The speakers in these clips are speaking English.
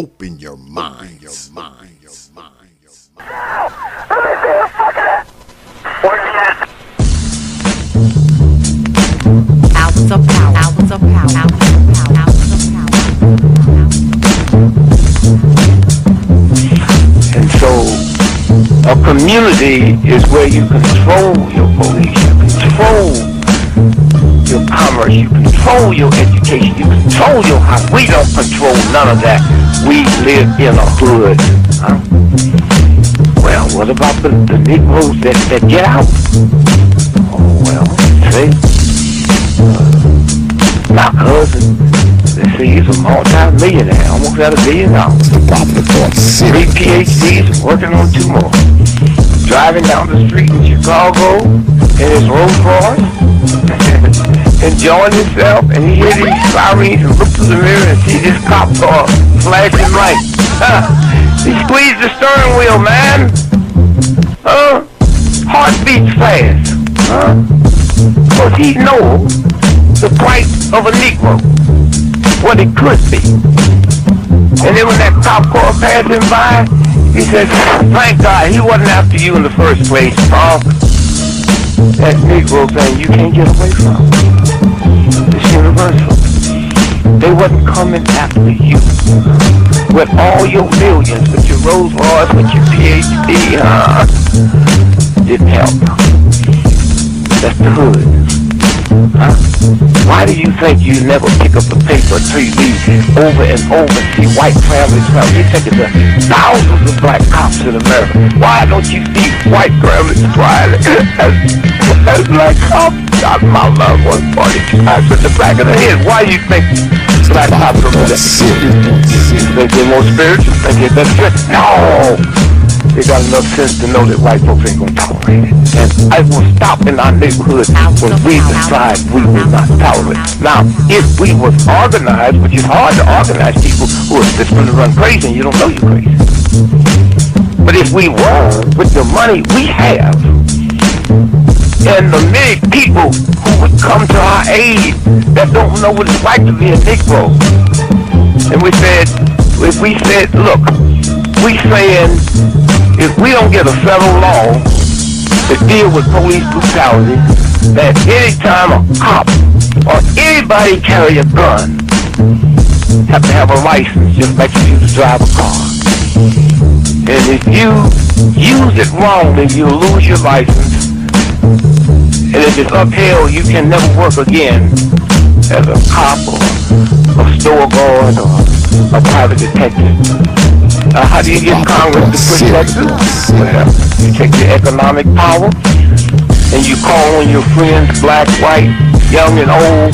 Open your minds. Hours of power. Hours of power. Hours of power. Hours of power. And so a community is where you control your police, you control your commerce, you control your education, you control your house. We don't control none of that. We live in a hood. Huh? Well, what about the Negroes that get out? Oh, well, see, my cousin, they say he's a multi-millionaire, almost at $1 billion. The popular thought city. 3 PhDs, working on 2 more. Driving down the street in Chicago in his Rolls Royce, enjoying himself, and he hear these sirens and look through the mirror and see this cop car flashing lights. He squeezed the steering wheel, man. Heart beats fast. Because he knows the price of a Negro, what it could be. And then when that cop car passed him by, he said, thank God he wasn't after you in the first place, Paul. That Negro thing you can't get away from. It's universal. They wasn't coming after you with all your millions, with your Rolls Royce, with your PhD. Didn't help. That's the hood. Huh? Why do you think you never pick up a paper till you read over and over and see white families? You think it's thousands of black cops in America. Why don't you see white families crying as black cops shot my loved one 40 times in the back of the head? Why do you think black cops are that? You think they're more spiritual? Think they're better? No! They got enough sense to know that white folks ain't gonna tolerate it. And I will stop in our neighborhood when we decide we will not tolerate it. Now, if we was organized, which is hard to organize people who are just gonna run crazy and you don't know you're crazy. But if we were, with the money we have, and the many people who would come to our aid that don't know what it's like to be a Negro, and we said, if we said, look, we saying, if we don't get a federal law to deal with police brutality, that anytime a cop or anybody carry a gun, have to have a license just like you used to drive a car. And if you use it wrong, then you lose your license. And if it's upheld, you can never work again as a cop or a store guard or a private detective. How do you get Congress to push that through? Well, you take your economic power and you call on your friends, black, white, young and old,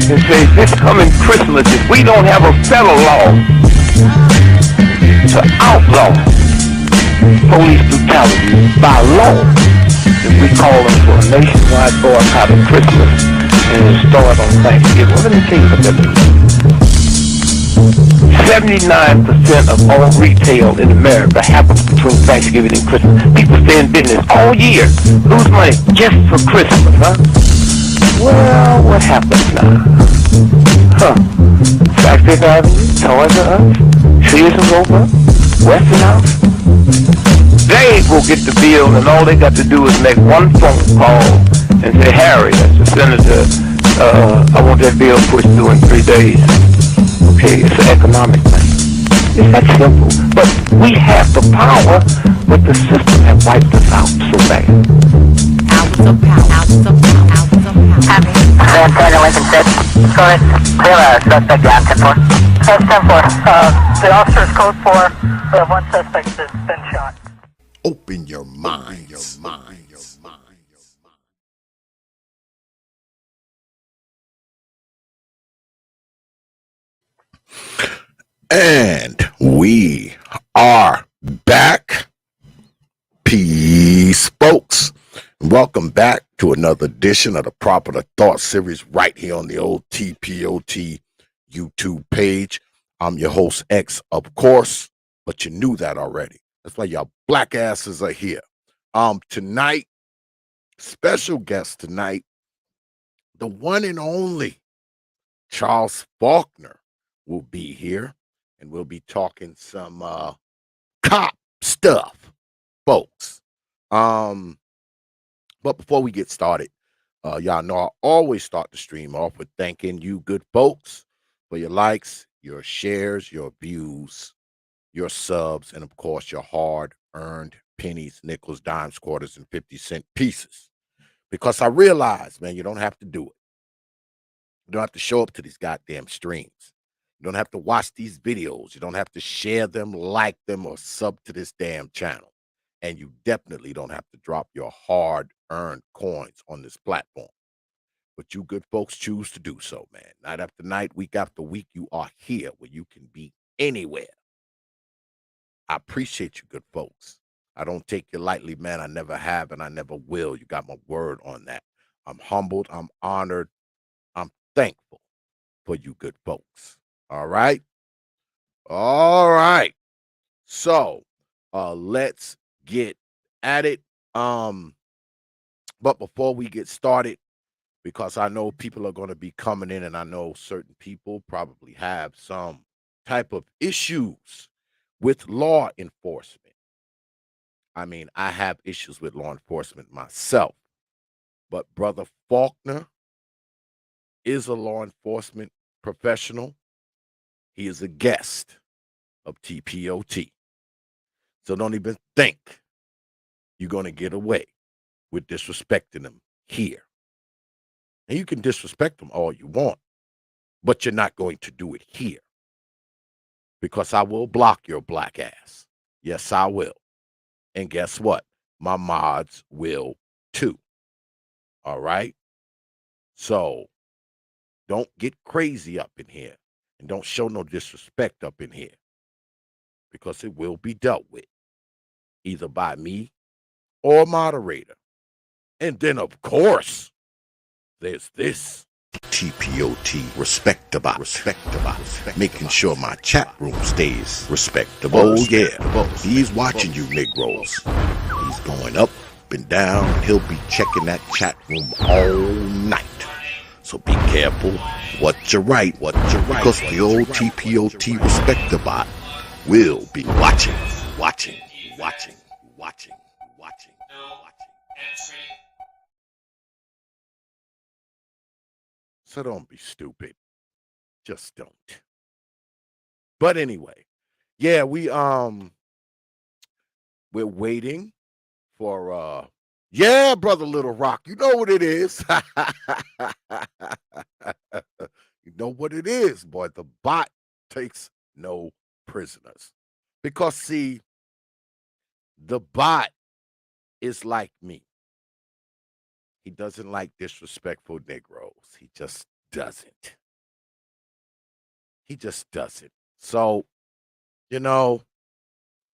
and say, this coming Christmas, if we don't have a federal law to outlaw police brutality by law, then we call them for a nationwide boycott of Christmas and it'll start on Thanksgiving. Well, let me tell you what that means. 79% of all retail in America happens between Thanksgiving and Christmas. People stay in business all year, lose money just for Christmas, huh? Well, what happens now? Factory Avenue, Toys R Us, Sears and Roebuck, Westinghouse. They will get the bill, and all they got to do is make one phone call and say, Harry, that's the senator, I want that bill pushed through in 3 days. Okay, it's an economic thing. It's that simple. But we have the power, but the system has wiped us out so bad. Hours of power. Hours of power. Hours of power. San Antonio, Lincoln 6. Go ahead. Clear suspect down 10-4. 10-4. The officer's code 4. We have one suspect that's been shot. Open your minds. And we are back. Peace, folks. Welcome back to another edition of the Proper Thought series right here on the old T.P.O.T. YouTube page. I'm your host, X, of course, but you knew that already. That's why y'all black asses are here. Tonight, special guest tonight, the one and only Charles Faulkner will be here. and we'll be talking some cop stuff, folks. But before we get started, y'all know I always start the stream off with thanking you good folks for your likes, your shares, your views, your subs, and of course your hard-earned pennies, nickels, dimes, quarters, and 50-cent pieces. Because I realize, man, you don't have to do it. You don't have to show up to these goddamn streams. You don't have to watch these videos. You don't have to share them, like them, or sub to this damn channel. And you definitely don't have to drop your hard-earned coins on this platform. But you good folks choose to do so, man. Night after night, week after week, you are here where you can be anywhere. I appreciate you good folks. I don't take you lightly, man. I never have and I never will. You got my word on that. I'm humbled. I'm honored. I'm thankful for you good folks. All right. All right. So let's get at it. But before we get started, because I know people are going to be coming in, and I know certain people probably have some type of issues with law enforcement. I mean, I have issues with law enforcement myself, but Brother Faulkner is a law enforcement professional. He is a guest of T.P.O.T. So don't even think you're going to get away with disrespecting him here. And you can disrespect him all you want, but you're not going to do it here. Because I will block your black ass. Yes, I will. And guess what? My mods will too. All right? So don't get crazy up in here. And don't show no disrespect up in here. Because it will be dealt with. Either by me or moderator. And then, of course, there's this. T.P.O.T. Respectable. Making sure my chat room stays respectable. Oh, yeah. He's watching you, Negroes. He's going up and down. He'll be checking that chat room all night. So be careful what you write. Because the old T.P.O.T. Respectable will be watching. So don't be stupid. Just don't. But anyway, yeah, we're waiting for yeah, Brother Little Rock. You know what it is. You know what it is, boy. The bot takes no prisoners. Because see, the bot is like me. He doesn't like disrespectful Negroes. He just doesn't. He just doesn't. So, you know,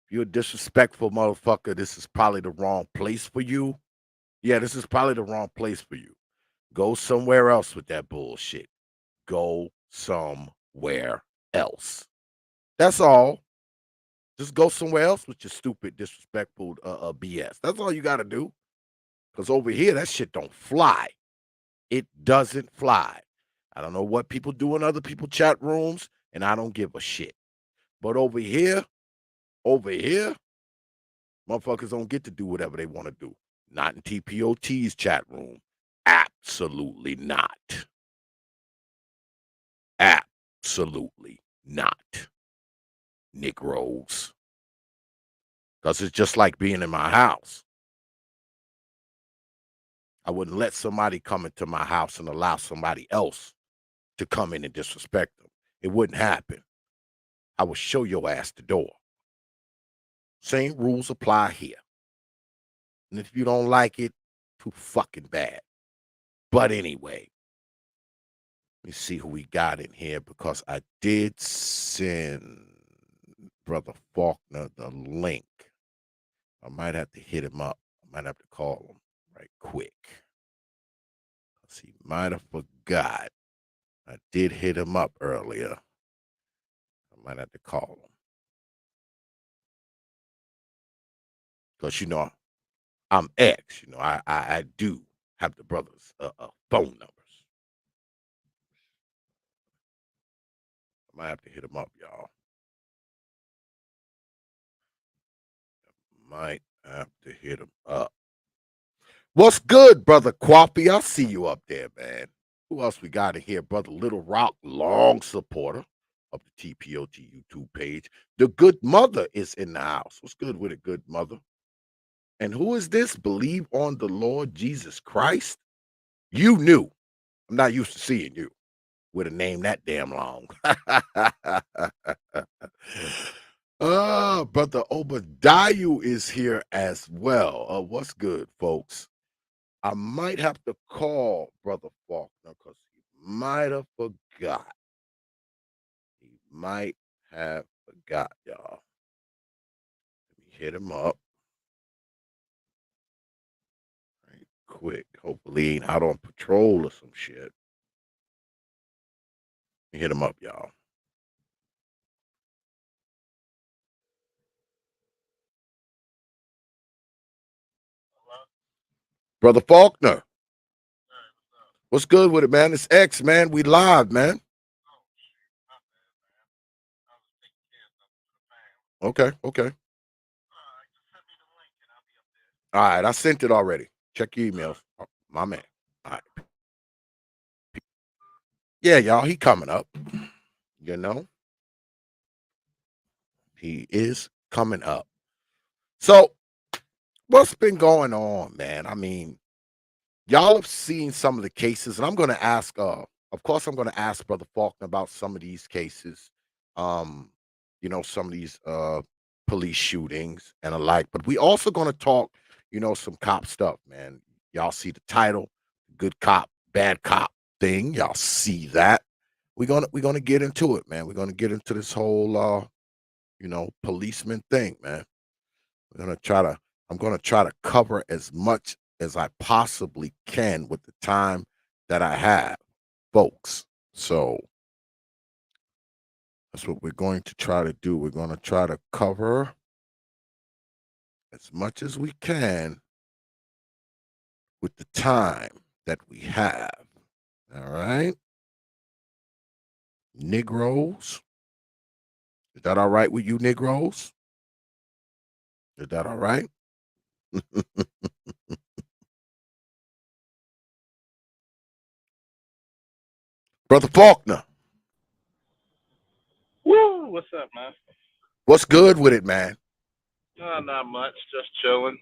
if you're a disrespectful motherfucker, this is probably the wrong place for you. Yeah, this is probably the wrong place for you. Go somewhere else with that bullshit. Go somewhere else. That's all. Just go somewhere else with your stupid, disrespectful BS. That's all you got to do. Because over here, that shit don't fly. It doesn't fly. I don't know what people do in other people's chat rooms, and I don't give a shit. But over here, motherfuckers don't get to do whatever they want to do. Not in T.P.O.T's chat room. Absolutely not. Absolutely not. Negroes. Because it's just like being in my house. I wouldn't let somebody come into my house and allow somebody else to come in and disrespect them. It wouldn't happen. I would show your ass the door. Same rules apply here. And if you don't like it, too fucking bad. But anyway, let me see who we got in here because I did send Brother Faulkner the link. I might have to hit him up. I might have to call him right quick. Because he might have forgot. I did hit him up earlier. I might have to call him. Because, you know, I'm ex. You know, I do have the brother's phone numbers. I might have to hit him up, y'all. Might have to hit him up. What's good, brother Quappy? I see you up there, man. Who else we got in here? Brother Little Rock, long supporter of the T.P.O.T YouTube page. The good mother is in the house. What's good with it, good mother? And who is this? Believe on the Lord Jesus Christ? You knew. I'm not used to seeing you with a name that damn long. Brother Obadiah is here as well. What's good, folks? I might have to call Brother Faulkner because he might have forgot. He might have forgot, y'all. Let me hit him up. Right quick. Hopefully he ain't out on patrol or some shit. Let me hit him up, y'all. Brother Faulkner. What's good with it, man? It's X, man. We live, man. Okay. All right, I sent it already. Check your emails. Oh, my man. All right. Yeah, y'all, he coming up. You know? He is coming up. So, what's been going on, man? I mean, y'all have seen some of the cases, and I'm going to ask, of course, I'm going to ask Brother Faulkner about some of these cases, some of these police shootings and alike. But we also going to talk, some cop stuff, man. Y'all see the title, good cop, bad cop thing. Y'all see that. We're gonna get into it, man. We're gonna get into this whole policeman thing, man. I'm gonna try to cover as much as I possibly can with the time that I have, folks. So that's what we're going to try to do. We're going to try to cover as much as we can with the time that we have. All right. Negroes. Is that all right with you, Negroes? Is that all right? Brother Faulkner. Woo! What's up, man? What's good with it, man? Not much. Just chilling.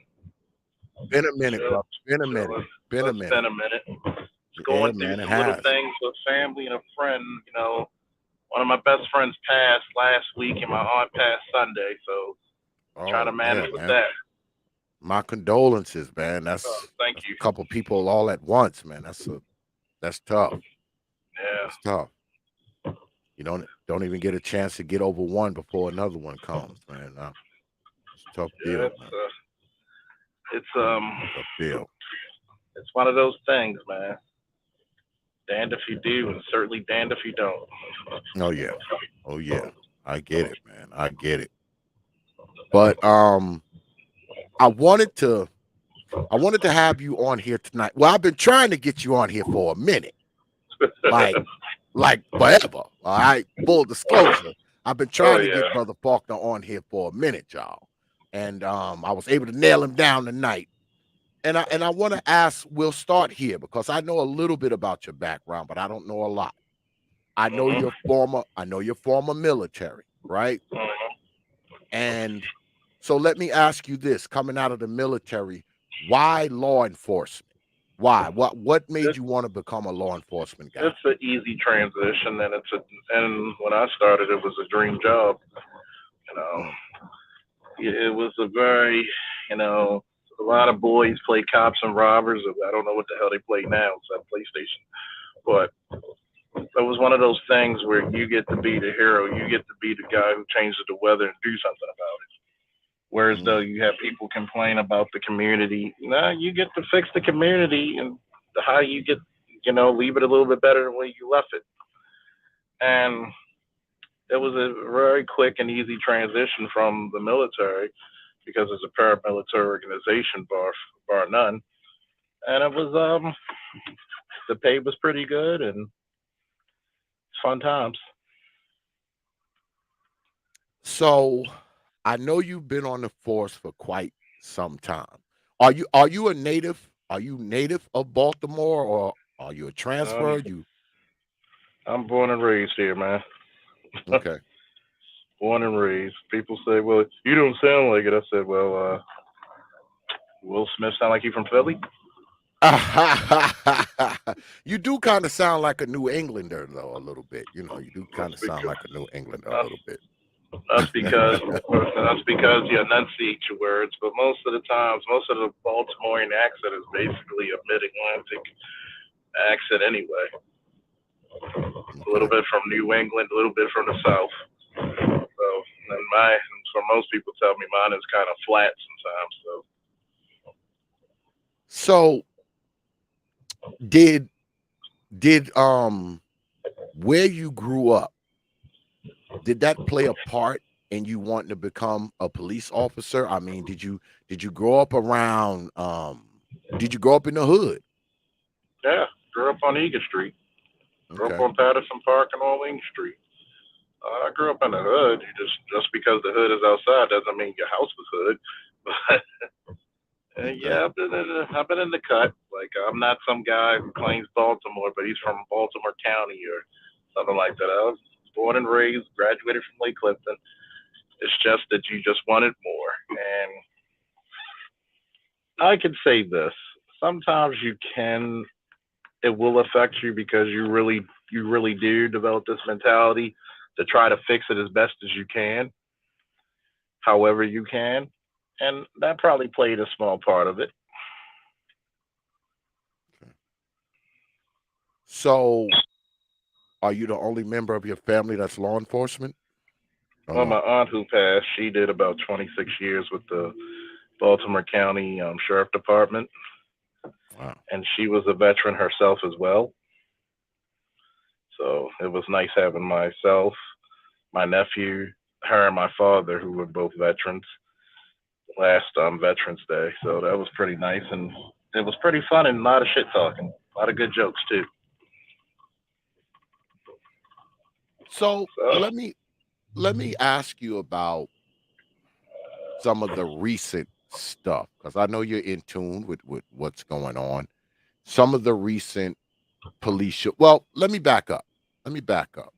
Been a minute, bro. Been a minute. Been a minute. Just going through some little things with family and a friend. One of my best friends passed last week, and my aunt passed Sunday. So trying to manage with that. My condolences, man. That's thank you. A couple people all at once, man. That's tough. Yeah, it's tough. You don't even get a chance to get over one before another one comes, man. It's a tough deal, man. It's tough deal. It's one of those things, man. Damned if you do, and certainly damned if you don't. Oh yeah. I get it, man. I get it. But I wanted to have you on here tonight. Well, I've been trying to get you on here for a minute. like forever. All right. Full disclosure. I've been trying to get Brother Faulkner on here for a minute, y'all. And I was able to nail him down tonight. And I want to ask, we'll start here because I know a little bit about your background, but I don't know a lot. I know you're former military, right? And so let me ask you this: coming out of the military, why law enforcement? Why? What made you want to become a law enforcement guy? It's an easy transition, and when I started, it was a dream job. It was a very, a lot of boys play cops and robbers. I don't know what the hell they play now. It's that PlayStation, but it was one of those things where you get to be the hero. You get to be the guy who changes the weather and do something about it. Whereas though you have people complain about the community, you get to fix the community and how you get, leave it a little bit better than when you left it. And it was a very quick and easy transition from the military because it's a paramilitary organization, bar none. And it was the pay was pretty good and fun times. So I know you've been on the force for quite sometime. Are you a native? Are you native of Baltimore, or are you a transfer? I'm You I'm born and raised here, man. okay? Born and raised. People say, "Well, you don't sound like it." I said, "Well, Will Smith sound like he from Philly?" You do kind of sound like a New Englander, though, a little bit. You do kind That's of sound because like a New Englander a that's, little bit. that's because you enunciate your words. But most of the times, most of the Baltimorean accent is basically a mid-Atlantic accent anyway. A little Okay. bit from New England, a little bit from the South. So, and for most people tell me mine is kind of flat sometimes. So, So did did where you grew up, did that play a part in you wanting to become a police officer? I mean, did you grow up around did you grow up in the hood? yeah, grew up on Eagle Street, grew up Okay. on Patterson Park and Orleans Street. I grew up in the hood. You just because the hood is outside doesn't mean your house was hood. But Okay. yeah, I've been in the cut. Like I'm not some guy who claims Baltimore, but he's from Baltimore County or something like that. I was born and raised, graduated from Lake Clifton. It's just that you just wanted more. And I can say this: sometimes it will affect you because you really do develop this mentality to try to fix it as best as you can, however you can, and that probably played a small part of it. So are you the only member of your family that's law enforcement? Or Well, my no? aunt who passed, she did about 26 years with the Baltimore County Sheriff Department, Wow. and she was a veteran herself as well. So it was nice having myself, my nephew, her, and my father, who were both veterans, last Veterans Day. So that was pretty nice, and it was pretty fun and a lot of shit talking, a lot of good jokes too. So So let me ask you about some of the recent stuff, because I know you're in tune with what's going on. Some of the recent well, let me back up. Let me back up.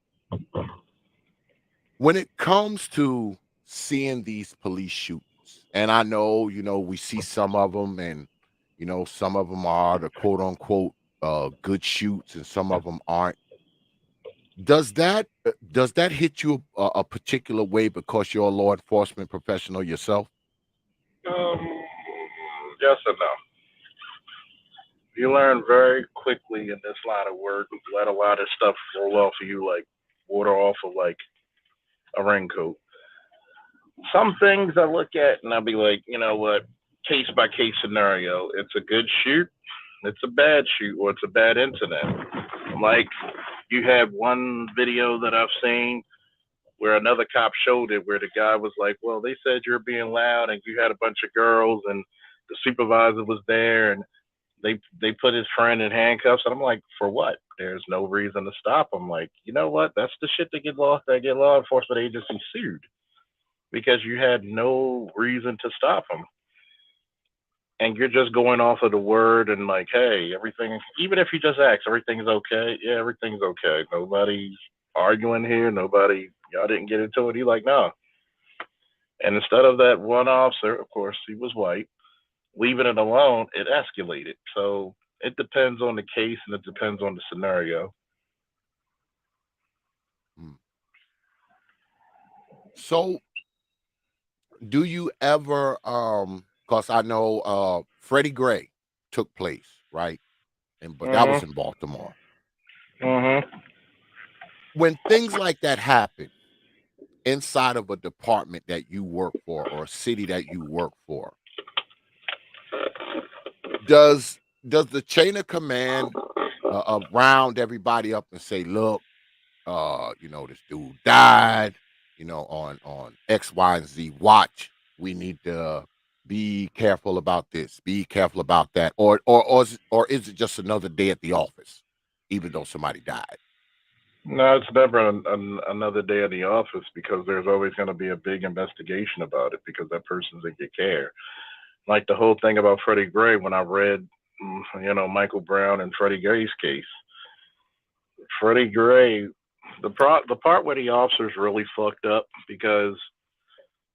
When it comes to seeing these police shootings, and I know, we see some of them, and some of them are the quote unquote good shoots, and some of them aren't. Does that hit you a particular way because you're a law enforcement professional yourself? um, yes and no. You learn very quickly in this line of work. Let a lot of stuff roll off of you like water off of like a raincoat. Some things I look at and I'll be like, you know what, case by case scenario. It's a good shoot, it's a bad shoot, or it's a bad incident. Like you had one video that I've seen where another cop showed it where the guy was like, well, they said you're being loud and you had a bunch of girls and the supervisor was there and they put his friend in handcuffs and I'm like, for what? There's no reason to stop him. Like, you know what? That's the shit that get law enforcement agencies sued because you had no reason to stop him. And you're just going off of the word and like, hey, everything, even if you just ask, everything's okay. Yeah, everything's okay. Nobody's arguing here. Y'all didn't get into it. He like, no. And instead of that one officer, of course, he was white, leaving it alone, it escalated. So it depends on the case and it depends on the scenario. Mm. So do you ever because I know Freddie Gray took place, right? But that was Mhm. in Baltimore. Mhm. When things like that happen inside of a department that you work for or a city that you work for, does the chain of command round everybody up and say, look, this dude died, on X, Y, and Z. Watch. We need to be careful about this, be careful about that. Or is it just another day at the office, even though somebody died? No, it's never another day in the office because there's always going to be a big investigation about it because that person's in your care. Like the whole thing about Freddie Gray when I read, Michael Brown and Freddie Gray's case. Freddie Gray, the part where the officers really fucked up because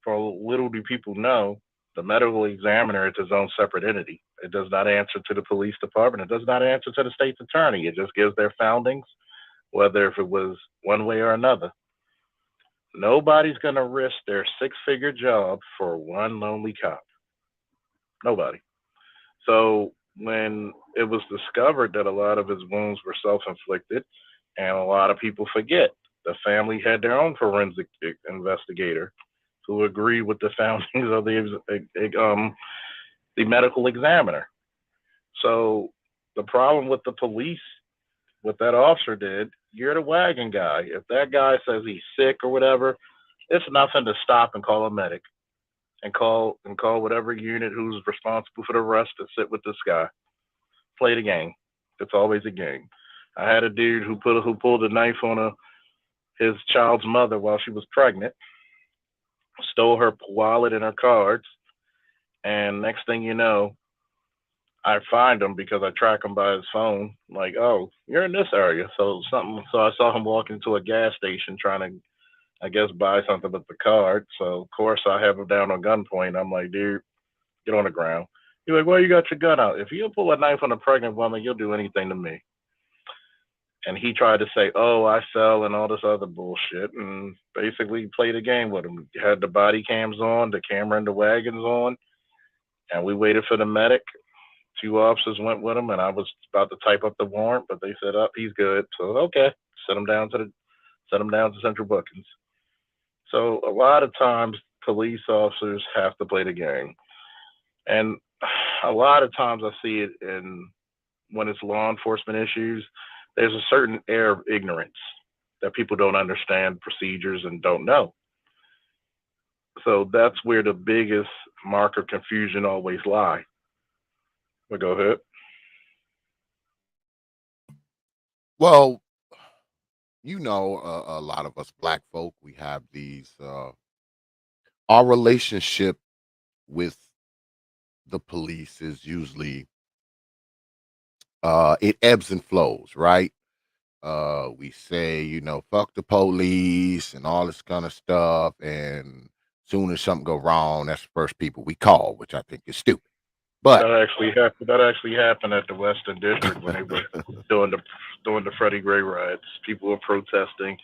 for little do people know, the medical examiner is his own separate entity. It does not answer to the police department. It does not answer to the state's attorney. It just gives their foundings, whether if it was one way or another. Nobody's going to risk their six-figure job for one lonely cop. Nobody. So when it was discovered that a lot of his wounds were self-inflicted, and a lot of people forget, the family had their own forensic investigator who agreed with the foundings of the medical examiner. So the problem with the police, what that officer did, you're the wagon guy. If that guy says he's sick or whatever, it's nothing to stop and call a medic and call whatever unit who's responsible for the arrest to sit with this guy. Play the game. It's always a game. I had a dude who pulled a knife on his child's mother while she was pregnant, stole her wallet and her cards, and next thing you know, I find him because I track him by his phone. Like, oh, you're in this area, so I saw him walk into a gas station trying to, I guess, buy something with the card. So of course I have him down on gunpoint. I'm like, dude, get on the ground. He's like, well, you got your gun out. If you pull a knife on a pregnant woman, you'll do anything to me. And he tried to say, oh, I fell and all this other bullshit, and basically played a game with him. Had the body cams on, the camera in the wagons on, and we waited for the medic. Two officers went with him, and I was about to type up the warrant, but they said, "Up, he's good." So okay, sent him down to central bookings. So a lot of times, police officers have to play the game, and a lot of times I see it when it's law enforcement issues. There's a certain air of ignorance that people don't understand procedures and don't know. So that's where the biggest mark of confusion always lie. But go ahead. Well, a lot of us black folk, we have these, our relationship with the police is usually, it ebbs and flows, right? We say, fuck the police and all this kind of stuff. And soon as something go wrong, that's the first people we call, which I think is stupid. But That actually happened at the Western District when they were doing the Freddie Gray riots. People were protesting.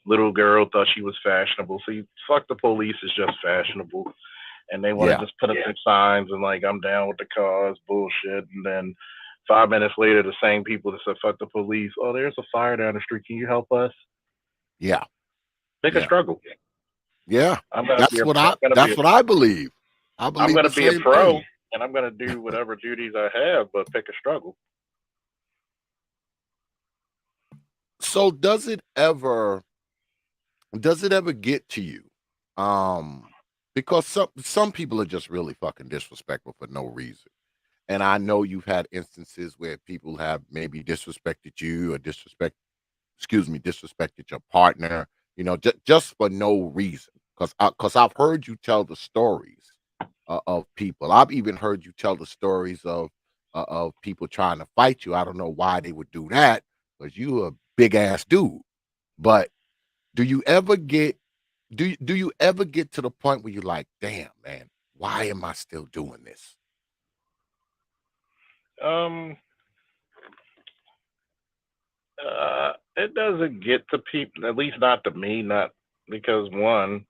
Little girl thought she was fashionable. See, fuck the police is just fashionable, and they want to yeah, just put up some signs and like I'm down with the cause bullshit. And then 5 minutes later, the same people that said fuck the police. Oh, there's a fire down the street. Can you help us? yeah, Pick a yeah, struggle. yeah. I'm gonna be That's a, what I'm I gonna be that's a, what I believe. I I'm believe gonna the be a same pro, thing. and I'm gonna do whatever duties I have, but pick a struggle. So does it ever get to you? Because some people are just really fucking disrespectful for no reason. And I know you've had instances where people have maybe disrespected you or disrespected your partner, just for no reason. Because I've heard you tell the stories of people. I've even heard you tell the stories of people trying to fight you. I don't know why they would do that because you a big ass dude. But do you ever get do you ever get to the point where you're like, damn, man, why am I still doing this? Um, it doesn't get to people, at least not to me, not because one,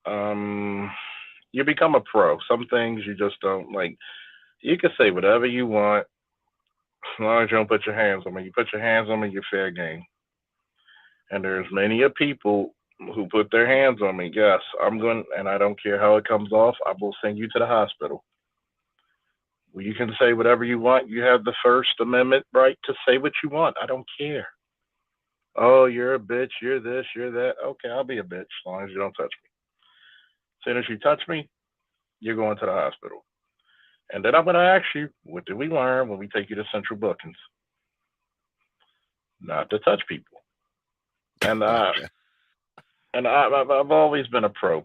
um, you become a pro. Some things you just don't like. You can say whatever you want as long as you don't put your hands on me. You put your hands on me, you're fair game. And there's many of people who put their hands on me. Yes, I'm going, and I don't care how it comes off. I will send you to the hospital. Well, you can say whatever you want. You have the First Amendment right to say what you want. I don't care. Oh, you're a bitch. You're this. You're that. Okay, I'll be a bitch as long as you don't touch me. As soon as you touch me, you're going to the hospital. And then I'm going to ask you, what did we learn when we take you to central bookings? Not to touch people. And And I've always been a pro.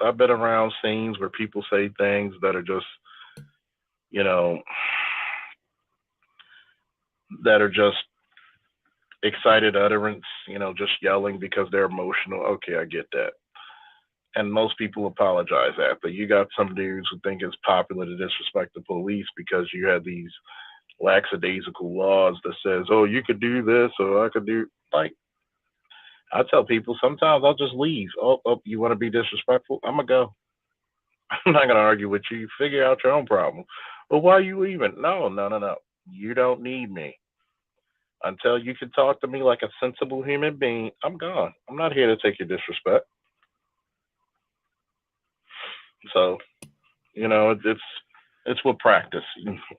I've been around scenes where people say things that are just, you know, that are just excited utterance, just yelling because they're emotional. Okay, I get that. And most people apologize after. You got some dudes who think it's popular to disrespect the police because you have these lackadaisical laws that says, oh, you could do this or I could do like I tell people sometimes I'll just leave. Oh, you want to be disrespectful? I'm gonna go. I'm not gonna argue with you. Figure out your own problem. Well, why are you leaving? No, no, no, no. You don't need me. Until you can talk to me like a sensible human being, I'm gone. I'm not here to take your disrespect. So, it's with practice.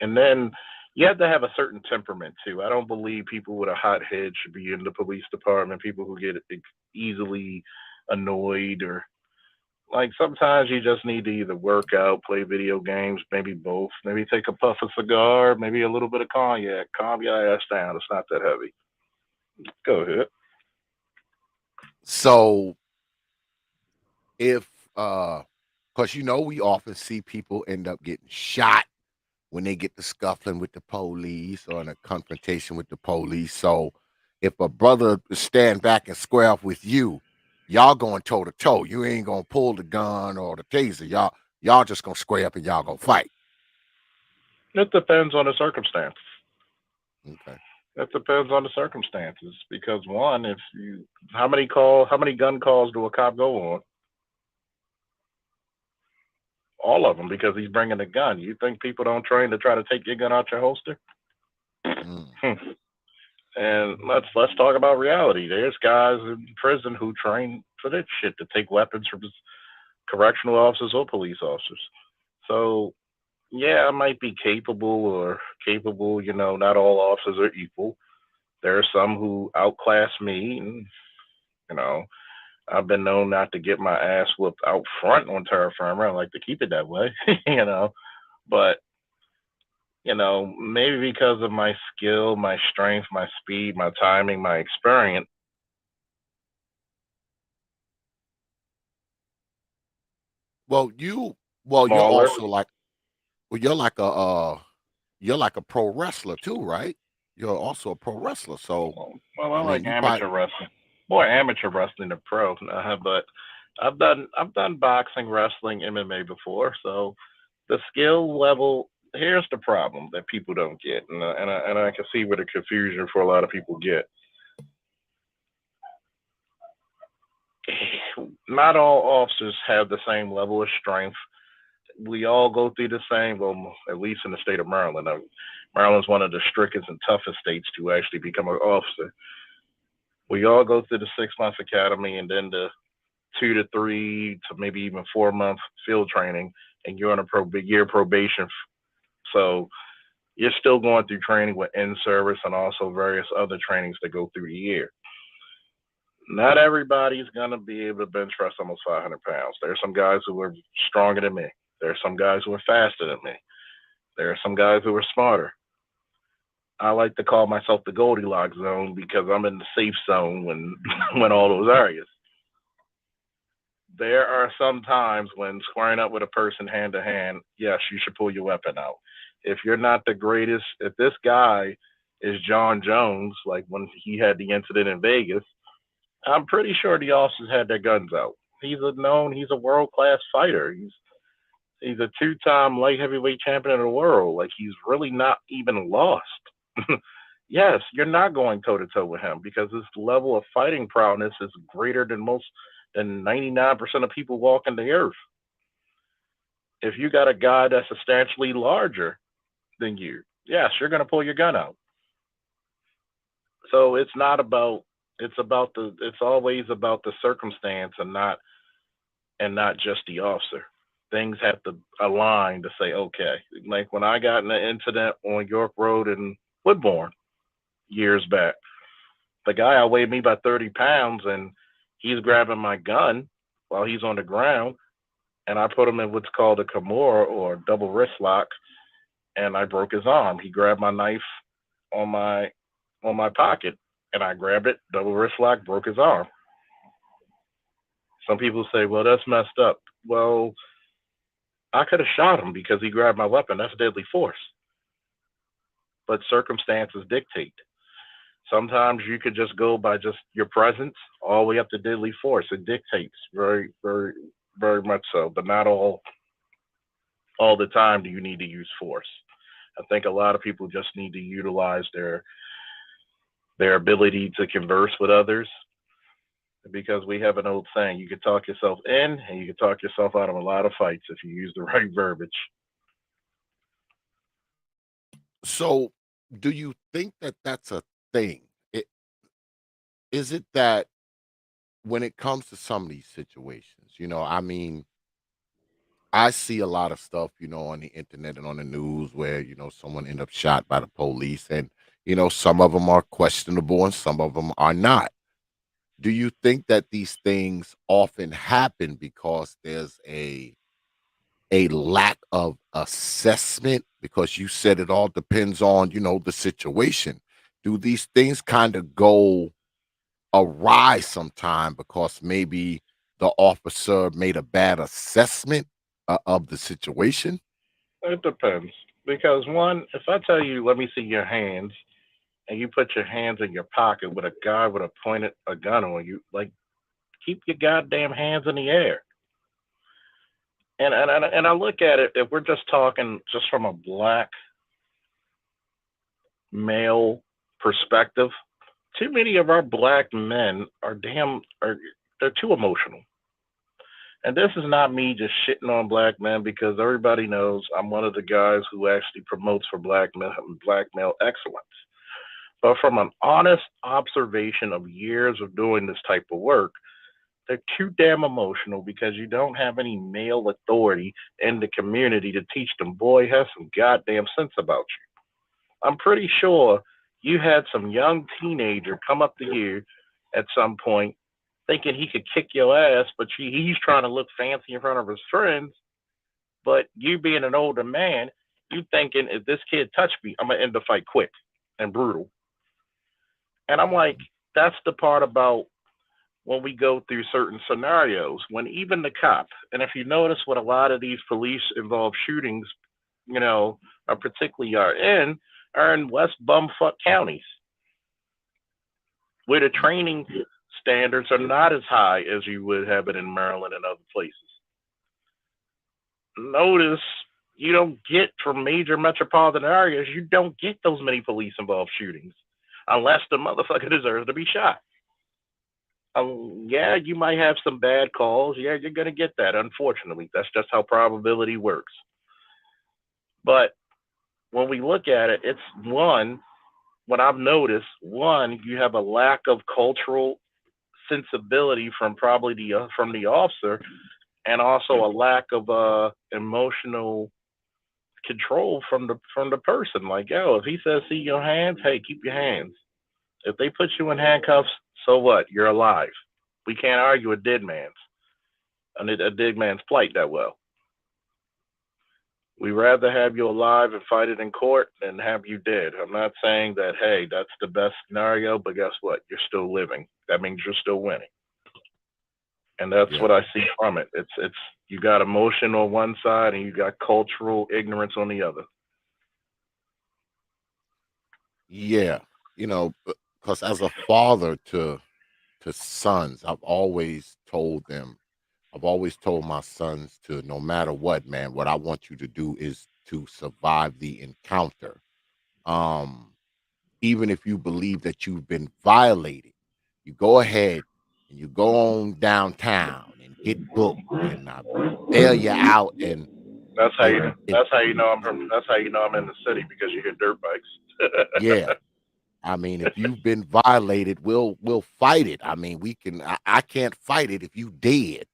And then you have to have a certain temperament too. I don't believe people with a hot head should be in the police department. People who get easily annoyed or like sometimes you just need to either work out, play video games, maybe both. Maybe take a puff of cigar, maybe a little bit of cognac. Calm your ass down. It's not that heavy. Go ahead. So if because we often see people end up getting shot when they get to scuffling with the police or in a confrontation with the police. So if a brother stand back and square off with you, y'all going toe to toe. You ain't gonna pull the gun or the taser. Y'all just gonna square up and y'all gonna fight. It depends on the circumstance. Okay. It depends on the circumstances because one, if you how many gun calls do a cop go on? All of them because he's bringing a gun. You think people don't train to try to take your gun out your holster? Mm. And let's talk about reality. There's guys in prison who train for that shit to take weapons from correctional officers or police officers. So yeah, I might be capable. Not all officers are equal. There are some who outclass me, and you know, I've been known not to get my ass whooped out front on terra firma. I like to keep it that way, But maybe because of my skill, my strength, my speed, my timing, my experience. Well, you're Smaller. also like you're like a pro wrestler too, right? You're also a pro wrestler. So Well, I I mean, like you probably amateur wrestling. More amateur wrestling than pro. But I've done boxing, wrestling, MMA before. So the skill level. Here's the problem that people don't get, and I can see where the confusion for a lot of people get. Not all officers have the same level of strength. We all go through the same, well, at least in the state of Maryland. Maryland's one of the strictest and toughest states to actually become an officer. We all go through the 6 months academy and then the 2 to 3 to maybe even 4 month field training, and you're on a year probation. So you're still going through training with in service and also various other trainings that go through the year. Not everybody's gonna be able to bench press almost 500 pounds. There are some guys who are stronger than me. There are some guys who are faster than me. There are some guys who are smarter. I like to call myself the Goldilocks zone because I'm in the safe zone when when all those areas. There are some times when squaring up with a person hand to hand, yes, you should pull your weapon out. If you're not the greatest, if this guy is John Jones, like when he had the incident in Vegas, I'm pretty sure the officers had their guns out. He's a world class fighter. He's a 2 time light heavyweight champion of the world. Like he's really not even lost. Yes, you're not going toe to toe with him because his level of fighting prowess is greater than 99% of people walking the earth. If you got a guy that's substantially larger than you, yes, you're going to pull your gun out. So it's always about the circumstance and not just the officer. Things have to align to say, okay, like when I got in an incident on York Road in Woodbourne years back, the guy outweighed me by 30 pounds and he's grabbing my gun while he's on the ground. And I put him in what's called a Kimura or double wrist lock, and I broke his arm. He grabbed my knife on my pocket, and I grabbed it, double wrist lock, broke his arm. Some people say, well, that's messed up. Well, I could have shot him because he grabbed my weapon. That's deadly force. But circumstances dictate. Sometimes you could just go by just your presence all the way up to deadly force. It dictates very, very, very much so, but not all the time do you need to use force. I think a lot of people just need to utilize their ability to converse with others because we have an old saying, you can talk yourself in and you can talk yourself out of a lot of fights if you use the right verbiage. So, do you think that that's a thing? It, is it that when it comes to some of these situations, I mean, I see a lot of stuff, on the internet and on the news where, someone end up shot by the police and, some of them are questionable and some of them are not. Do you think that these things often happen because there's a lack of assessment? Because you said it all depends on, the situation. Do these things kind of go awry sometime because maybe the officer made a bad assessment of the situation? It depends. Because one, if I tell you, let me see your hands, and you put your hands in your pocket with a guy with a gun on you, like keep your goddamn hands in the air. And I look at it if we're just talking just from a black male perspective, too many of our black men are they're too emotional. And this is not me just shitting on black men because everybody knows I'm one of the guys who actually promotes for black male excellence. But from an honest observation of years of doing this type of work, they're too damn emotional because you don't have any male authority in the community to teach them. Boy, have some goddamn sense about you. I'm pretty sure you had some young teenager come up to you at some point thinking he could kick your ass, but he's trying to look fancy in front of his friends. But you being an older man, you thinking if this kid touched me, I'm gonna end the fight quick and brutal. And I'm like, that's the part about when we go through certain scenarios, when even the cop, and if you notice what a lot of these police involved shootings, are particularly are in West bumfuck counties where the training standards are not as high as you would have it in Maryland and other places. Notice you don't get from major metropolitan areas, you don't get those many police involved shootings unless the motherfucker deserves to be shot. Yeah, you might have some bad calls. Yeah, you're going to get that, unfortunately. That's just how probability works. But when we look at it, it's what I've noticed, you have a lack of cultural sensibility from probably from the officer, and also a lack of emotional control from the person. Like, yo, if he says see your hands, hey, keep your hands. If they put you in handcuffs, so what? You're alive. We can't argue a dead man's plight that well. We rather have you alive and fight it in court than have you dead. I'm not saying that, hey, that's the best scenario, but guess what? You're still living. That means you're still winning. And that's Yeah. what I see from it. It's you got emotion on one side and you got cultural ignorance on the other. Yeah. Because as a father to sons, I've always told my sons to, no matter what, man, what I want you to do is to survive the encounter. Um, Even if you believe that you've been violated, you go ahead and you go on downtown and get booked and bail you out. And That's how if you. if That's how you know That's how you know I'm in the city because you hear dirt bikes. yeah, I mean, if you've been violated, we'll fight it. I mean, I can't fight it if you dead.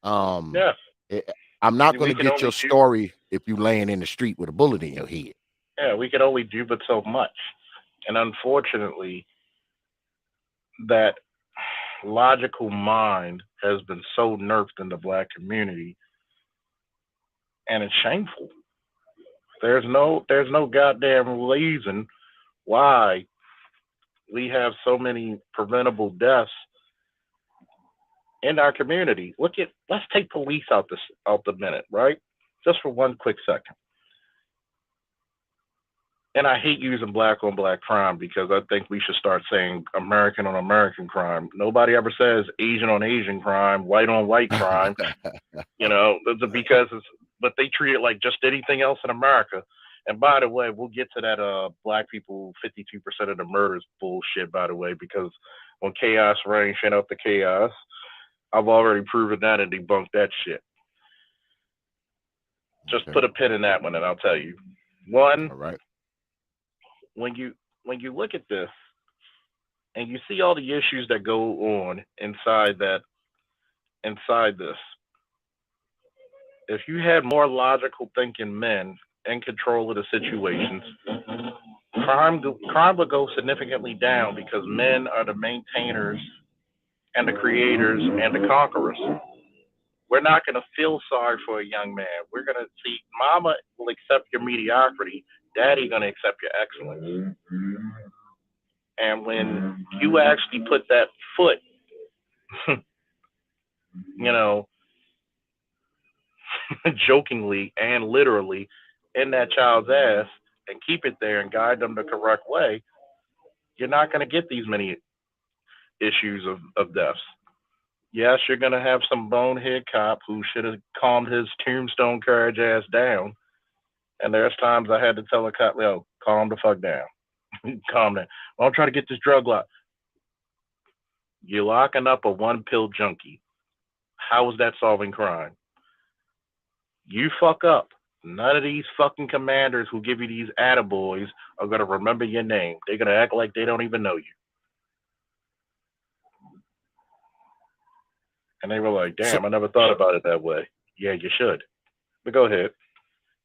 Um, Yeah, eh, I'm not going we to can get only your do. story if you laying in the street with a bullet in your head. Yeah, we can only do but so much, and unfortunately, that logical mind has been so nerfed in the black community, and it's shameful. There's no goddamn reason why we have so many preventable deaths in our community. Let's take police out the minute, right? Just for one quick second. And I hate using black on black crime because I think we should start saying American on American crime. Nobody ever says Asian on Asian crime, white on white crime, because but they treat it like just anything else in America. And by the way, we'll get to that black people 52% of the murders bullshit, by the way, because when chaos reigns, shout out to chaos. I've already proven that and debunked that shit. Just put a pin in that one and I'll tell you. One, all right. When you look at this and you see all the issues that go on inside this, if you had more logical thinking men in control of the situations, crime would go significantly down because men are the maintainers and the creators and the conquerors. We're not going to feel sorry for a young man. We're going to see mama will accept your mediocrity. Daddy going to accept your excellence. And when you actually put that foot, jokingly and literally in that child's ass and keep it there and guide them the correct way, you're not going to get these many issues of deaths. Yes, you're going to have some bonehead cop who should have calmed his tombstone courage ass down. And there's times I had to tell a cop, yo, calm the fuck down. Calm down. Don't try to get this drug lock. You're locking up a one-pill junkie. How is that solving crime? You fuck up. None of these fucking commanders who give you these attaboys are going to remember your name. They're going to act like they don't even know you. And they were like, damn, I never thought about it that way. Yeah, you should. But go ahead.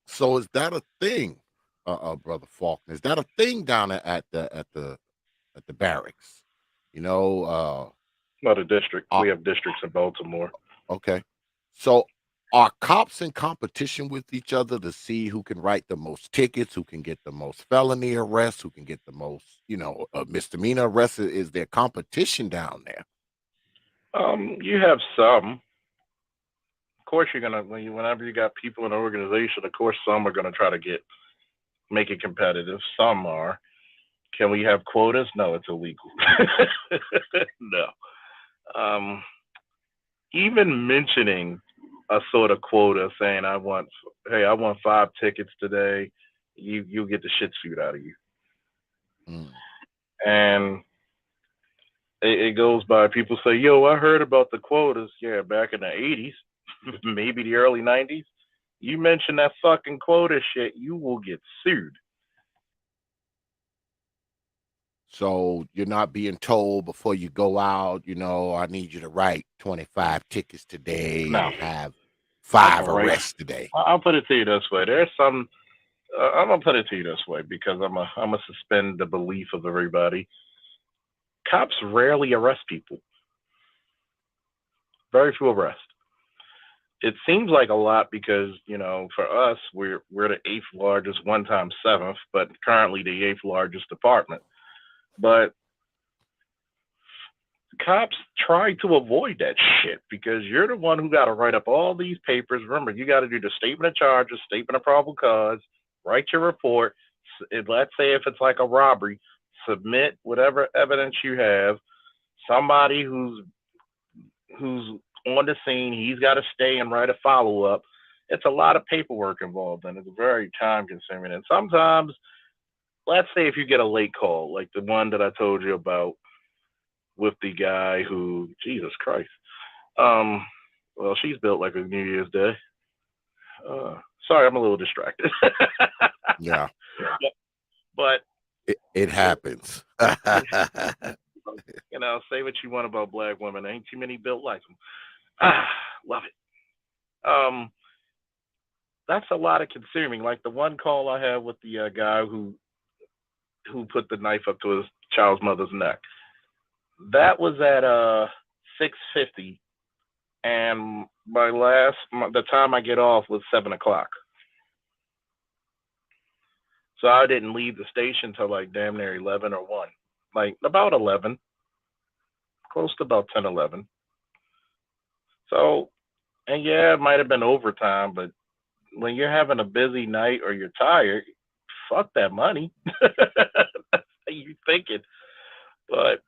So is that a thing, Brother Faulkner? Is that a thing down at the barracks? Well, the district. We have districts in Baltimore. Okay. So are cops in competition with each other to see who can write the most tickets, who can get the most felony arrests, who can get the most, misdemeanor arrests? Is there competition down there? You have some. Of course, you're gonna whenever you got people in an organization. Of course, some are gonna try to make it competitive. Some are. Can we have quotas? No, it's illegal. No. Even mentioning a sort of quota, saying I want 5 tickets today, you get the shit suit out of you. And it goes by. People say, yo, I heard about the quotas. Yeah, back in the 80s, maybe the early 90s. You mention that fucking quota shit, you will get sued. So you're not being told before you go out, I need you to write 25 tickets today and have 5 arrests today. I'll put it to you this way. There's some, I'm going to put it to you this way because I'm going to suspend the belief of everybody. Cops rarely arrest people. Very few arrests. It seems like a lot because, for us, we're the 8th largest, one time 7th, but currently the 8th largest department. But cops try to avoid that shit because you're the one who got to write up all these papers. Remember, you got to do the statement of charges, statement of probable cause, write your report. Let's say if it's like a robbery, submit whatever evidence you have. Somebody who's on the scene, he's got to stay and write a follow-up. It's a lot of paperwork involved, and it's very time-consuming. And sometimes, let's say if you get a late call, like the one that I told you about with the guy who, Jesus Christ. Well, she's built like a New Year's Day. Sorry, I'm a little distracted. Yeah. But it happens. Say what you want about black women. Ain't too many built like them. Love it. That's a lot of consuming. Like the one call I had with the guy who put the knife up to his child's mother's neck. That was at 6:50, and the time I get off was 7:00. So I didn't leave the station till like damn near 11 or 1, like about 11, close to about 10, 11. So, and yeah, it might have been overtime, but when you're having a busy night or you're tired, fuck that money. That's how you thinking. But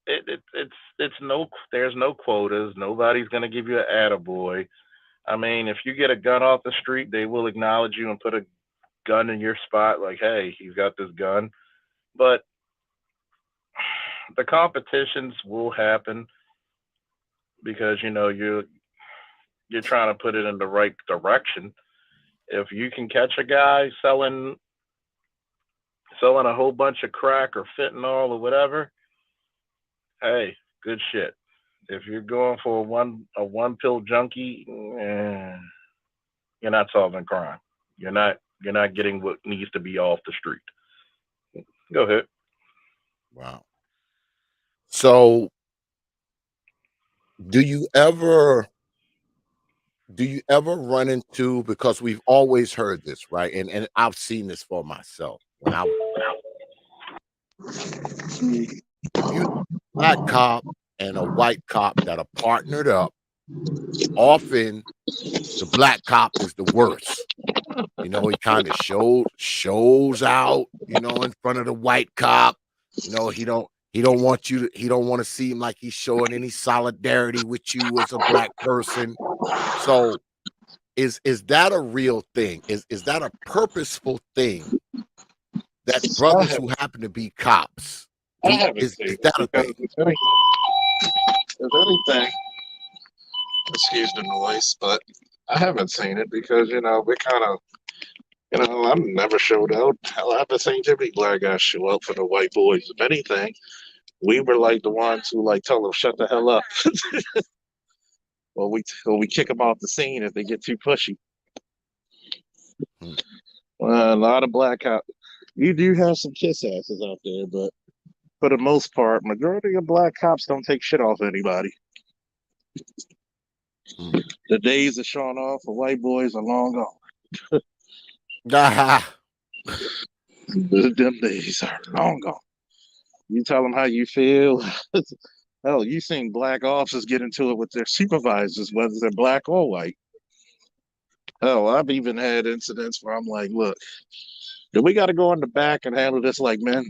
it's no, there's no quotas. Nobody's gonna give you an attaboy. I mean, if you get a gun off the street, they will acknowledge you and put a gun in your spot, like, hey, he's got this gun. But the competitions will happen because you're trying to put it in the right direction. If you can catch a guy selling a whole bunch of crack or fentanyl or whatever, hey, good shit. If you're going for a one pill junkie, you're not solving crime. You're not getting what needs to be off the street. Go ahead. Wow. So, do you ever run into, because we've always heard this, right? And I've seen this for myself. When I if you black cop and a white cop that are partnered up, often the black cop is the worst. He kind of shows out, in front of the white cop. He don't want to seem like he's showing any solidarity with you as a black person. So is that a real thing? Is that a purposeful thing that brothers who happen to be cops I haven't is seen it that a because thing? if anything, excuse the noise, but I haven't seen it because we kind of I've never showed out. Hell, I haven't seen too many black guys show out for the white boys. If anything, we were like the ones who like tell them shut the hell up, or we kick them off the scene if they get too pushy. Hmm. A lot of black cops. You do have some kiss asses out there, but for the most part, majority of black cops don't take shit off anybody. Hmm. The days of showing off for white boys are long gone. Ah, Them days are long gone. You tell them how you feel. Hell, you seen black officers get into it with their supervisors, whether they're black or white. Hell, I've even had incidents where I'm like, look, do we got to go in the back and handle this like men?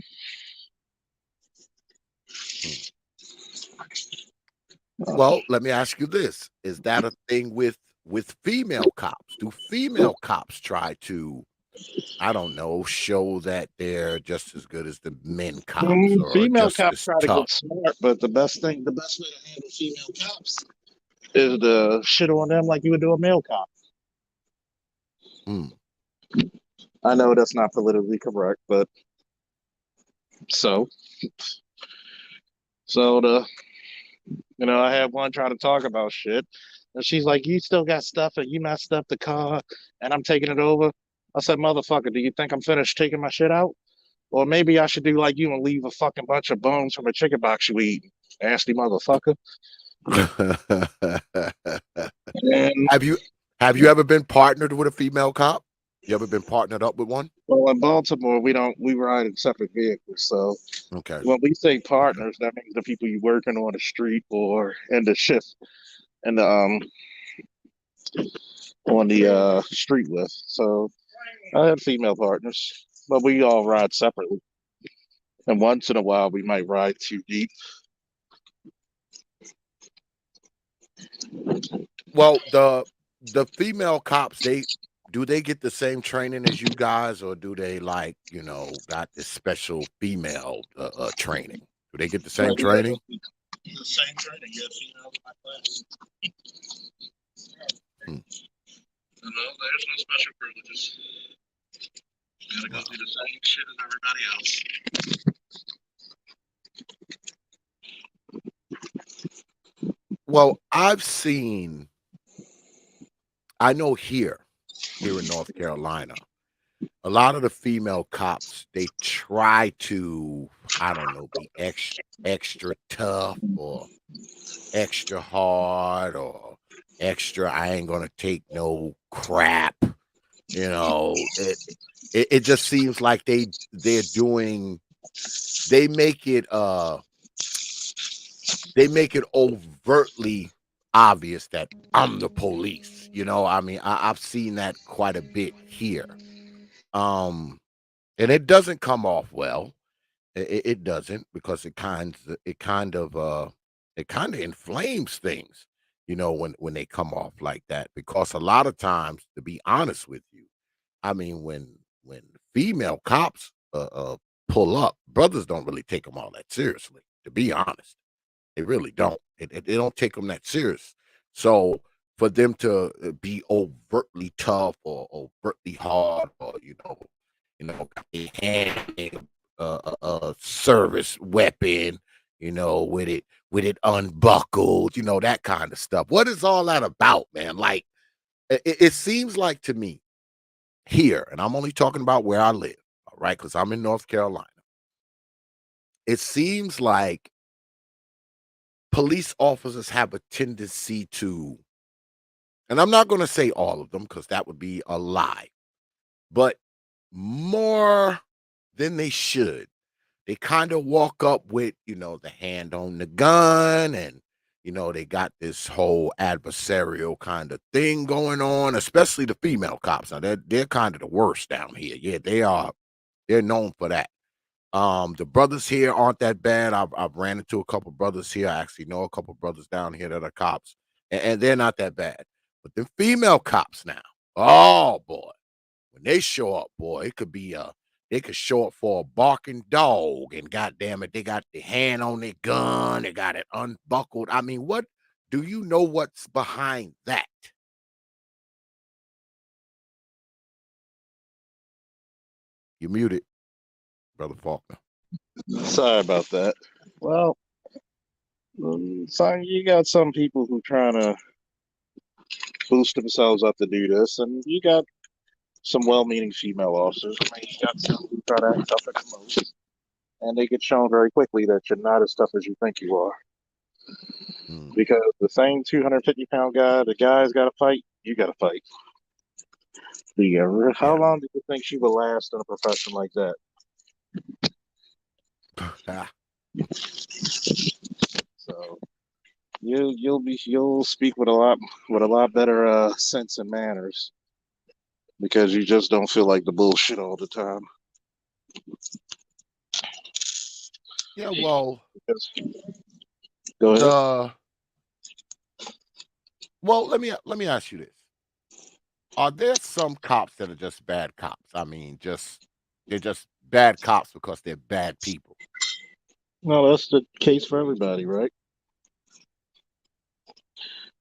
well, let me ask you this. Is that a thing with female cops? Do female cops try to, I don't know, show that they're just as good as the men cops or Female just cops as try to tough? get smart, but the best way to handle female cops is to shit on them like you would do a male cop. Hmm. I know that's not politically correct, but so the I had one try to talk about shit, and she's like, "You still got stuff, and you messed up the car, and I'm taking it over." I said, "Motherfucker, do you think I'm finished taking my shit out? Or maybe I should do like you and leave a fucking bunch of bones from a chicken box you eat, nasty motherfucker." And have you ever been partnered with a female cop? You ever been partnered up with one? well, in Baltimore, we ride in separate vehicles, so Okay. when we say Okay. partners, that means the people you working on the street or in the shift and the on the street with. So I had female partners, but we all ride separately. And once in a while, we might ride too deep. Well, the female cops, they get the same training as you guys, or do they got this special female training? Do they get the same training? The same training, yeah, females in my class. Hmm. No, there's no special privileges. You gotta go through the same shit as everybody else. Well, I know here in North Carolina, a lot of the female cops, they try to, I don't know, be extra tough or extra hard or extra, I ain't gonna take no crap. It just seems like they're doing, they make it overtly obvious that I'm the police. You know, I mean, I've seen that quite a bit here. Um, and it doesn't come off well. It doesn't, because it kind of inflames things, you know, when they come off like that. Because a lot of times, to be honest with you, I mean, when female cops pull up, brothers don't really take them all that seriously. To be honest, they really don't. They don't take them that serious. So for them to be overtly tough or overtly hard, or got their hand in a service weapon, with it unbuckled, that kind of stuff. What is all that about, man? Like, it seems like to me here, and I'm only talking about where I live, all right, because I'm in North Carolina. It seems like police officers have a tendency to, and I'm not going to say all of them because that would be a lie, but more than they should. They kind of walk up with, the hand on the gun, and, they got this whole adversarial kind of thing going on, especially the female cops. Now, they're kind of the worst down here. Yeah, they are. They're known for that. The brothers here aren't that bad. I've ran into a couple brothers here. I actually know a couple brothers down here that are cops, and they're not that bad. But the female cops now, oh boy, when they show up, boy, they could show up for a barking dog, and goddamn it, they got the hand on their gun, they got it unbuckled. I mean, what do you know what's behind that? You muted, brother Faulkner. Sorry about that. Well, so you got some people who trying to boost themselves up to do this, and you got some well-meaning female officers. I mean, you got some who try to act tough at the most, and they get shown very quickly that you're not as tough as you think you are. Mm, Because the same 250-pound guy, the guy's got to fight, you got to fight. How yeah. long do you think she will last in a profession like that? Ah, So you'll speak with a lot better sense and manners, because you just don't feel like the bullshit all the time. yeah, well, Go ahead. the well, let me ask you this. Are there some cops that are just bad cops? I mean, they're just bad cops because they're bad people. No, that's the case for everybody, right?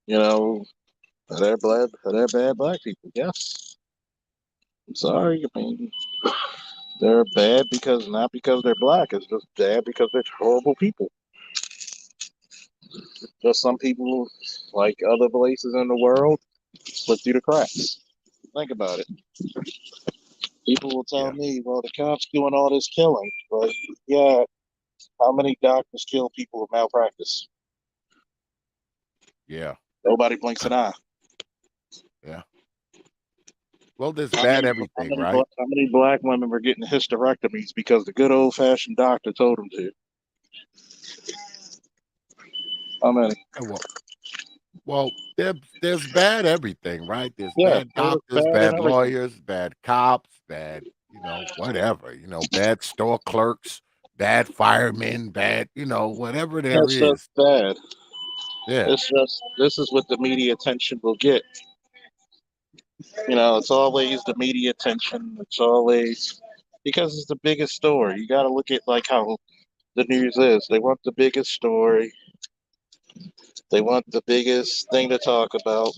You know, they're bad black people. Yes. I'm sorry. I mean, they're bad because not because they're black. It's just bad because they're horrible people. Just some people, like other places in the world, slip through the cracks. Think about it. People will tell Yeah, me, well, the cops doing all this killing. But yeah, how many doctors kill people with malpractice? yeah, Nobody blinks an eye. yeah. Well, there's bad everything, right? How many black women were getting hysterectomies because the good old fashioned doctor told them to? How many? And well, there's bad everything, right? There's Yeah, bad there's doctors, bad in bad everything. lawyers, bad cops, bad, whatever, bad store clerks, bad firemen, bad, whatever there That's just is. bad. Yeah, It's just this is what the media attention will get. It's always the media attention. It's always because it's the biggest story. You got to look at like how the news is. They want the biggest story. They want the biggest thing to talk about,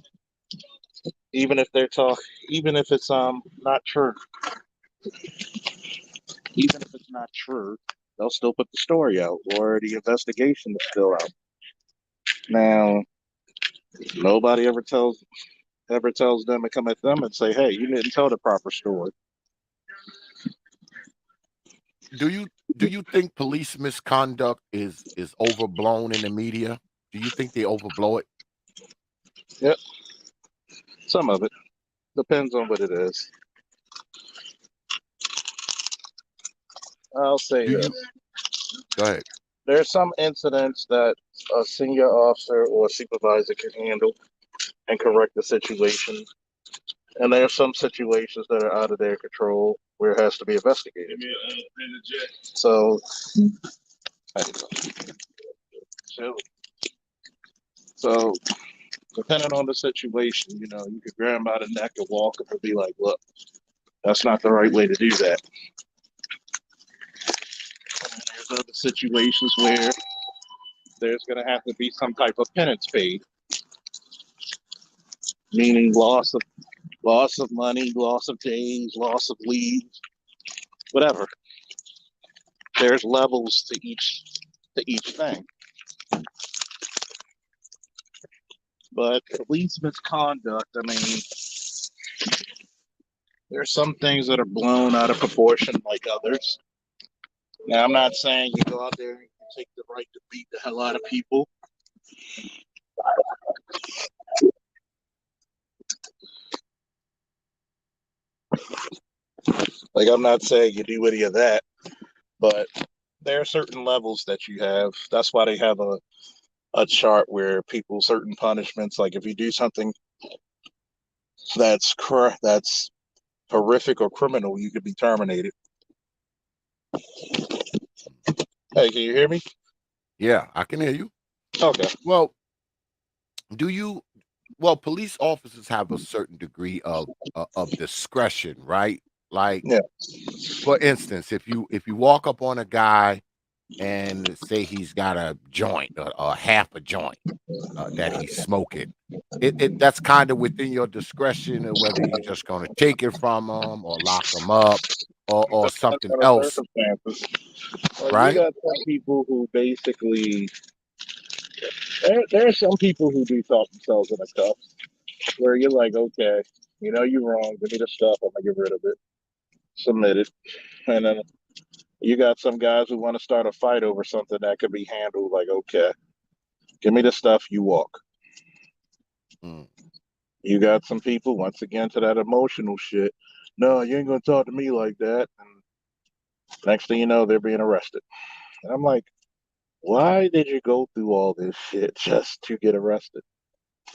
even if even if it's not true. Even if it's not true, they'll still put the story out or the investigation is still out. Now, nobody ever tells them to come at them and say, "Hey, you didn't tell the proper story." do you think police misconduct is overblown in the media? Do you think they overblow it? Yep, some of it depends on what it is. I'll say Do you this: Go ahead. there's some incidents that a senior officer or supervisor can handle and correct the situation. And there are some situations that are out of their control where it has to be investigated. So, so depending on the situation, you know, you could grab him by the neck and walk him and be like, look, that's not the right way to do that. And there's other situations where there's going to have to be some type of penance paid, meaning loss of money, loss of days, loss of leave, whatever. There's levels to each thing. But police misconduct, I mean, there's some things that are blown out of proportion like others. Now, I'm not saying you go out there and you take the right to beat the hell out of people. Like, I'm not saying you do any of that, but there are certain levels that you have. That's why they have a chart where people, certain punishments, like if you do something that's horrific or criminal, you could be terminated. Hey, can you hear me? Yeah, I can hear you. Okay. Well, police officers have a certain degree of discretion, right? Like, Yeah. for instance, if you walk up on a guy and say he's got a joint or half a joint that he's smoking, that's kind of within your discretion of whether you're just going to take it from him or lock him up or something Depends on the else, circumstances. Like, you right? got some people who basically, there are some people who do talk themselves in a cuff, where you're like, okay, you know you're wrong, give me the stuff, I'm gonna get rid of it, submit it. And then you got some guys who want to start a fight over something that could be handled like, okay, give me the stuff, you walk. Mm. You got some people, once again, to that emotional shit. No, you ain't gonna talk to me like that. And next thing you know, they're being arrested. And I'm like, why did you go through all this shit just to get arrested?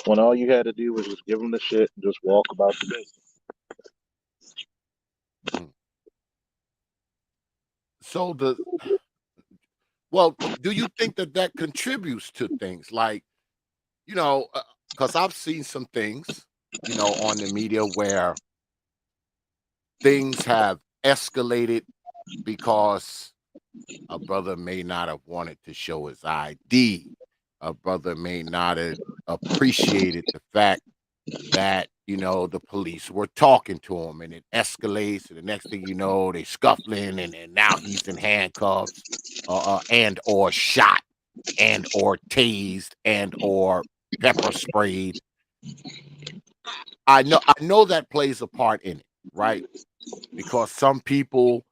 When all you had to do was just give them the shit and just walk about the business. Mm. So do you think that contributes to things like, you know, because I've seen some things, you know, on the media where things have escalated because a brother may not have wanted to show his ID. A brother may not have appreciated the fact that, you know, the police were talking to him, and it escalates. And the next thing you know, they scuffling, and now he's in handcuffs, and or shot, and or tased, and or pepper sprayed. I know that plays a part in it, right? Because some people,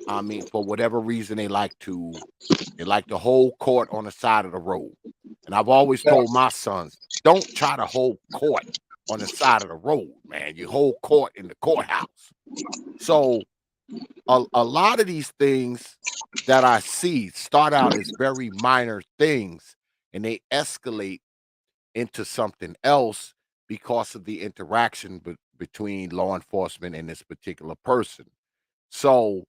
I mean, for whatever reason, they like to hold court on the side of the road. And I've always told my sons, don't try to hold court on the side of the road, man. You hold court in the courthouse. So a lot of these things that I see start out as very minor things, and they escalate into something else because of the interaction between law enforcement and this particular person. So,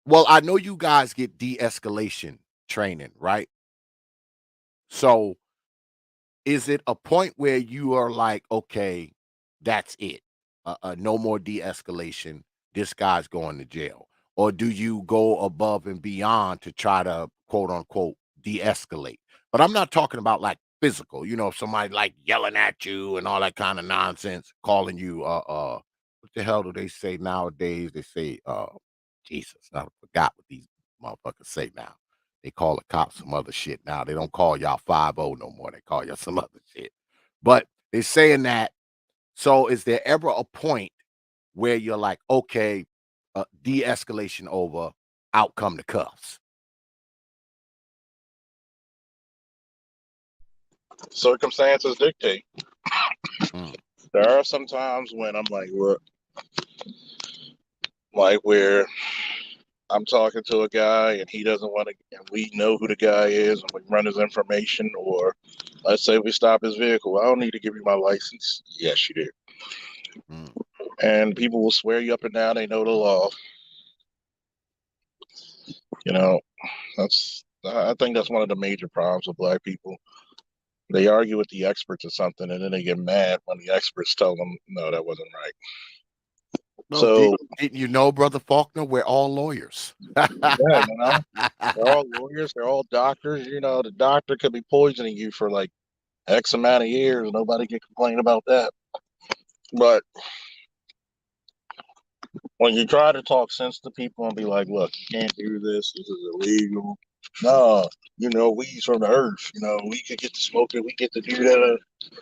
well, I know you guys get de-escalation training, right? So, is it a point where you are like, okay, that's it, no more de-escalation, this guy's going to jail? Or do you go above and beyond to try to quote unquote de-escalate? But I'm not talking about like physical, you know, somebody like yelling at you and all that kind of nonsense, calling you what the hell do they say nowadays? They say Jesus, I forgot what these motherfuckers say now. They call the cops some other shit now. They don't call y'all 5-0 no more. They call y'all some other shit. But they're saying that. So is there ever a point where you're like, okay, de-escalation over, out come the cuffs? Circumstances dictate. Mm. There are some times when I'm like, look, like where I'm talking to a guy and he doesn't want to, and we know who the guy is, and we run his information, or let's say we stop his vehicle. I don't need to give you my license. Yes, you do. Mm. And people will swear you up and down they know the law. You know, I think that's one of the major problems with black people. They argue with the experts or something, and then they get mad when the experts tell them, no, that wasn't right. No, So, didn't you know, Brother Faulkner? We're all lawyers. yeah, they're all lawyers, they're all doctors. The doctor could be poisoning you for like X amount of years. Nobody can complain about that. But when you try to talk sense to people and be like, look, you can't do this, this is illegal. No, we's from the earth. We could get to smoke it, we get to do that.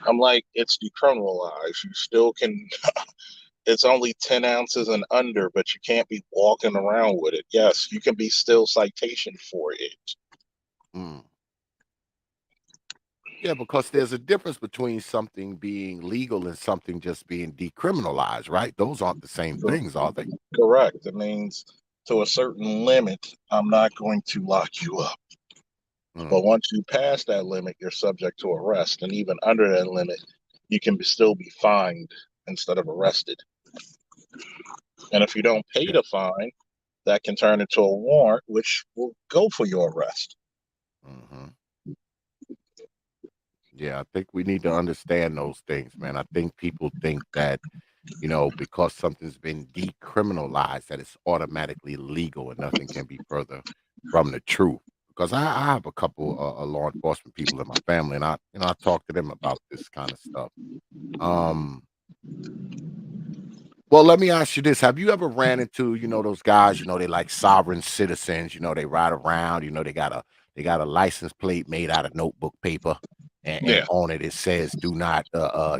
I'm like, it's decriminalized. You still can, it's only 10 ounces and under, but you can't be walking around with it. Yes, you can be still citation for it. Mm. Yeah, because there's a difference between something being legal and something just being decriminalized, right? Those aren't the same things, are they? Correct. It means to a certain limit, I'm not going to lock you up. Mm. But once you pass that limit, you're subject to arrest. And even under that limit, you can still be fined instead of arrested. And if you don't pay Yeah. the fine, that can turn into a warrant, which will go for your arrest. Hmm. Yeah, I think we need to understand those things, man. I think people think that, because something's been decriminalized, that it's automatically legal and nothing can be further from the truth. Because I have a couple law enforcement people in my family, and I talk to them about this kind of stuff. Um, well, let me ask you this: have you ever ran into, those guys? They like sovereign citizens. They ride around. They got a license plate made out of notebook paper, and Yeah. on it says, "Do not,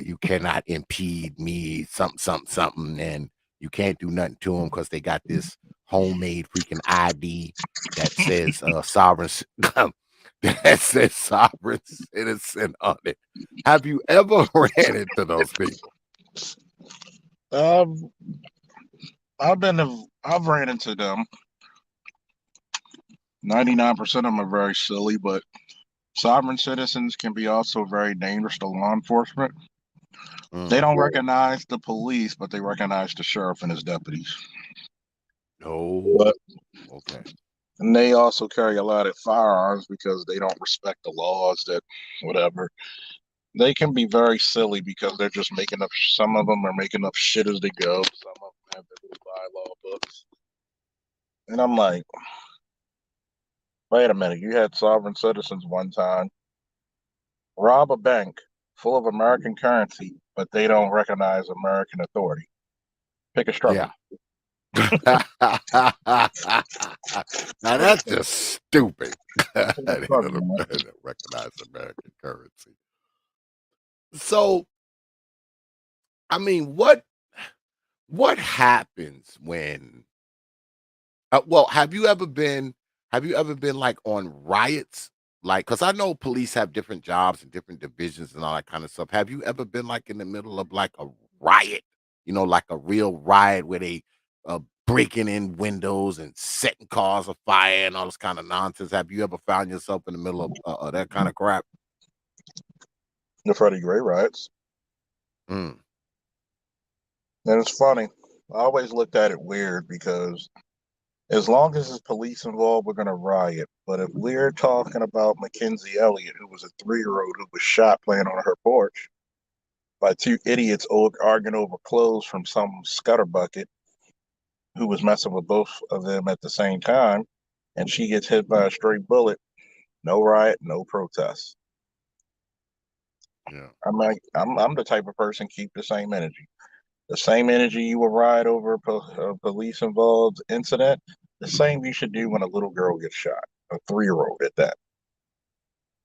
you cannot impede me." Something, something, something, and you can't do nothing to them because they got this homemade freaking ID that says sovereign. That says sovereign citizen on it. Have you ever ran into those people? Um, I've ran into them. 99% of them are very silly, but sovereign citizens can be also very dangerous to law enforcement. They Mm. don't recognize the police, but they recognize the sheriff and his deputies. Oh, But okay. and they also carry a lot of firearms because they don't respect the laws that whatever. They can be very silly because they're just making up, some of them are making up shit as they go. Some of them have their little bylaw books. And I'm like, wait a minute, you had sovereign citizens one time rob a bank full of American currency, but they don't recognize American authority. Pick a struggle. Yeah. Now that's just stupid. Pick a They struggle, don't man. they don't recognize American currency. So, I mean, what happens when well, have you ever been like on riots? Like, cause I know police have different jobs and different divisions and all that kind of stuff. Have you ever been like in the middle of like a riot? Like a real riot where they breaking in windows and setting cars afire and all this kind of nonsense. Have you ever found yourself in the middle of that kind of crap? The Freddie Gray riots. Mm, And it's funny. I always looked at it weird because as long as there's police involved, we're going to riot. But if we're talking about Mackenzie Elliott, who was a 3-year-old who was shot playing on her porch by two idiots arguing over clothes from some scutterbucket who was messing with both of them at the same time, and she gets hit by a stray bullet, no riot, no protest. yeah. I'm the type of person keep the same energy. The same energy you will ride over a police involved incident, the same you should do when a little girl gets shot, a 3-year-old at that.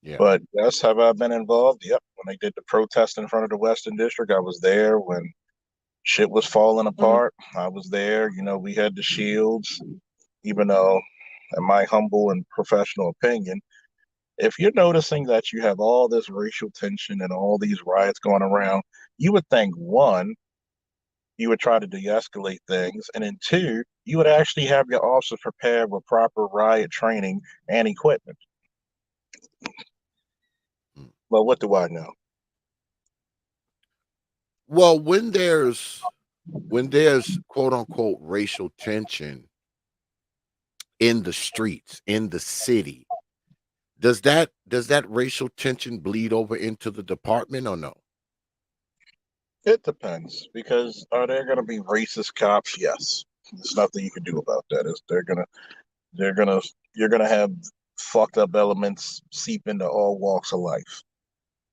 Yeah. But yes, have I been involved? Yep. When they did the protest in front of the Western District, I was there. When shit was falling apart, I was there. We had the shields, even though, in my humble and professional opinion, if you're noticing that you have all this racial tension and all these riots going around, you would think, one, you would try to de-escalate things, and then two, you would actually have your officers prepared with proper riot training and equipment. Mm. But what do I know? Well, when there's quote unquote racial tension in the streets, in the city, does that racial tension bleed over into the department or no? It depends, because are there going to be racist cops? Yes. There's nothing you can do about that. They're gonna, you're gonna have fucked up elements seep into all walks of life.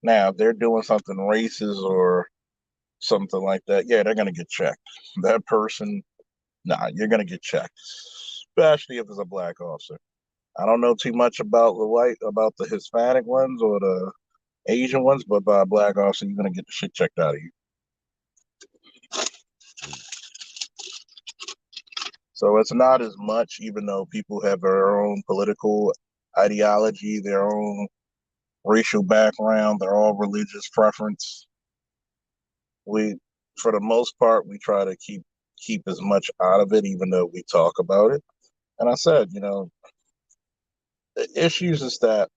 Now, if they're doing something racist or something like that, yeah, they're gonna get checked. That person, nah, you're gonna get checked, especially if it's a black officer. I don't know too much about about the Hispanic ones or the Asian ones, but by a black officer, you're gonna get the shit checked out of you. Mm. So it's not as much, even though people have their own political ideology, their own racial background, their own religious preference. We, for the most part, we try to keep as much out of it, even though we talk about it. And I said, the issues is that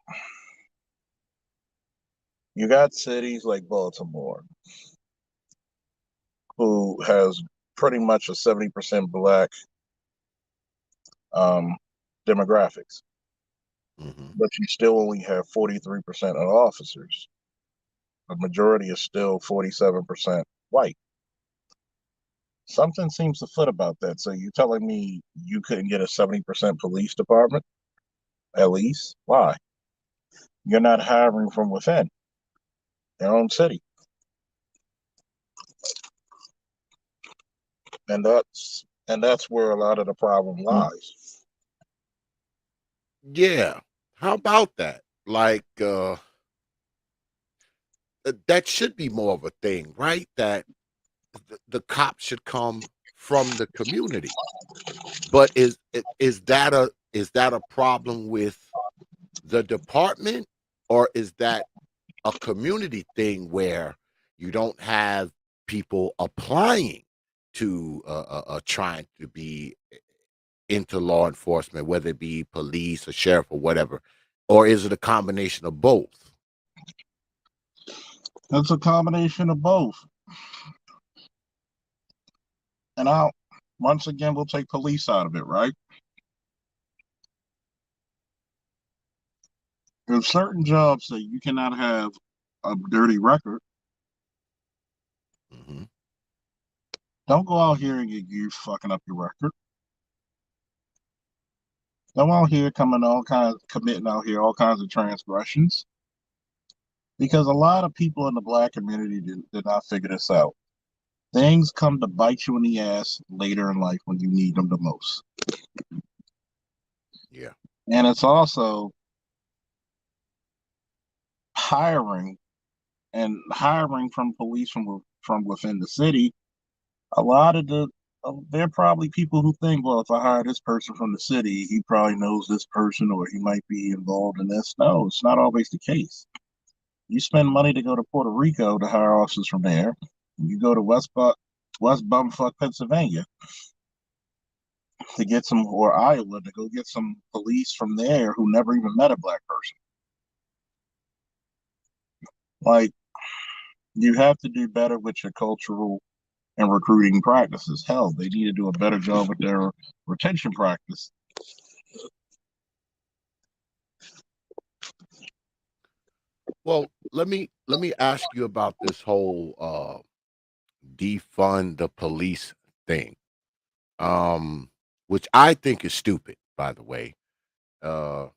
you got cities like Baltimore, who has pretty much a 70% black um, demographics, Hmm. but you still only have 43% of officers. The majority is still 47% white. Something seems to foot about that. So you telling me you couldn't get a 70% police department at least? Why? You're not hiring from within your own city, and that's where a lot of the problem lies. Yeah. How about that? Like, that should be more of a thing, right? That the cops should come from the community. But is that a problem with the department, or is that a community thing where you don't have people applying to trying to be into law enforcement, whether it be police or sheriff or whatever, or is it a combination of both? It's a combination of both. And I'll once again we'll take police out of it, right? There's certain jobs that you cannot have a dirty record. Hmm. Don't go out here and get you fucking up your record. Don't out here committing out here all kinds of transgressions. Because a lot of people in the black community did not figure this out. Things come to bite you in the ass later in life when you need them the most. Yeah. And it's also hiring hiring from police from within the city. A lot of there are probably people who think, well, if I hire this person from the city, he probably knows this person or he might be involved in this. No, it's not always the case. You spend money to go to Puerto Rico to hire officers from there. You go to West Bumfuck, Pennsylvania to get some, or Iowa to go get some police from there who never even met a black person. Like, you have to do better with your cultural and recruiting practices. Hell, they need to do a better job with their retention practice. Well, let me ask you about this whole defund the police thing, um, which I think is stupid, by the way, because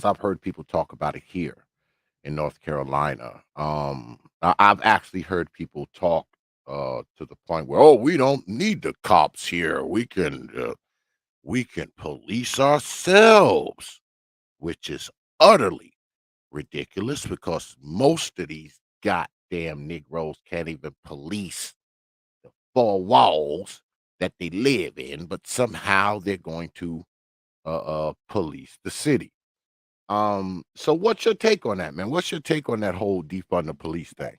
I've heard people talk about it here in North Carolina. I've actually heard people talk to the point where, oh, we don't need the cops here. We can police ourselves, which is utterly ridiculous because most of these goddamn Negroes can't even police the four walls that they live in, but somehow they're going to police the city. So what's your take on that, man? What's your take on that whole defund the police thing?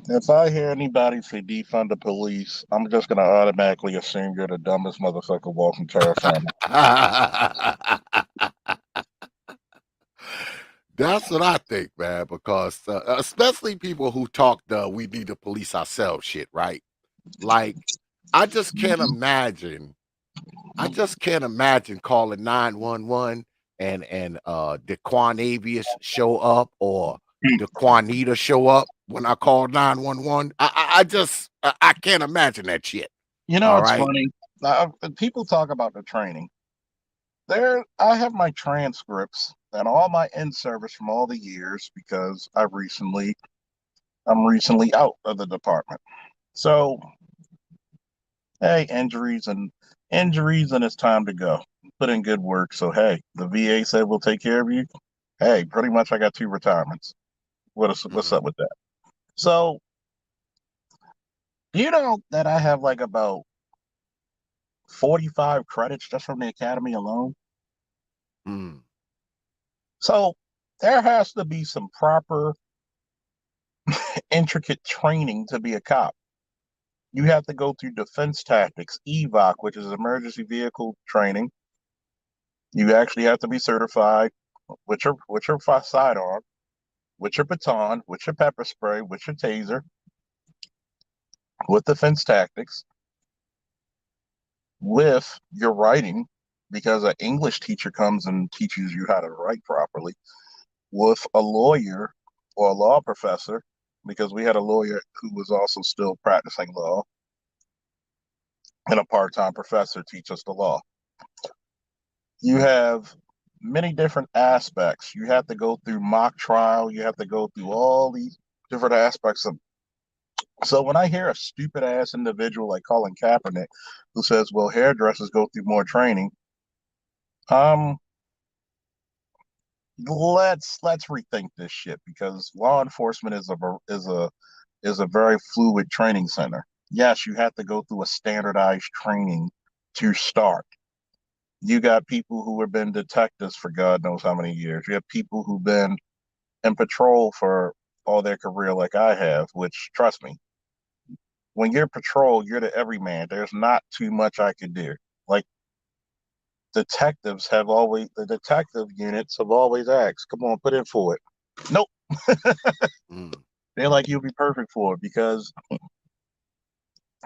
If I hear anybody say defund the police, I'm just gonna automatically assume you're the dumbest motherfucker walking terra firma. That's what I think, man, because especially people who talk the "we need to police ourselves" shit, right? Like, I just can't imagine. I just can't imagine calling 911 and Daquan Avius show up or Daquanita show up when I call 911. I just I can't imagine that shit. You know, All it's right. funny. People talk about the training. I have my transcripts and all my in service from all the years because I'm recently out of the department. So, hey, injuries, and it's time to go. Put in good work. So, hey, the VA said we'll take care of you. Hey, pretty much I got 2 retirements. What's Mhm. up with that? So, you know that I have like about 45 credits just from the academy alone. Mm. So, there has to be some proper, intricate training to be a cop. You have to go through defense tactics, EVOC, which is emergency vehicle training. You actually have to be certified with your sidearm, with your baton, with your pepper spray, with your taser, with defense tactics, with your writing, because an English teacher comes and teaches you how to write properly, with a lawyer or a law professor, because we had a lawyer who was also still practicing law, and a part-time professor teach us the law. You have many different aspects. You have to go through mock trial. You have to go through all these different aspects of. So when I hear a stupid ass individual like Colin Kaepernick who says, "Well, hairdressers go through more training," um, let's rethink this shit because law enforcement is a very fluid training center. Yes, you have to go through a standardized training to start. You got people who have been detectives for God knows how many years. You have people who've been in patrol for all their career, like I have, which, trust me, when you're patrol, you're the everyman. There's not too much I can do. Like, the detective units have always asked, come on, put in for it. Nope. Mm. They're like, you'll be perfect for it because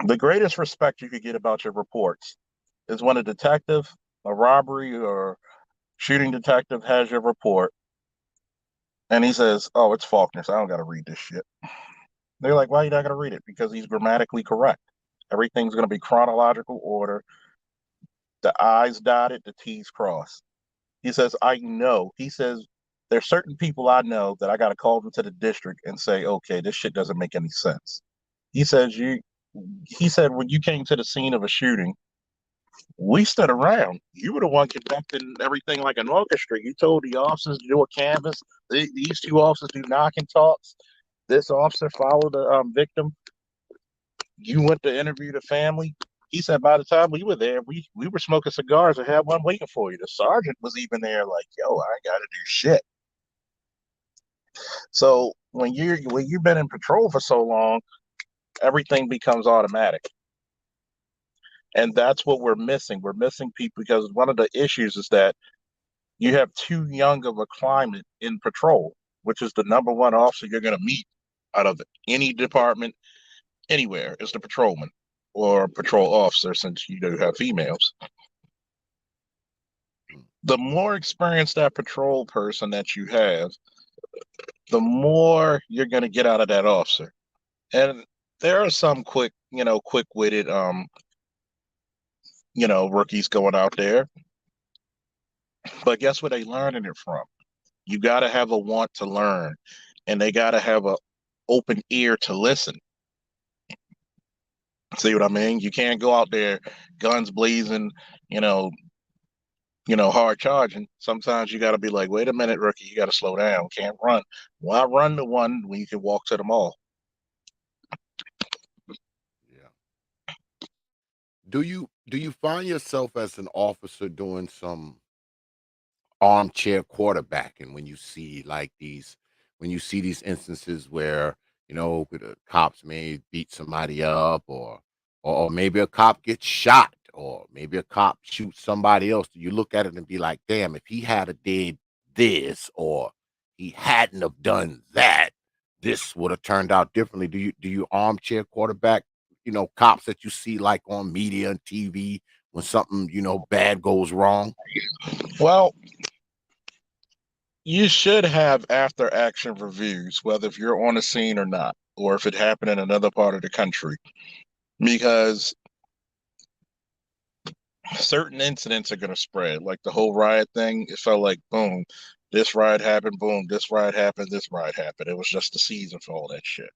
the greatest respect you could get about your reports is when a detective, a robbery or shooting detective has your report and he says, "Oh, it's Faulkner, so I don't got to read this shit." They're like, "Why are you not going to read it?" Because he's grammatically correct. Everything's going to be chronological order. The I's dotted, the T's crossed. He says, "I know." He says, "There's certain people I know that I got to call them to the district and say, okay, this shit doesn't make any sense." He says, "You." He said, "When you came to the scene of a shooting, we stood around. You were the one conducting everything like an orchestra. You told the officers to do a canvas. These 2 officers do knock and talks. This officer followed the victim. You went to interview the family." He said, "By the time we were there, we were smoking cigars and had one waiting for you. The sergeant was even there, like, yo, I ain't got to do shit." So when you've been in patrol for so long, everything becomes automatic, and that's what we're missing. We're missing people because one of the issues is that you have too young of a climate in patrol, which is the number one officer you're going to meet out of any department anywhere is the patrolman or patrol officer, since you do have females. The more experienced that patrol person that you have, the more you're going to get out of that officer. And there are some quick-witted, rookies going out there. But guess where they learning it from? You got to have a want to learn, and they got to have a open ear to listen. See what I mean? You can't go out there guns blazing, you know, hard charging. Sometimes you got to be like, wait a minute, rookie, you got to slow down. Can't run. Why run to one when you can walk to them all? Yeah. Do you find yourself as an officer doing some armchair quarterback. And when you see these instances where, the cops may beat somebody up, or maybe a cop gets shot, or maybe a cop shoots somebody else, you look at it and be like, damn, if he had a did this, or he hadn't have done that, this would have turned out differently. Do you armchair quarterback, cops that you see like on media and TV when something, bad goes wrong? Well, you should have after action reviews, whether if you're on the scene or not, or if it happened in another part of the country, because certain incidents are going to spread. Like the whole riot thing, it felt like boom, this riot happened, boom, this riot happened, this riot happened. It was just the season for all that shit.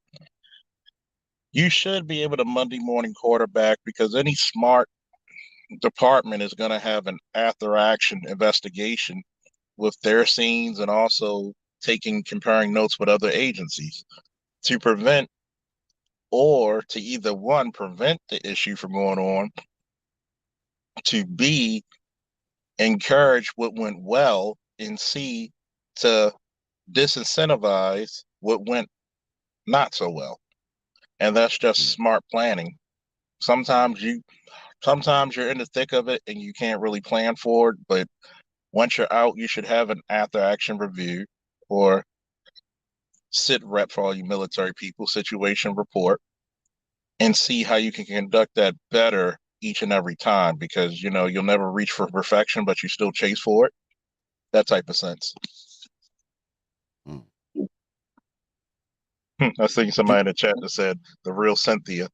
You should be able to Monday morning quarterback because any smart department is going to have an after action investigation with their scenes and also comparing notes with other agencies to prevent or to either one, prevent the issue from going on, to B, encourage what went well, and C, to disincentivize what went not so well. And that's just Mm, smart planning. Sometimes sometimes you're in the thick of it and you can't really plan for it, but once you're out, you should have an after action review or sit rep for all you military people, situation report, and see how you can conduct that better each and every time because you'll never reach for perfection, but you still chase for it. That type of sense. mm. I think Do somebody in the chat that said the real Cynthia.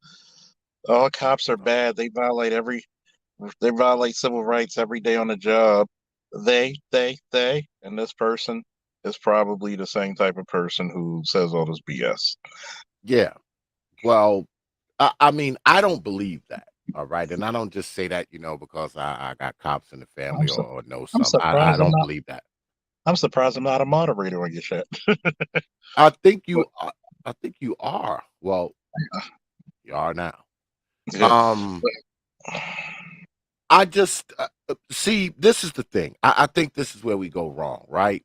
All cops are bad. They violate civil rights every day on the job. And this person is probably the same type of person who says all this BS. Yeah. Well, I mean, I don't believe that. All right. And I don't just say that, because I got cops in the I'm family, su- or know I'm some. I surprised I'm don't not. believe that. I'm surprised I'm not a moderator on your chat. I think But, you are. Well, you are now. yeah. Um, I just see. This is the thing. I think this is where we go wrong, right?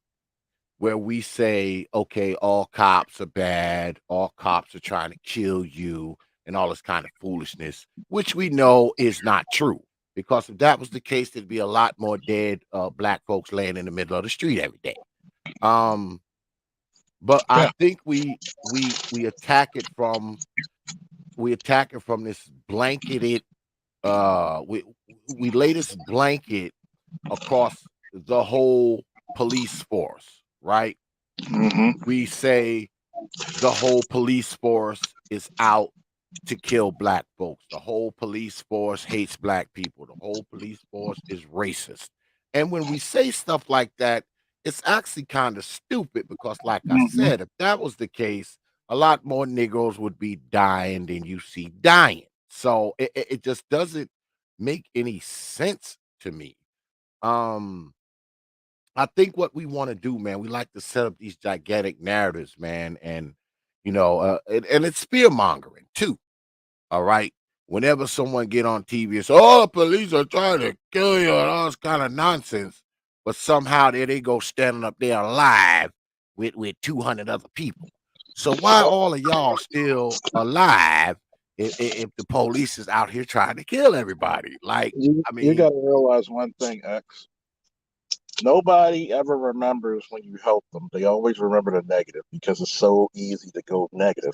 Where we say, okay, all cops are bad, all cops are trying to kill you, and all this kind of foolishness, which we know is not true. Because if that was the case, there'd be a lot more dead black folks laying in the middle of the street every day. Um, but I Yeah. think we attack it from this blanketed. We lay this blanket across the whole police force, right? Hmm. We say the whole police force is out to kill black folks. The whole police force hates black people. The whole police force is racist. And when we say stuff like that, it's actually kind of stupid because, like I Hmm. said, if that was the case, a lot more Negroes would be dying than you see dying. So it just doesn't make any sense to me. Um, I think what we want to do, man, we like to set up these gigantic narratives, man, and and it's fear mongering too. All right. Whenever someone get on TV and say, "Oh, the police are trying to kill you," and all this kind of nonsense, but somehow there they go standing up there alive with 200 other people. So why Well, all of y'all still alive if the police is out here trying to kill everybody? Like, you I you got mean, to realize one thing, X. Nobody ever remembers when you help them. They always remember the negative because it's so easy to go negative.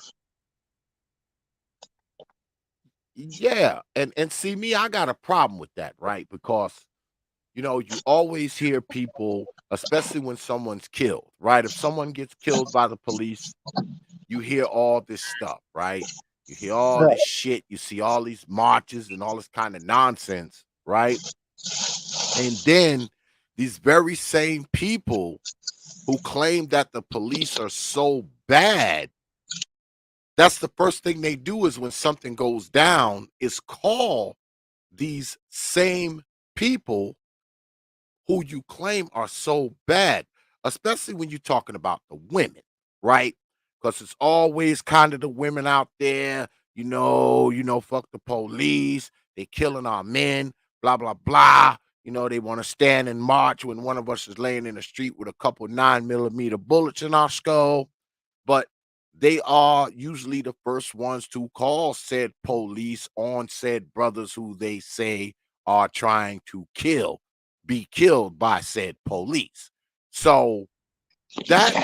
yeah, and see me, I got a problem with that, right? Because you always hear people, especially when someone's killed, right? If someone gets killed by the police, you hear all this stuff, right? You hear all Right. this shit, you see all these marches and all this kind of nonsense, right? And then these very same people who claim that the police are so bad, that's the first thing they do is when something goes down, is call these same people who you claim are so bad, especially when you're talking about the women, right? Because it's always kind of the women out there, fuck the police, they killing our men, blah, blah, blah. They want to stand and march when one of us is laying in the street with a couple 9mm bullets in our skull. But they are usually the first ones to call said police on said brothers who they say are trying to be killed by said police. So that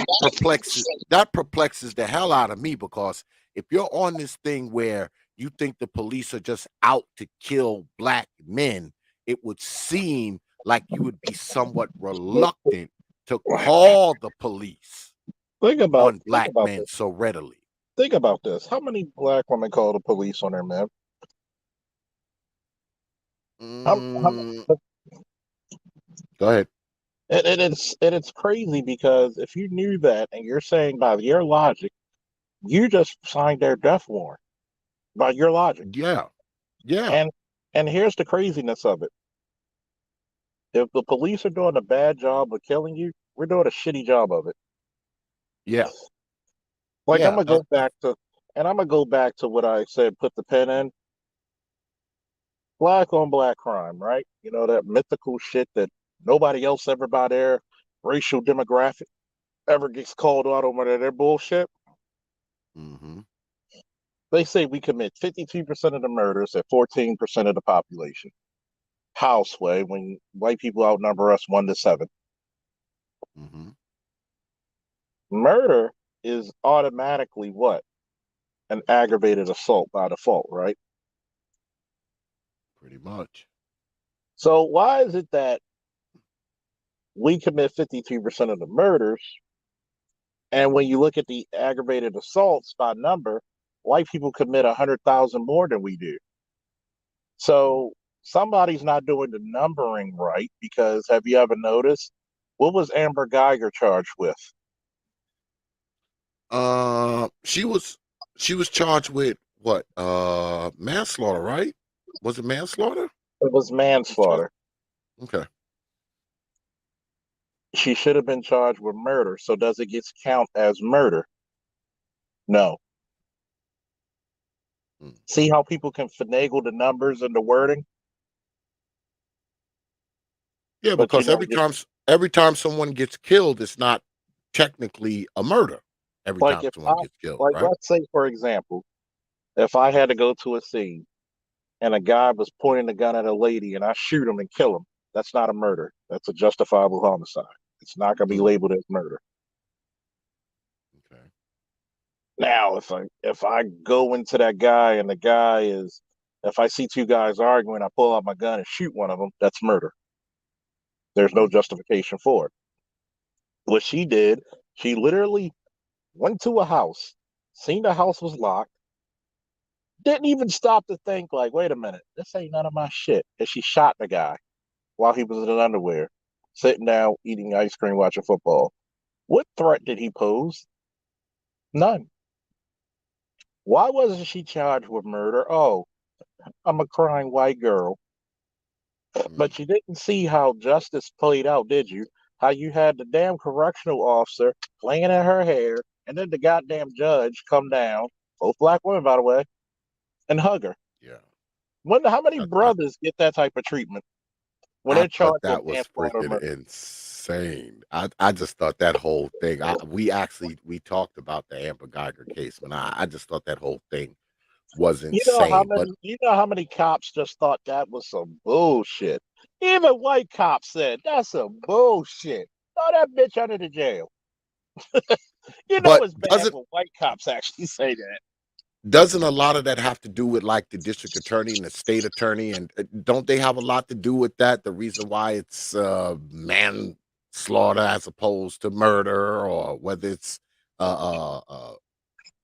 perplexes the hell out of me, because if you're on this thing where you think the police are just out to kill black men, it would seem like you would be somewhat reluctant to call the police on Think black about men this. so readily. Think about this. How many black women call the police on their men? How, Mm, go ahead. it's crazy because if you knew that and you're saying by your logic, you just signed their death warrant by your logic. Yeah, yeah, And here's the craziness of it. If the police are doing a bad job of killing you, we're doing a shitty job of it. yeah, Like yeah. I'm gonna go back to what I said, put the pen in. Black on black crime, right? You know, that mythical shit that nobody else ever by their racial demographic ever gets called out over their bullshit. Mm-hmm. They say we commit 52% of the murders at 14% of the population. Houseway, when white people outnumber us 1 to 7. Mm-hmm. Murder is automatically what? An aggravated assault by default, right? Pretty much. So why is it that we commit 52% of the murders, and when you look at the aggravated assaults by number, white people commit 100,000 more than we do? So somebody's not doing the numbering right, because have you ever noticed what was Amber Geiger charged with? She was charged with what? Manslaughter, right? Was it manslaughter? It was She's charged. manslaughter. Okay. She should have been charged with murder. So does it get count as murder? No. Mm. See how people can finagle the numbers and the wording? Yeah, But because every time someone gets killed, it's not technically a murder. Every like time if I someone gets killed, like right? let's say for example, if I had to go to a scene and a guy was pointing a gun at a lady and I shoot him and kill him, that's not a murder. That's a justifiable homicide. It's not gonna be Mm, labeled as murder. okay. Now, if I go into that guy and the guy is, if I see two guys arguing, I pull out my gun and shoot one of them, that's murder. There's no Mm, justification for it. What she did, she literally went to a house, seen the house was locked, didn't even stop to think like, wait a minute, this ain't none of my shit. And she shot the guy while he was in his underwear, sitting down, eating ice cream, watching football. What threat did he pose? None. Why wasn't she charged with murder? Oh, I'm a crying white girl. mm, But you didn't see how justice played out, did you? How you had the damn correctional officer playing in her hair, and then the goddamn judge come down, both black women, by the way, and hug her. yeah. How many I, I brothers get that type of treatment when I they're thought charged with that was manslaughter or freaking murder? insane. I just thought that whole thing. We talked about the Amber Geiger case, man. I just thought that whole thing was insane. But You know how many cops just thought that was some bullshit. Even white cops said that's some bullshit. Throw that bitch under the jail. You know but it's bad doesn't when white cops actually say that. doesn't a lot of that have to do with like the district attorney and the state attorney, and don't they have a lot to do with that? The reason why it's manslaughter as opposed to murder, or whether it's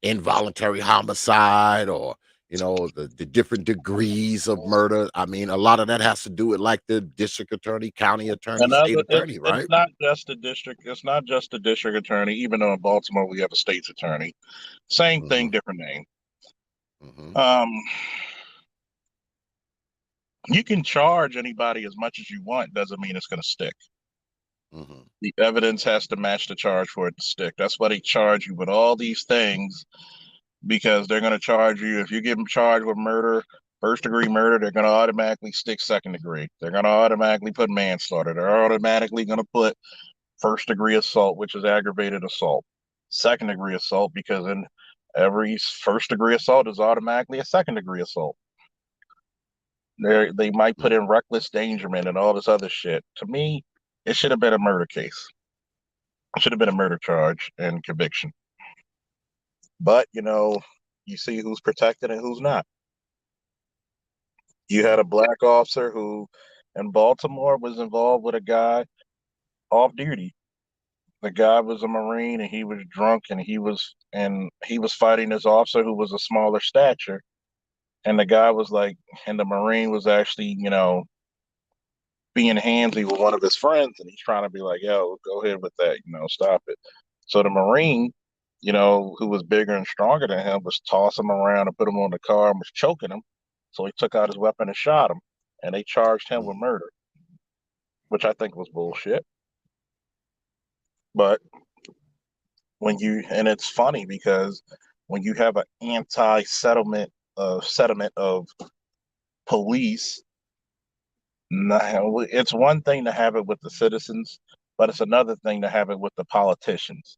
involuntary homicide, or the different degrees of murder. I mean, a lot of that has to do with like the district attorney, county attorney, state Another, attorney, it's right? not just the district. It's not just the district attorney. Even though in Baltimore we have a state's attorney, same Hmm. thing, different name. Hmm. Um, you can charge anybody as much as you want. Doesn't mean it's going to stick. Hmm. The evidence has to match the charge for it to stick. That's why they charge you with all these things, because they're going to charge you if you get them charged with murder. First degree murder, they're going to automatically stick second degree. They're going to automatically put manslaughter. They're automatically going to put first degree assault, which is aggravated assault. Second degree assault, because in every first degree assault is automatically a second degree assault. They might put in reckless endangerment and all this other shit. To me, it should have been a murder case. It should have been a murder charge and conviction. But, you see who's protected and who's not. You had a black officer who in Baltimore was involved with a guy off duty. The guy was a Marine and he was drunk and he was fighting this officer who was a smaller stature. And the guy was like, and the Marine was actually, being handsy with one of his friends, and he's trying to be like, yo, go ahead with that, stop it. So the Marine, who was bigger and stronger than him, was tossing him around and put him on the car and was choking him. So he took out his weapon and shot him, and they charged him with murder, which I think was bullshit. But and it's funny because when you have an anti-settlement sediment of police, it's one thing to have it with the citizens, but it's another thing to have it with the politicians.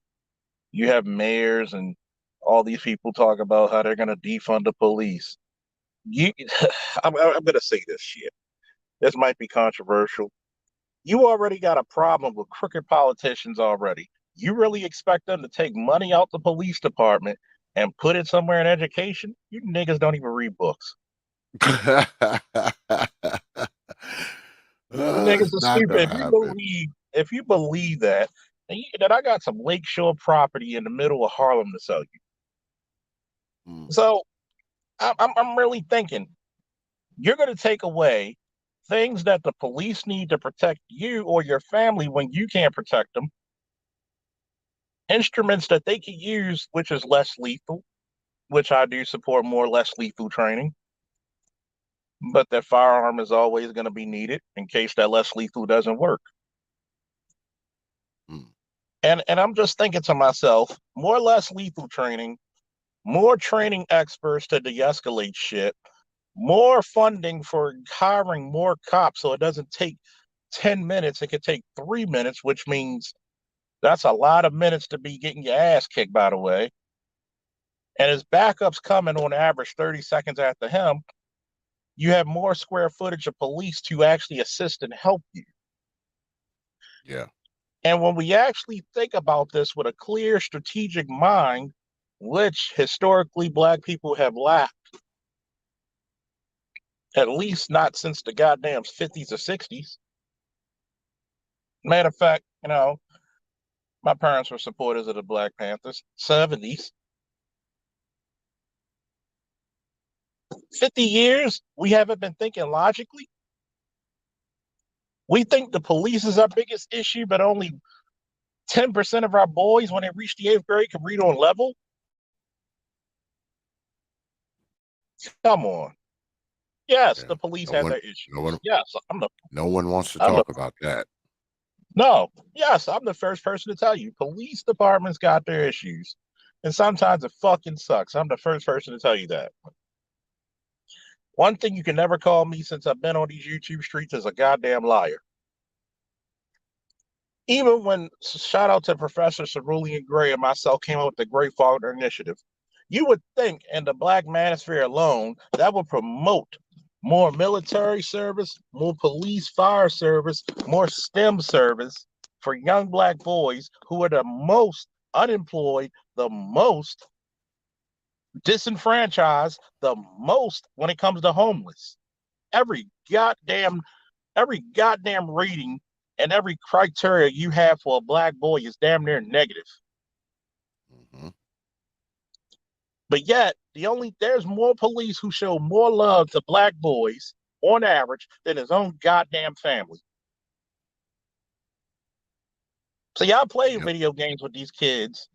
You have mayors and all these people talk about how they're going to defund the police. I'm going to say this shit. This might be controversial. You already got a problem with crooked politicians already. You really expect them to take money out the police department and put it somewhere in education? You niggas don't even read books. Niggas are stupid. If you believe that, that I got some lakeshore property in the middle of Harlem to sell you. So I'm really thinking you're going to take away things that the police need to protect you or your family when you can't protect them. Instruments that they can use, which is less lethal, which I do support more less lethal training. But that firearm is always going to be needed in case that less lethal doesn't work. And I'm just thinking to myself, more less lethal training, more training experts to de-escalate shit, more funding for hiring more cops so it doesn't take 10 minutes, it could take 3 minutes, which means that's a lot of minutes to be getting your ass kicked, by the way. And his backups coming on average 30 seconds after him, you have more square footage of police to actually assist and help you. Yeah. And when we actually think about this with a clear strategic mind, which historically Black people have lacked, at least not since the goddamn 50s or 60s. Matter of fact, my parents were supporters of the Black Panthers, 70s. 50 years, we haven't been thinking logically. We think the police is our biggest issue, but only 10% of our boys, when they reach the 8th grade, can read on level. Come on. Yes, the police have their issues. No one wants to talk about that. No, yes, I'm the first person to tell you. Police departments got their issues. And sometimes it fucking sucks. I'm the first person to tell you that. One thing you can never call me since I've been on these YouTube streets is a goddamn liar. Even when, shout out to Professor Cerulean Gray and myself came up with the Great Faulkner Initiative, you would think in the Black manosphere alone, that would promote more military service, more police fire service, more STEM service for young Black boys who are the most unemployed, the most disenfranchised, the most when it comes to homeless. Every goddamn rating and every criteria you have for a Black boy is damn near negative. But yet, there's more police who show more love to Black boys on average than his own goddamn family. So y'all play video games with these kids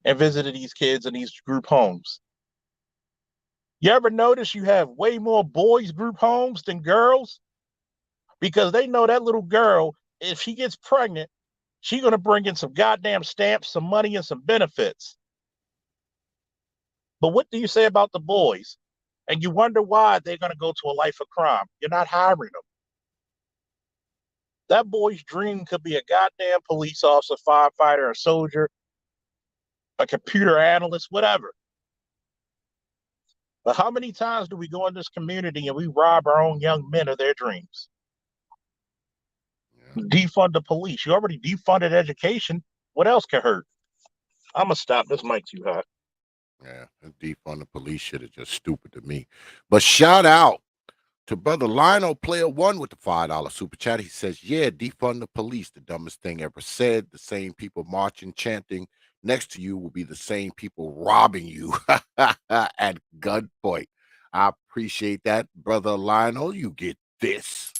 and visited these kids in these group homes. You ever notice you have way more boys group homes than girls? Because they know that little girl, if she gets pregnant, she's going to bring in some goddamn stamps, some money, and some benefits. But what do you say about the boys? And you wonder why they're going to go to a life of crime. You're not hiring them. That boy's dream could be a goddamn police officer, firefighter, a soldier, a computer analyst, whatever. But how many times do we go in this community and we rob our own young men of their dreams? Yeah. Defund the police. You already defunded education. What else can hurt? I'm going to stop. This mic too hot. Yeah, defund the police shit is just stupid to me. But shout out to brother Lionel Player One with the $5 super chat. He says, yeah, defund the police, the dumbest thing ever said. The same people marching, chanting next to you will be the same people robbing you at gunpoint. I appreciate that, brother Lionel. You get this.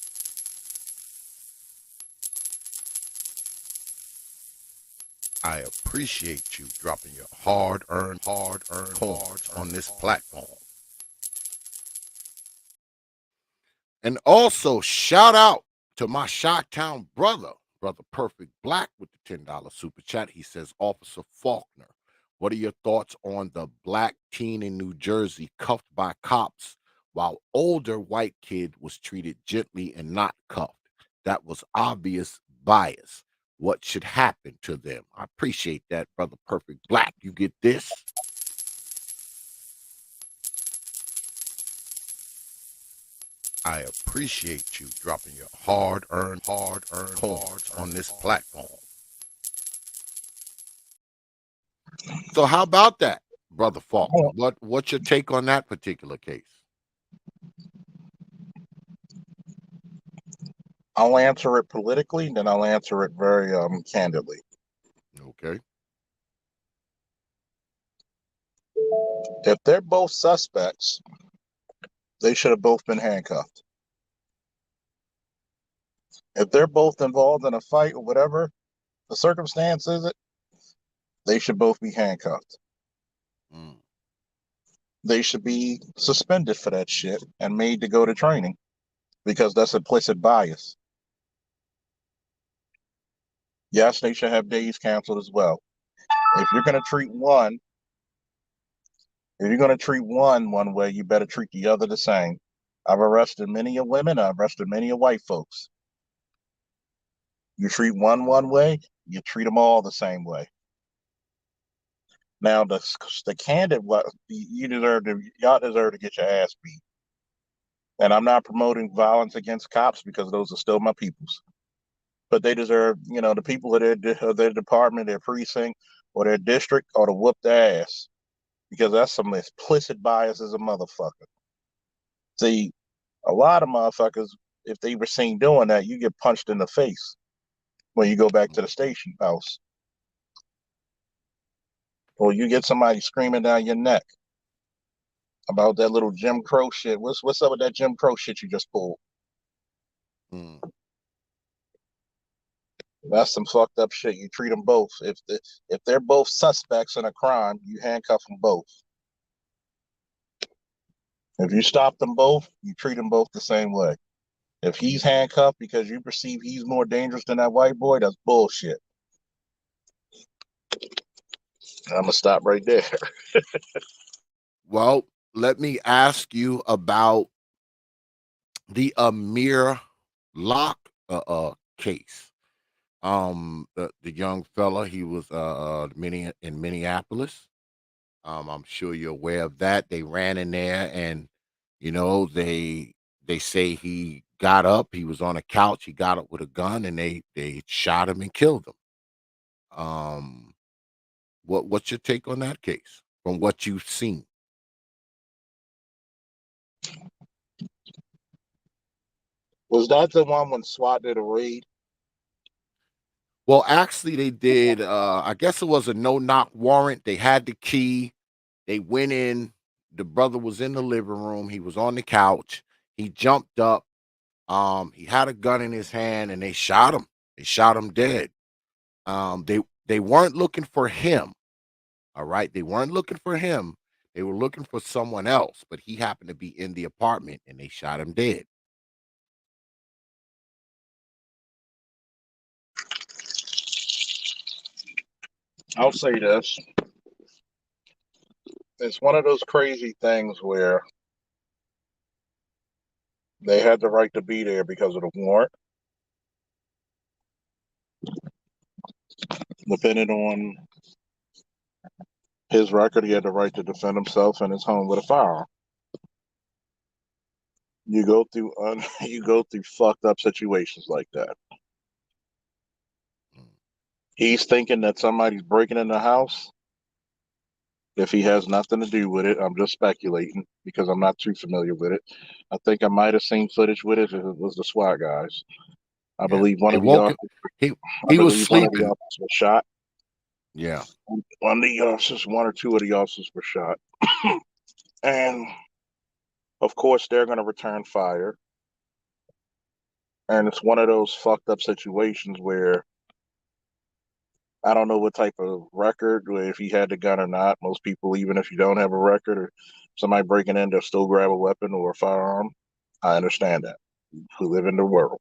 I appreciate you dropping your hard-earned coins on this platform. And also, shout out to my Chi-Town brother Perfect Black with the $10 super chat. He says, Officer Faulkner, what are your thoughts on the black teen in New Jersey cuffed by cops while older white kid was treated gently and not cuffed? That was obvious bias. What should happen to them? I appreciate that, brother Perfect Black. You get this? I appreciate you dropping your hard-earned coins on this platform. So how about that, brother Faulkner? What's your take on that particular case? I'll answer it politically, then I'll answer it very candidly. Okay. If they're both suspects, they should have both been handcuffed. If they're both involved in a fight or whatever the circumstance is, they should both be handcuffed. Mm. They should be suspended for that shit and made to go to training because that's implicit bias. Yes, they should have days canceled as well. If you're going to treat one one way, you better treat the other the same. I've arrested many of women. I've arrested many of white folks. You treat one way, you treat them all the same way. Now, the candid, y'all deserve to get your ass beat. And I'm not promoting violence against cops because those are still my peoples. But they deserve, the people of their department, their precinct, or their district ought to whoop their ass because that's some implicit bias as a motherfucker. See, a lot of motherfuckers, if they were seen doing that, you get punched in the face when you go back to the station house. Or you get somebody screaming down your neck about that little Jim Crow shit. What's up with that Jim Crow shit you just pulled? Mm. That's some fucked up shit. You treat them both. If they're both suspects in a crime, you handcuff them both. If you stop them both, you treat them both the same way. If he's handcuffed because you perceive he's more dangerous than that white boy, that's bullshit. I'm gonna stop right there. Well, let me ask you about the Amir Locke case. The young fella, he was in Minneapolis. I'm sure you're aware of that. They ran in there and they say he got up, he was on a couch, he got up with a gun and they shot him and killed him. What's your take on that case from what you've seen? Was that the one when SWAT did a raid? Well, actually, they did. I guess it was a no-knock warrant. They had the key. They went in. The brother was in the living room. He was on the couch. He jumped up. He had a gun in his hand, and they shot him. They shot him dead. They weren't looking for him. All right, they weren't looking for him. They were looking for someone else, but he happened to be in the apartment, and they shot him dead. I'll say this. It's one of those crazy things where They had the right to be there because of the warrant. Depending on his record, he had the right to defend himself in his home with a firearm. You go through you go through fucked up situations like that. He's thinking that somebody's breaking in the house. If he has nothing to do with it, I'm just speculating because I'm not too familiar with it. I think I might have seen footage with it if it was the SWAT guys. I Yeah. believe one They of the woke him. officers. He I he was believe one of the sleeping. officers was shot. Yeah. One of the officers, one or two of the officers were shot, and of course they're going to return fire. And it's one of those fucked up situations where I don't know what type of record, or if he had the gun or not. Most people, even if you don't have a record or somebody breaking in, they'll still grab a weapon or a firearm. I understand that. We live in the world.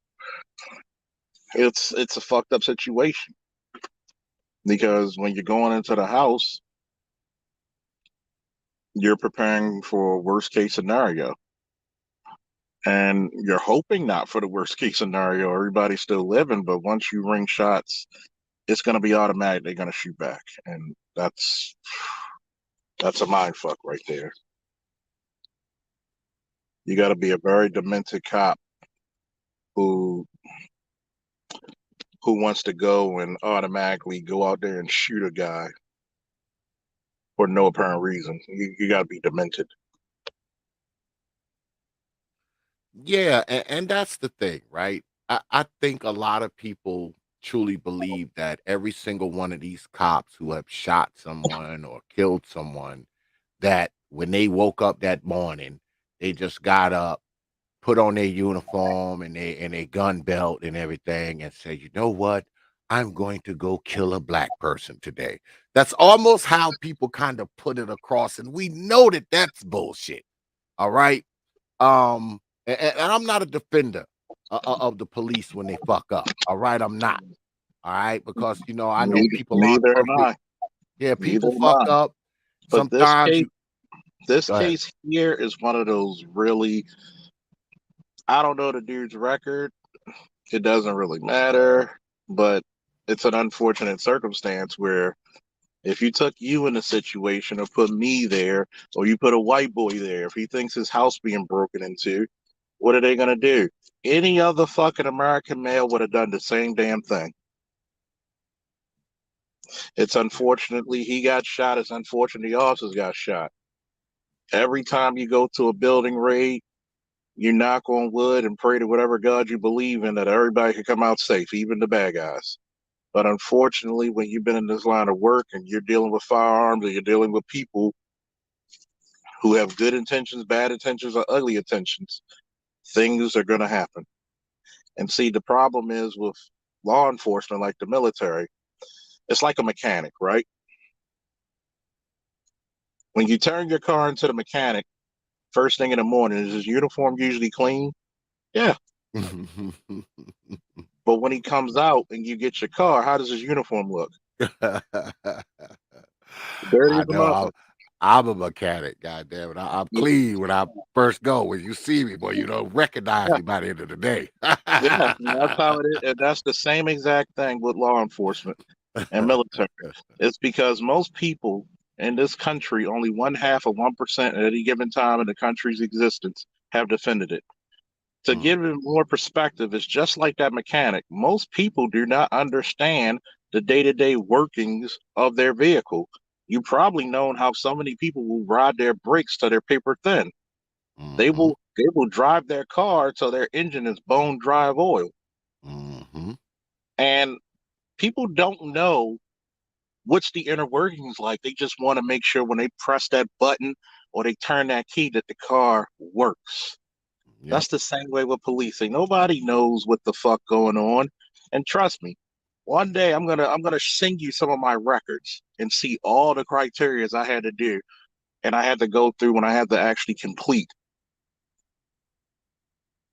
It's a fucked up situation because when you're going into the house, you're preparing for a worst case scenario. And you're hoping not for the worst case scenario. Everybody's still living, but once you ring shots, it's going to be automatic. They're going to shoot back, and that's a mind fuck right there. You got to be a very demented cop who wants to go and automatically go out there and shoot a guy for no apparent reason. You got to be demented. Yeah, and that's the thing, right? I think a lot of people truly believe that every single one of these cops who have shot someone or killed someone, that when they woke up that morning, they just got up, put on their uniform and their gun belt and everything, and say, you know what? I'm going to go kill a black person today. That's almost how people kind of put it across, and we know that that's bullshit. All right. And I'm not a defender of the police when they fuck up. All right, I'm not. All right, because I know people aren't Neither am perfect. I. Yeah, Neither people am fuck I. up. But this Sometimes case, you this go ahead. case here is one of those really. I don't know the dude's record. It doesn't really matter, but it's an unfortunate circumstance where if you took you in a situation or put me there, or you put a white boy there, if he thinks his house being broken into, what are they gonna do? Any other fucking American male would have done the same damn thing. It's unfortunately he got shot. It's unfortunate the officers got shot. Every time you go to a building raid, you knock on wood and pray to whatever God you believe in that everybody can come out safe, even the bad guys. But unfortunately, when you've been in this line of work and you're dealing with firearms and you're dealing with people who have good intentions, bad intentions, or ugly intentions, things are going to happen. And see, the problem is with law enforcement, like the military, it's like a mechanic, right? When you turn your car into the mechanic, first thing in the morning, is his uniform usually clean? Yeah. But when he comes out and you get your car, how does his uniform look? Dirty I as a know motherfucker. I'm a mechanic, goddamn it. I'm clean when I first go. When you see me, boy, you don't recognize Yeah, me by the end of the day. yeah, and that's how it is. And that's the same exact thing with law enforcement and military. It's because most people in this country, only 1/2 of 1% at any given time in the country's existence, have defended it. To Mm, give it more perspective, it's just like that mechanic. Most people do not understand the day-to-day workings of their vehicle. You probably known how so many people will ride their brakes till they're paper thin. They mhm, will drive their car till their engine is bone dry of oil. mhm, And people don't know what's the inner workings like. They just want to make sure when they press that button or they turn that key that the car works. yep. That's the same way with policing. Nobody knows what the fuck going on. And trust me, one day I'm gonna sing you some of my records and see all the criterias I had to do and I had to go through when I had to actually complete.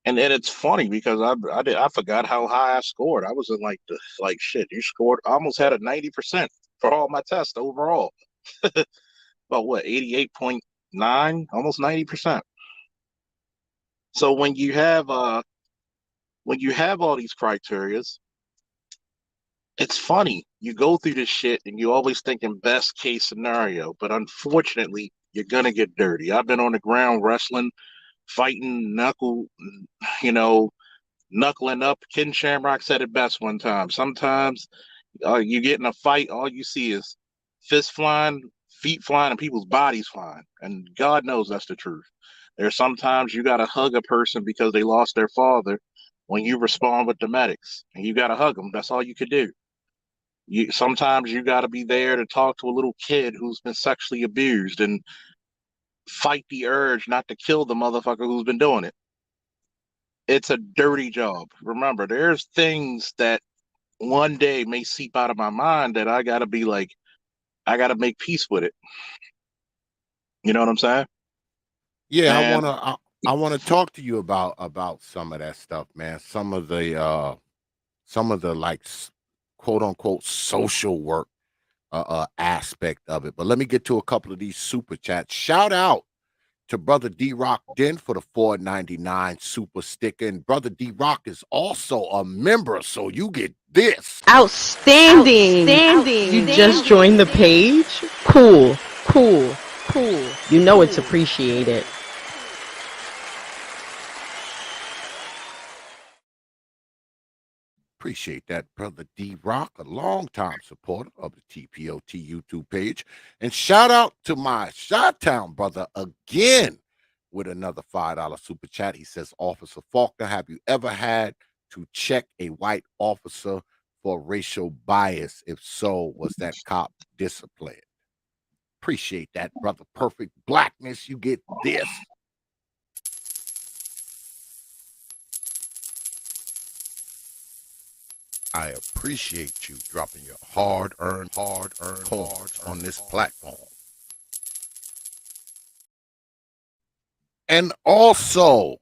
And then it's funny because I forgot how high I scored. I was in like shit. You scored almost had a 90% for all my tests overall. About what 88.9, almost 90%. So when you have all these criterias, it's funny. You go through this shit and you always thinking best case scenario, but unfortunately, you're gonna get dirty. I've been on the ground wrestling, fighting, you know, knuckling up. Ken Shamrock said it best one time. Sometimes you get in a fight, all you see is fists flying, feet flying, and people's bodies flying. And God knows that's the truth. There's sometimes you gotta hug a person because they lost their father when you respond with the medics, and you gotta hug them. That's all you could do. Sometimes you got to be there to talk to a little kid who's been sexually abused and fight the urge not to kill the motherfucker who's been doing it. It's a dirty job. Remember, there's things that one day may seep out of my mind that I got to be like, I got to make peace with it. You know what I'm saying? Yeah, And I wanna talk to you about some of that stuff, man. Some of the like quote unquote social work aspect of it. But let me get to a couple of these super chats. Shout out to Brother D Rock Den for the 4.99 super sticker. And Brother D Rock is also a member, so you get this. Outstanding. You just joined the page? Cool. You know it's appreciated. Appreciate that, Brother D Rock, a longtime supporter of the T.P.O.T YouTube page. And shout out to my Chi-Town brother again with another $5 super chat. He says, Officer Faulkner, have you ever had to check a white officer for racial bias? If so, was that cop disciplined? Appreciate that, brother. Perfect Blackness. You get this. I appreciate you dropping your hard-earned coins on this platform. And also,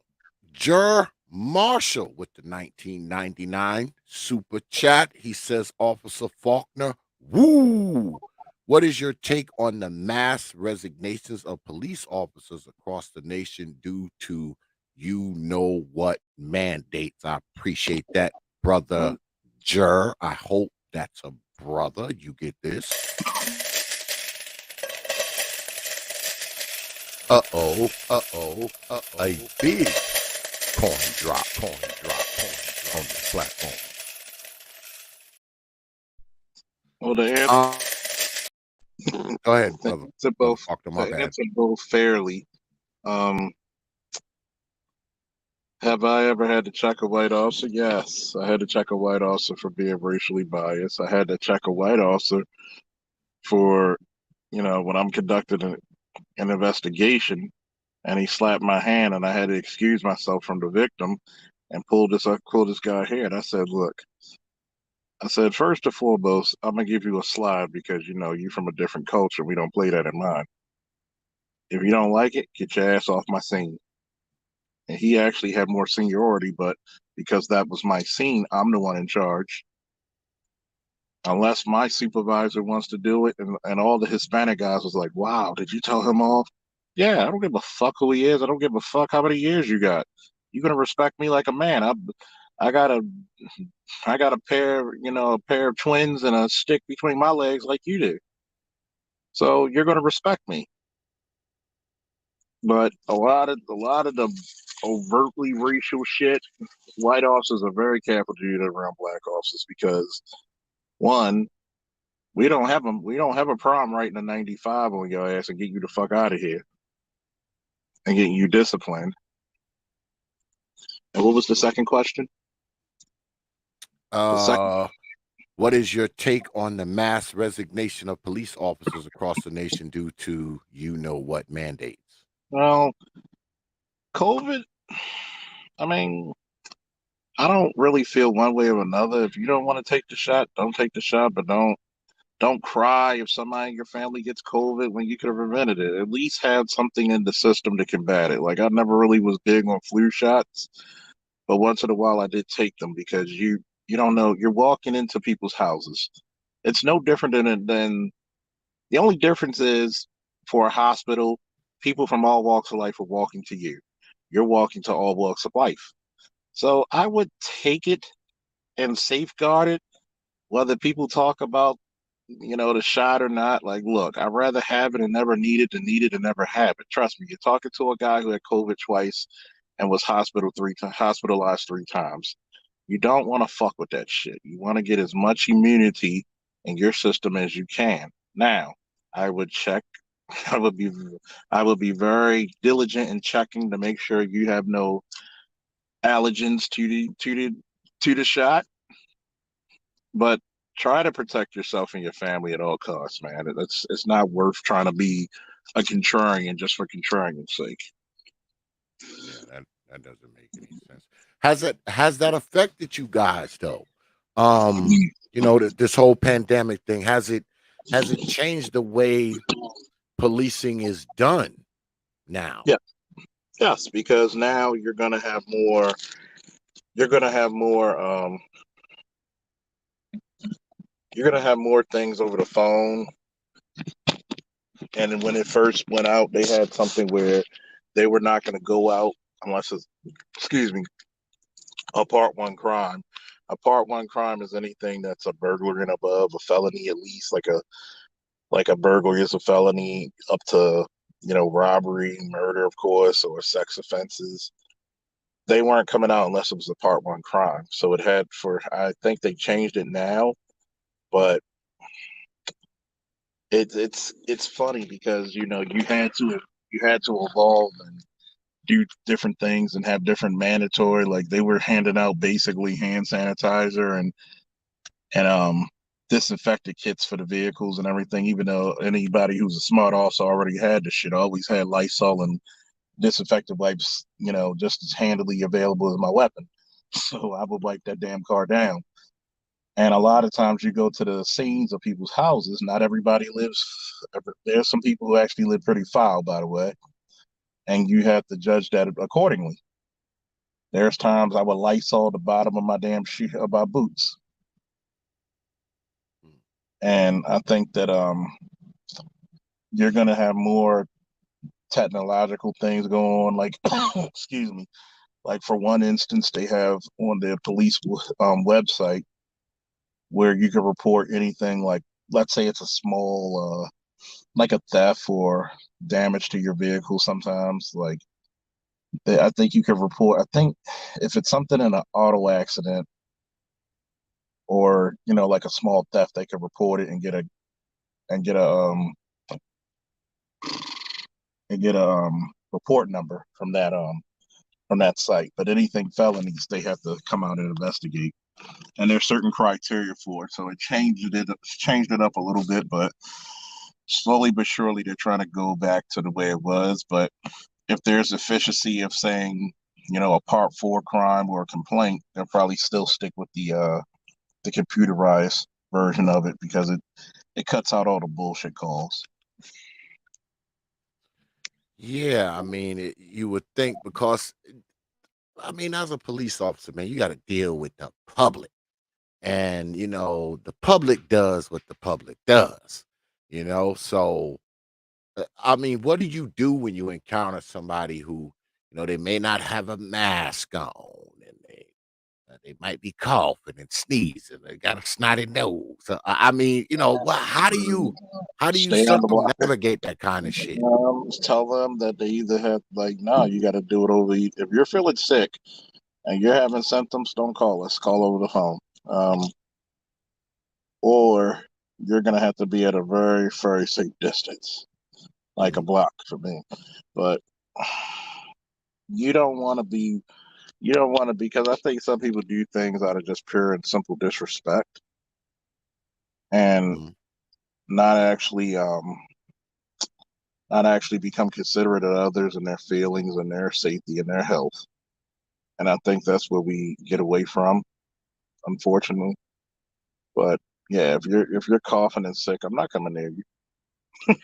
Jer Marshall with the 1999 super chat. He says, Officer Faulkner, woo! What is your take on the mass resignations of police officers across the nation due to you know what mandates? I appreciate that, brother Jer. I hope that's a brother. You get this. Uh-oh. A big coin drop on the platform. well, the answer, Go ahead, brother. to both, Faulkner, my bad. answer both fairly. Have I ever had to check a white officer? Yes, I had to check a white officer for being racially biased. I had to check a white officer for, when I'm conducting an investigation and he slapped my hand and I had to excuse myself from the victim and pull this guy here. And I said, look, first and foremost, I'm gonna give you a slide because you from a different culture. We don't play that in mine. If you don't like it, get your ass off my scene. And he actually had more seniority, but because that was my scene, I'm the one in charge. Unless my supervisor wants to do it, and all the Hispanic guys was like, wow, did you tell him off? Yeah, I don't give a fuck who he is. I don't give a fuck how many years you got. You're gonna respect me like a man. I got a pair of twins and a stick between my legs like you do. So you're gonna respect me. But a lot of the overtly racial shit, white officers are very careful to do that around black officers because one, we don't have a problem writing a 95 on your ass and get you the fuck out of here and getting you disciplined. And what was the second question? What is your take on the mass resignation of police officers across the nation due to you know what mandates? Well, COVID, I mean, I don't really feel one way or another. If you don't want to take the shot, don't take the shot, but don't cry if somebody in your family gets COVID when you could have prevented it. At least have something in the system to combat it. Like I never really was big on flu shots, but once in a while I did take them because you don't know, you're walking into people's houses. It's no different than the only difference is for a hospital, people from all walks of life are walking to you. You're walking to all walks of life. So I would take it and safeguard it, whether people talk about, the shot or not. Like, look, I'd rather have it and never need it and never have it. Trust me, you're talking to a guy who had COVID twice and was hospitalized 3 times. You don't want to fuck with that shit. You want to get as much immunity in your system as you can. Now, I would check. I would be, I would be very diligent in checking to make sure you have no allergens to the shot. But try to protect yourself and your family at all costs, man. It's not worth trying to be a contrarian just for contrarian's sake. Yeah, that doesn't make any sense. Has that affected you guys though? This whole pandemic thing, has it changed the way policing is done now? Yeah, yes, because now you're gonna have more you're gonna have more things over the phone. And when it first went out, they had something where they were not gonna go out unless it's, excuse me, a part one crime. A part one crime is anything that's a burglary and above, a felony at least, like a burglary is a felony up to, robbery, murder, of course, or sex offenses. They weren't coming out unless it was a part one crime. So it had I think they changed it now, but it's funny because you had to evolve and do different things and have different mandatory, like they were handing out basically hand sanitizer and disinfectant kits for the vehicles and everything, even though anybody who's a smart ass already had the shit. I always had Lysol and disinfectant wipes, just as handily available as my weapon. So I would wipe that damn car down. And a lot of times you go to the scenes of people's houses. Not everybody lives. There's some people who actually live pretty foul, by the way, and you have to judge that accordingly. There's times I would Lysol the bottom of my damn shoe, of my boots, and I think that you're gonna have more technological things going on. Like, excuse me, like for one instance, they have on their police website where you can report anything, like, let's say it's a small like a theft or damage to your vehicle. Sometimes, like, I think you can report, I think if it's something in an auto accident or, like a small theft, they can report it and get a report number from that site. But anything felonies, they have to come out and investigate. And there's certain criteria for it. So it changed it up a little bit, but slowly but surely they're trying to go back to the way it was. But if there's efficiency of saying, a part four crime or a complaint, they'll probably still stick with the computerized version of it because it cuts out all the bullshit calls. Yeah, I mean, you would think because I mean, as a police officer, man, you got to deal with the public. And the public does what the public does. So I mean, what do you do when you encounter somebody who, they may not have a mask on and they might be coughing and sneezing, they got a snotty nose. I mean, how do you Stay on the block. circumnavigate that kind of shit? Just tell them that they either have, like, no, you got to do it over. If you're feeling sick and you're having symptoms, don't call us. Call over the phone. Or you're gonna have to be at a very, very safe distance, like a Mhm. block for me. But you don't want to be. You don't want to, because I think some people do things out of just pure and simple disrespect and Mhm. not actually become considerate of others and their feelings and their safety and their health. And I think that's where we get away from, unfortunately. But yeah, if you're coughing and sick, I'm not coming near you.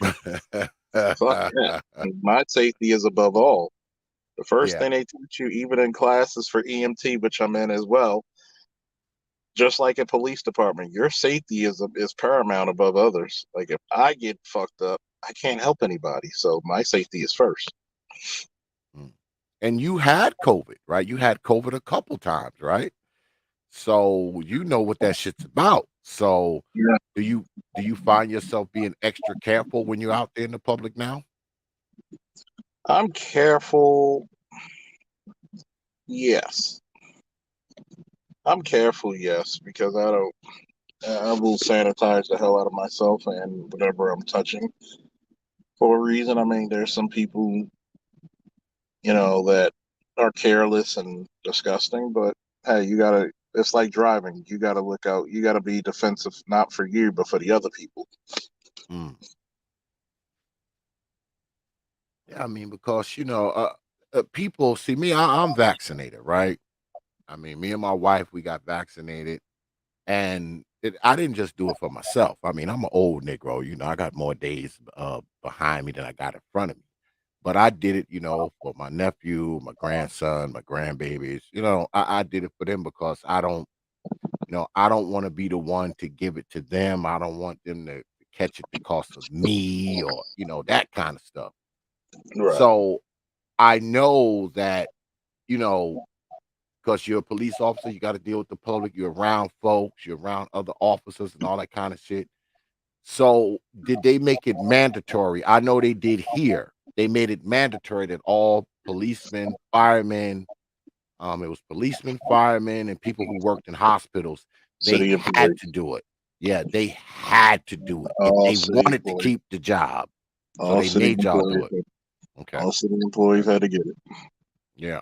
Fuck that. My safety is above all. The first Yeah. thing they teach you, even in classes for EMT, which I'm in as well, just like a police department, your safety is paramount above others. Like, if I get fucked up, I can't help anybody, so my safety is first. Mm. and you had COVID, right? You had COVID a couple times, right? So you know what that shit's about. So Yeah. do you find yourself being extra careful when you're out there in the public now? I'm careful. Yes. I'm careful, yes, because I will sanitize the hell out of myself and whatever I'm touching for a reason. I mean, there's some people, that are careless and disgusting, but hey, it's like driving. You gotta look out. You gotta be defensive, not for you, but for the other people. Mm. Yeah, I mean, because people see me. I'm vaccinated, right? I mean, me and my wife, we got vaccinated, and I didn't just do it for myself. I mean, I'm an old Negro. I got more days behind me than I got in front of me. But I did it, for my nephew, my grandson, my grandbabies. I did it for them because I don't want to be the one to give it to them. I don't want them to catch it because of me or that kind of stuff. Right. So I know that, you know, because you're a police officer, you got to deal with the public. You're around folks, you're around other officers and all that kind of shit. So did they make it mandatory? I know they did here. They made it mandatory that all policemen, firemen, it was policemen, firemen, and people who worked in hospitals, they City had employees, to do it. Yeah, they had to do it if all they city wanted to employees, keep the job. So all they city made y'all do employees, it. Okay. all city employees had to get it. Yeah.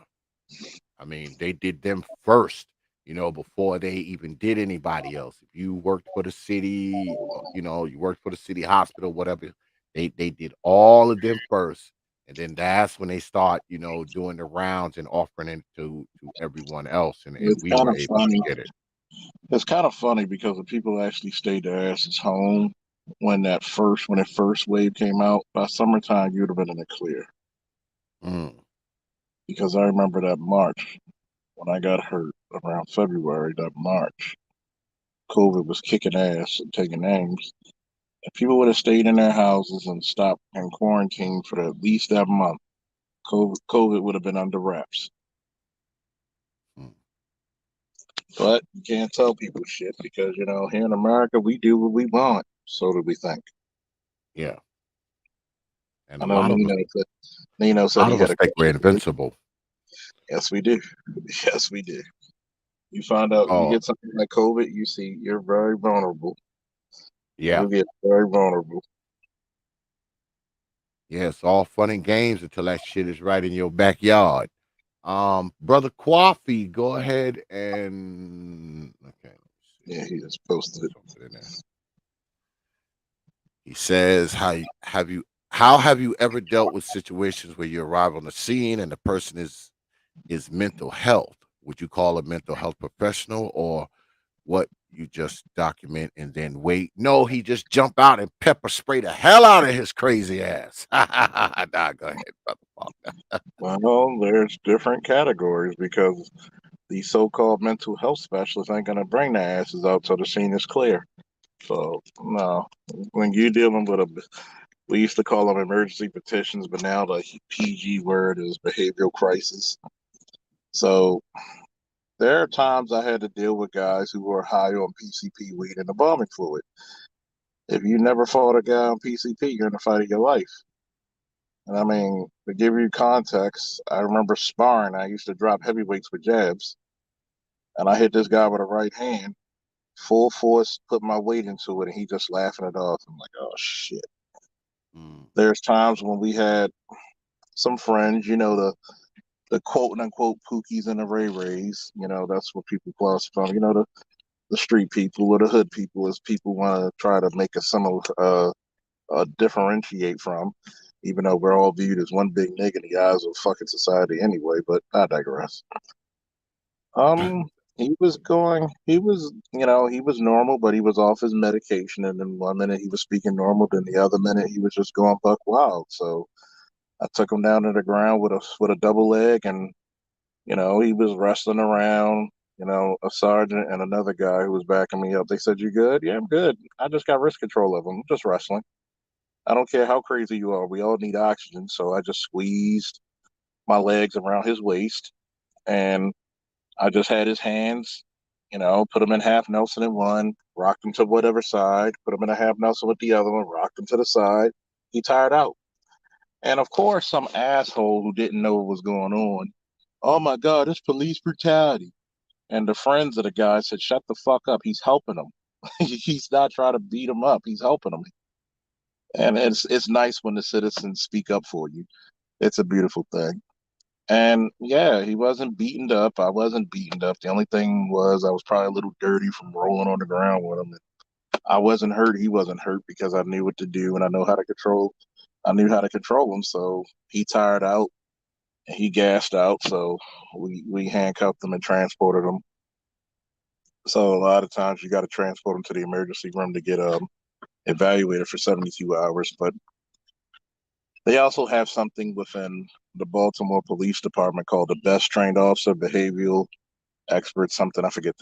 I mean, they did them first, before they even did anybody else. If you worked for the city, you worked for the city hospital, whatever, they did all of them first. And then that's when they start, doing the rounds and offering it to everyone else. And It's we kind were of able to funny. get it. It's kind of funny because the people actually stayed their asses home when that first wave came out. By summertime, you'd have been in the clear. Mm, Because I remember that March when I got hurt around February. That March, COVID was kicking ass and taking names. If people would have stayed in their houses and stopped and quarantined for at least that month, COVID would have been under wraps. mm, But you can't tell people shit because here in America we do what we want. So do we think? yeah. And I a know lot of us, Nino a said lot he of had us a think we're question for you. invincible. Yes, we do. Yes, we do. You find out you Oh, get something like COVID, you see you're very vulnerable. yeah. You get very vulnerable. Yeah, it's all fun and games until that shit is right in your backyard. Brother Coffee, go ahead and okay, let me see. Yeah, he just posted it. Something in there. He says, how have you ever dealt with situations where you arrive on the scene and the person is mental health? Would you call a mental health professional or what you just document and then wait? No, he just jump out and pepper spray the hell out of his crazy ass. Nah, go ahead, brother Faulkner. Well, there's different categories because the so-called mental health specialists ain't gonna bring their asses out till the scene is clear. So no, when you're dealing with we used to call them emergency petitions, but now the PG word is behavioral crisis. So there are times I had to deal with guys who were high on PCP, weed, and embalming fluid. If you never fought a guy on PCP, you're in the fight of your life. And I mean, to give you context, I remember sparring. I used to drop heavyweights with jabs, and I hit this guy with a right hand, full force, put my weight into it, and he just laughing it off. I'm like, oh shit. Mm, There's times when we had some friends, the quote unquote Pookies and the Ray Rays. That's what people call us from. The street people or the hood people, as people want to try to make a similar differentiate from, even though we're all viewed as one big nigga in the eyes of fucking society anyway. But I digress. He was going. He was normal, but he was off his medication, and then one minute he was speaking normal, then the other minute he was just going buck wild. So I took him down to the ground with a double leg, and he was wrestling around. A sergeant and another guy who was backing me up. They said, "You good?" "Yeah, I'm good. I just got wrist control of him. I'm just wrestling. I don't care how crazy you are. We all need oxygen." So I just squeezed. my legs around his waist, and I just had his hands, put them in half Nelson in one, rocked him to whatever side, put him in a half Nelson with the other one, rocked him to the side. He tired out. And of course, some asshole who didn't know what was going on, oh my God, it's police brutality. And the friends of the guy said, shut the fuck up. He's helping him. He's not trying to beat him up. He's helping him. And it's nice when the citizens speak up for you. It's a beautiful thing. And yeah, he wasn't beaten up. I wasn't beaten up. The only thing was I was probably a little dirty from rolling on the ground with him. I wasn't hurt. He wasn't hurt because I knew what to do and I know how to control. I knew how to control him. So he tired out and he gassed out. So we handcuffed him and transported him. So a lot of times you got to transport him to the emergency room to get evaluated for 72 hours. But they also have something within the Baltimore Police Department called the Best Trained Officer Behavioral Expert, something I forget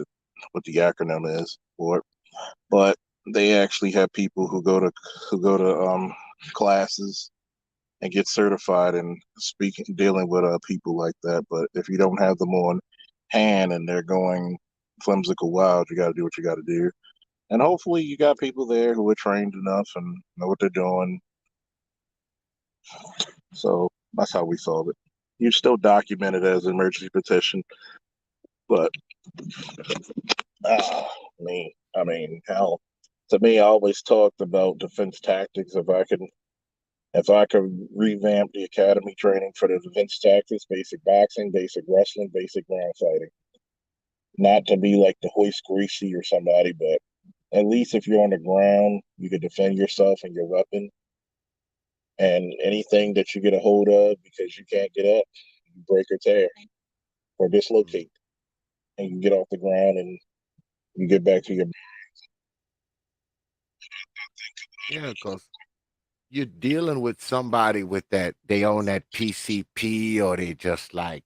what the acronym is for it. But they actually have people who go to classes and get certified in speaking, dealing with people like that. But if you don't have them on hand and they're going flimsical wild, you got to do what you got to do. And hopefully you got people there who are trained enough and know what they're doing. So that's how we solve it. You still document it as an emergency petition, but I mean, hell, to me, I always talked about defense tactics. If I could revamp the academy training for the defense tactics, basic boxing, basic wrestling, basic ground fighting, not to be like the Hoist Gracie or somebody, but at least if you're on the ground, you can defend yourself and your weapon. And anything that you get a hold of because you can't get up, you break or tear or dislocate, and you get off the ground and you get back to your. Yeah, because you're dealing with somebody with that they own that PCP or they just like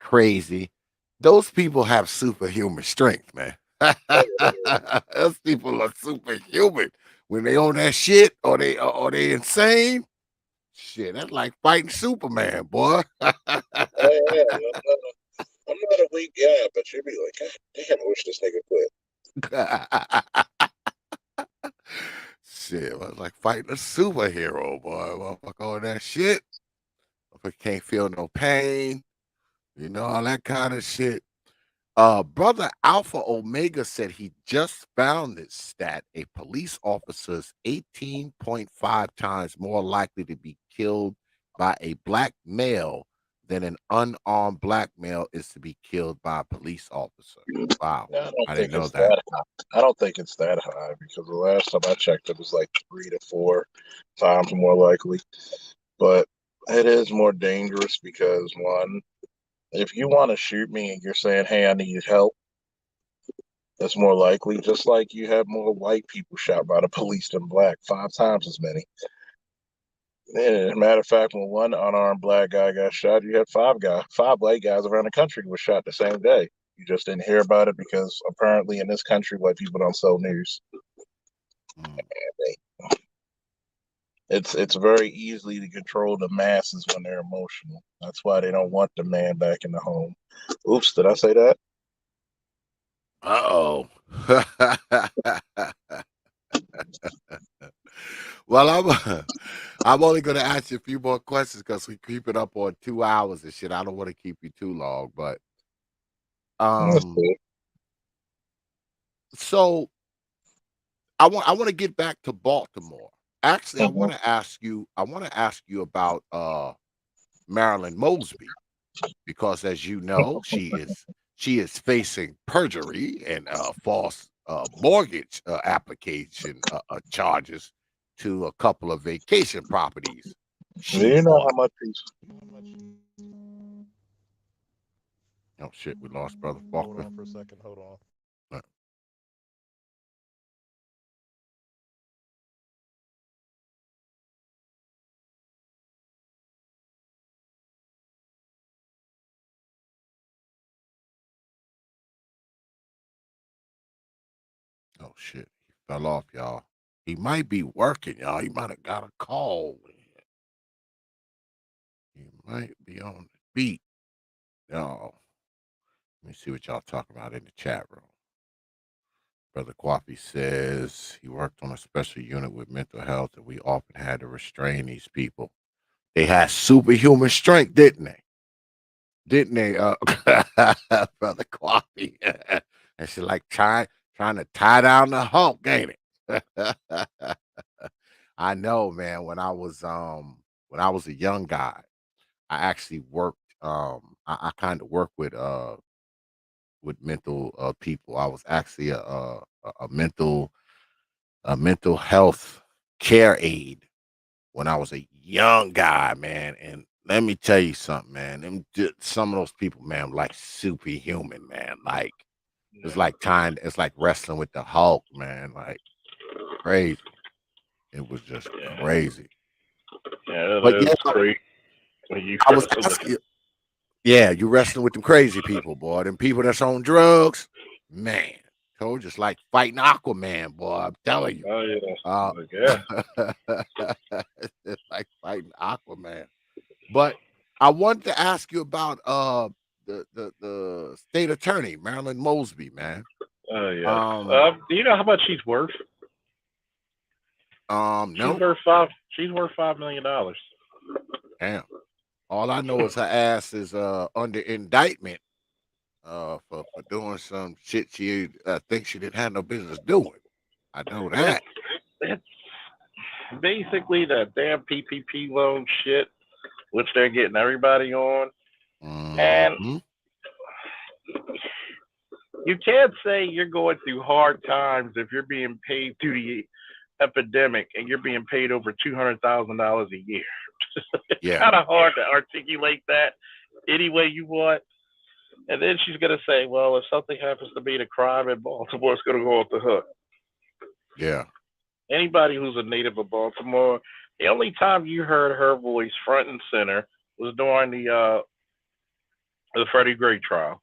crazy. Those people have superhuman strength, man. Those people are superhuman when they own that shit or they insane. Shit, that's like fighting Superman, boy. Oh yeah, I'm not a weak guy, but you'd be like, God damn, I wish this nigga quit. Shit, it was like fighting a superhero, boy. Motherfucker on that shit. Motherfucker can't feel no pain, all that kind of shit. Brother Alpha Omega said he just found this stat. A police officer is 18.5 times more likely to be killed by a black male than an unarmed black male is to be killed by a police officer. Wow. I didn't know that. I don't think it's that high because the last time I checked, it was like 3 to 4 times more likely. But it is more dangerous because one, if you want to shoot me and you're saying, "Hey, I need help," that's more likely. Just like you have more white people shot by the police than black, 5 times as many. As a matter of fact, when one unarmed black guy got shot, you had 5 white guys around the country who were shot the same day. You just didn't hear about it because apparently in this country, white people don't sell news. It's very easy to control the masses when they're emotional. That's why they don't want the man back in the home. Oops, did I say that? Uh-oh. Well, I'm only going to ask you a few more questions because we keep it up on 2 hours and shit. I don't want to keep you too long, but so I want to get back to Baltimore. Actually, I want to ask you about Marilyn Mosby because as you know, she is facing perjury and false mortgage application charges to a couple of vacation properties. Do you know how much Oh shit, we lost Brother Faulkner. Hold on for a second. Hold on. Oh shit, he fell off, y'all. He might be working, y'all. He might have got a call. He might be on beat. Oh, let me see what y'all talk about in the chat room. Brother Kwafi says he worked on a special unit with mental health, and we often had to restrain these people. They had superhuman strength, didn't they? Didn't they, Brother Kwafi? And she like trying to tie down the Hulk, ain't it? I know, man. When I was a young guy, I actually worked. I kind of worked with mental people. I was actually a mental health care aide when I was a young guy, man. And let me tell you something, man. Some of those people, man, like superhuman, man. Like it's Yeah, it's like wrestling with the Hulk, man. Like crazy. It was just yeah, crazy. yeah. But That yeah, is great when you I was wrestle with asking. Yeah, you wrestling with them crazy people, boy. Them people that's on drugs, man. Told you it's like fighting Aquaman, boy. I'm telling you. Oh yeah, Uh, like, yeah. it's like fighting Aquaman. But I wanted to ask you about the state attorney, Marilyn Mosby, man. Oh yes. Um, Do you know how much she's worth? no, She's worth $5 million. damn. All I know is her ass is under indictment for doing some shit she thinks she didn't have no business doing. I know It's that. it's basically that damn PPP loan shit, which they're getting everybody on, and Hmm. you can't say you're going through hard times if you're being paid through the epidemic and you're being paid over $200,000 a year. It's Yeah, kind of hard to articulate that any way you want. And then she's going to say, well, if something happens to be the crime in Baltimore, it's going to go off the hook. yeah, Anybody who's a native of Baltimore, the only time you heard her voice front and center was during the Freddie Gray trial.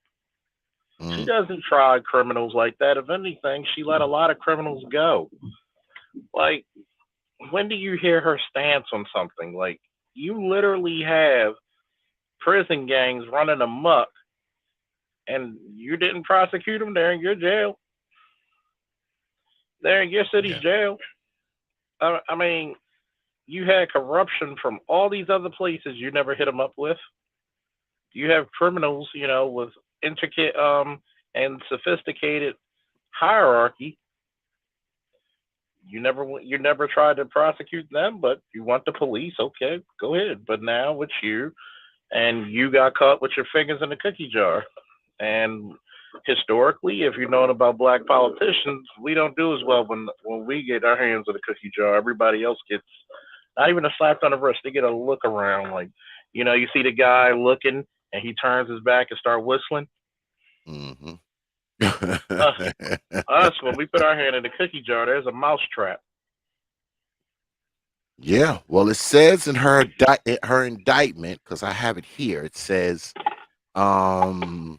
She mm, doesn't try criminals like that. If anything, she let a lot of criminals go. Like, when do you hear her stance on something? Like, you literally have prison gangs running amok, and you didn't prosecute them. They're in your jail. They're in your city's yeah, jail. I mean, you had corruption from all these other places you never hit them up with. You have criminals, with intricate and sophisticated hierarchy. You never tried to prosecute them, but you want the police. Okay, go ahead. But now it's you, and you got caught with your fingers in the cookie jar. And historically, if you know about black politicians, we don't do as well when we get our hands in the cookie jar. Everybody else gets not even a slap on the wrist. They get a look around, like, you see the guy looking, and he turns his back and start whistling. hmm Us, us, when we put our hand in the cookie jar, there's a mouse trap. Yeah, well, it says in her indictment, because I have it here. It says, um,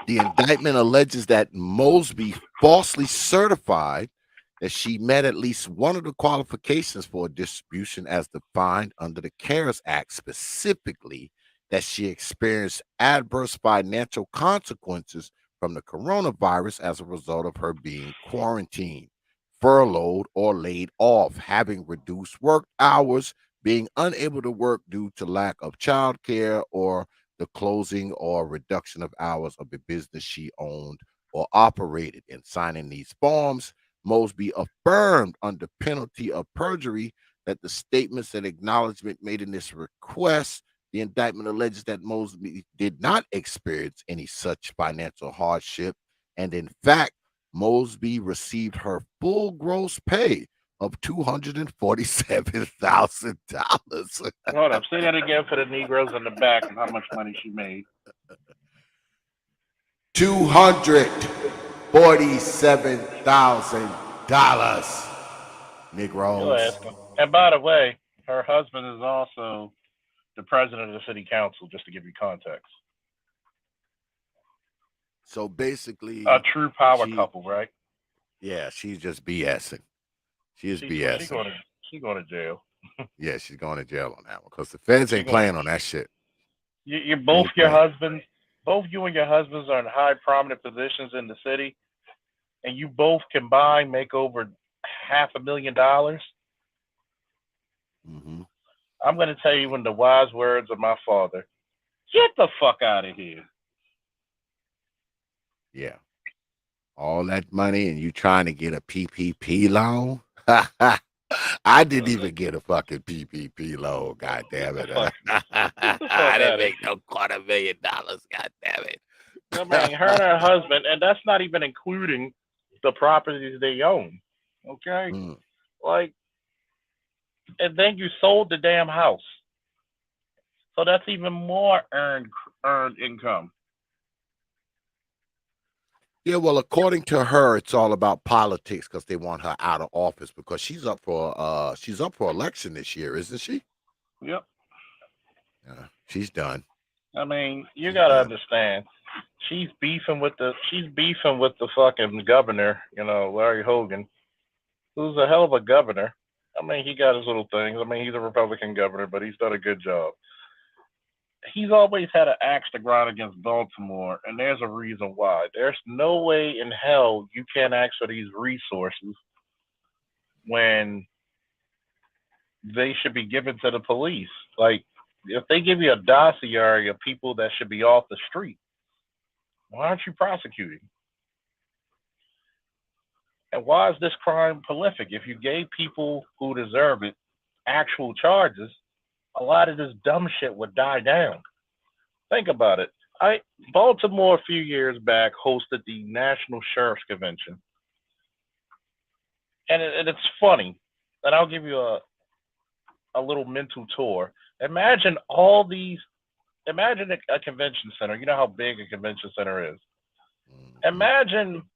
the indictment alleges that Mosby falsely certified that she met at least one of the qualifications for a distribution as defined under the CARES Act, specifically that she experienced adverse financial consequences from the coronavirus as a result of her being quarantined, furloughed, or laid off, having reduced work hours, being unable to work due to lack of childcare, or the closing or reduction of hours of the business she owned or operated. In signing these forms, Mosby affirmed under penalty of perjury that the statements and acknowledgement made in this request, the indictment alleges that Mosby did not experience any such financial hardship. And in fact, Mosby received her full gross pay of $247,000. Hold up, say that again for the Negroes in the back and how much money she made. $247,000, You'll Negroes. ask him. And by the way, her husband is also the president of the city council, just to give you context. So A basically, true power she, couple, right? yeah, she's just BSing. She is She so BSing. she going to jail. Yeah, she's going to jail on that one because the feds She ain't going playing on that shit. You're What do both you your think? husbands. Both you and your husbands are in high prominent positions in the city, and you both combined make over $500,000. Hmm. I'm going to tell you in the wise words of my father: get the fuck out of here. Yeah. All that money and you trying to get a PPP loan? I didn't even get a fucking PPP loan. God Get damn the it. fuck, get the I fuck didn't out of make no $250,000. God damn it. here. I mean, her and her husband, and that's not even including the properties they own. Okay, Mm. like, and then you sold the damn house, so that's even more earned income. Yeah, well, according to her, it's all about politics because they want her out of office because she's up for election this year, isn't she? Yep. Yeah, she's done. I mean, you She's gotta done. understand. She's beefing with the fucking governor, Larry Hogan, who's a hell of a governor. I mean, he got his little things. I mean, he's a Republican governor, but he's done a good job. He's always had an axe to grind against Baltimore, and there's a reason why. There's no way in hell you can't ask for these resources when they should be given to the police. Like, if they give you a dossier of people that should be off the street, why aren't you prosecuting? And why is this crime prolific? If you gave people who deserve it actual charges, a lot of this dumb shit would die down. Think about it. I Baltimore a few years back hosted the National Sheriff's Convention, and it's funny. And I'll give you a little mental tour. Imagine all these. Imagine a convention center. You know how big a convention center is. Mhm. Imagine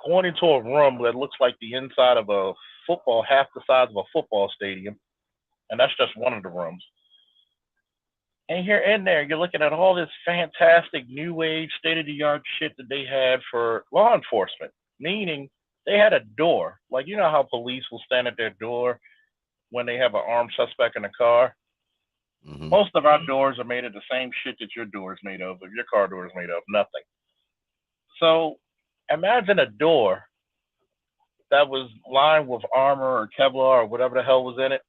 going into a room that looks like the inside of a football, half the size of a football stadium, and that's just one of the rooms. And you're in there, you're looking at all this fantastic new age, state of the art shit that they had for law enforcement. Meaning, they had a door. Like, you know how police will stand at their door when they have an armed suspect in a car? Mhm. Most of our doors are made of the same shit that your door is made of, or your car door is made of, nothing. So imagine a door that was lined with armor or Kevlar or whatever the hell was in it.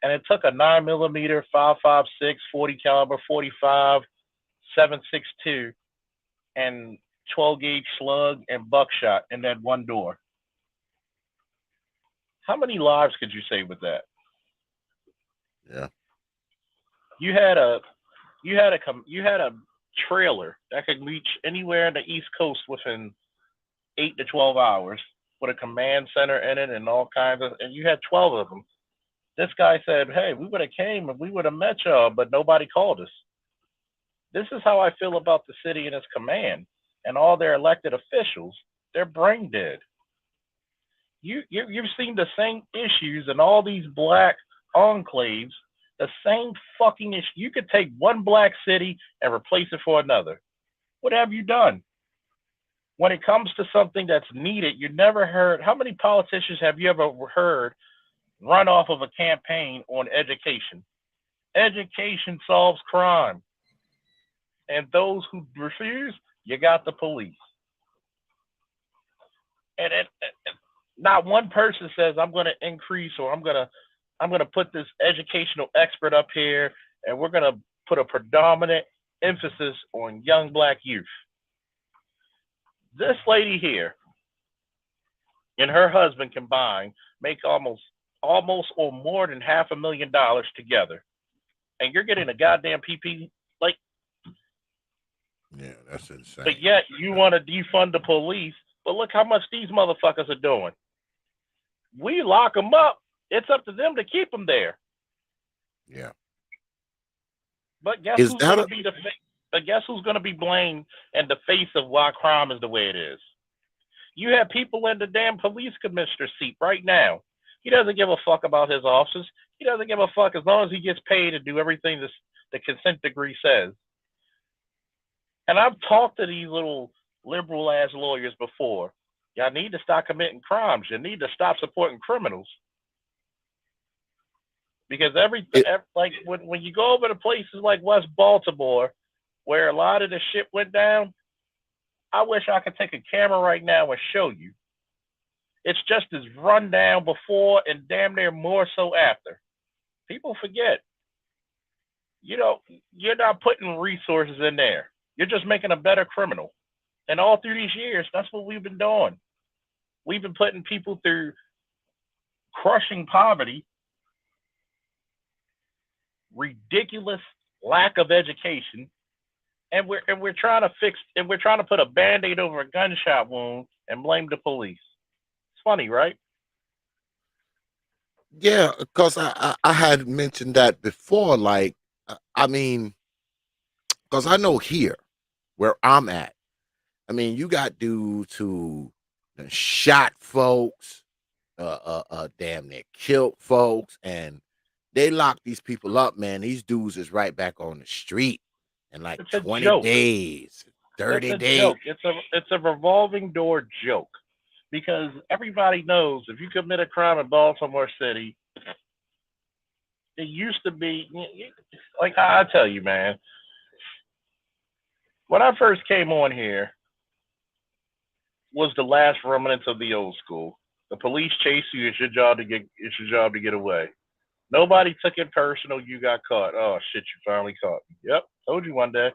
And it took a 9 millimeter, 5.56, 40 caliber, 45, 7.62, and 12 gauge slug and buckshot in that one door. How many lives could you save with that? Yeah. You had a you had a trailer that could reach anywhere in the East Coast within 8 to 12 hours with a command center in it and all kinds of, and you had 12 of them. This guy said, "Hey, we would have came and we would have met y'all, but nobody called us." This is how I feel about the city and its command and all their elected officials. They're brain dead. You've seen the same issues in all these black enclaves. The same fucking issue. You could take one black city and replace it for another. What have you done? When it comes to something that's needed, you never heard. How many politicians have you ever heard run off of a campaign on education? Education solves crime. And those who refuse, you got the police. And not one person says I'm going to increase or I'm going to put this educational expert up here and we're going to put a predominant emphasis on young black youth. This lady here and her husband combined make almost or more than $500,000 together, and you're getting a goddamn PP. Like, Yeah, that's but insane. yet you want to defund the police. But look how much these motherfuckers are doing. We lock them up. It's up to them to keep them there. Yeah. But guess Is who's that going to a be but guess who's going to be blamed in the face of why crime is the way it is? You have people in the damn police commissioner seat right now. He doesn't give a fuck about his officers. He doesn't give a fuck as long as he gets paid to do everything the consent decree says. And I've talked to these little liberal ass lawyers before. Y'all need to stop committing crimes. You need to stop supporting criminals. because It, like when you go over to places like West Baltimore, where a lot of the shit went down, I wish I could take a camera right now and show you. It's just as run down before and damn near more so after. People forget. You know, you're not putting resources in there. You're just making a better criminal. And all through these years, that's what we've been doing. We've been putting people through crushing poverty, ridiculous lack of education, and we're trying to put a band-aid over a gunshot wound and blame the police. It's funny, right? yeah, because I had mentioned that before. Like, I mean, because I know here where I'm at. I mean, you got dudes who done shot folks, damn near killed folks, and they lock these people up, man. These dudes is right back on the street in like It's a 20 joke. days, It's 30 a days. joke. It's a revolving door joke because everybody knows if you commit a crime in Baltimore City, it used to be like I tell you, man. When I first came on here, was the last remnants of the old school. The police chase you. It's your job to get away. Nobody took it personal. You got caught. Oh shit! You finally caught me. Yep, told you one day.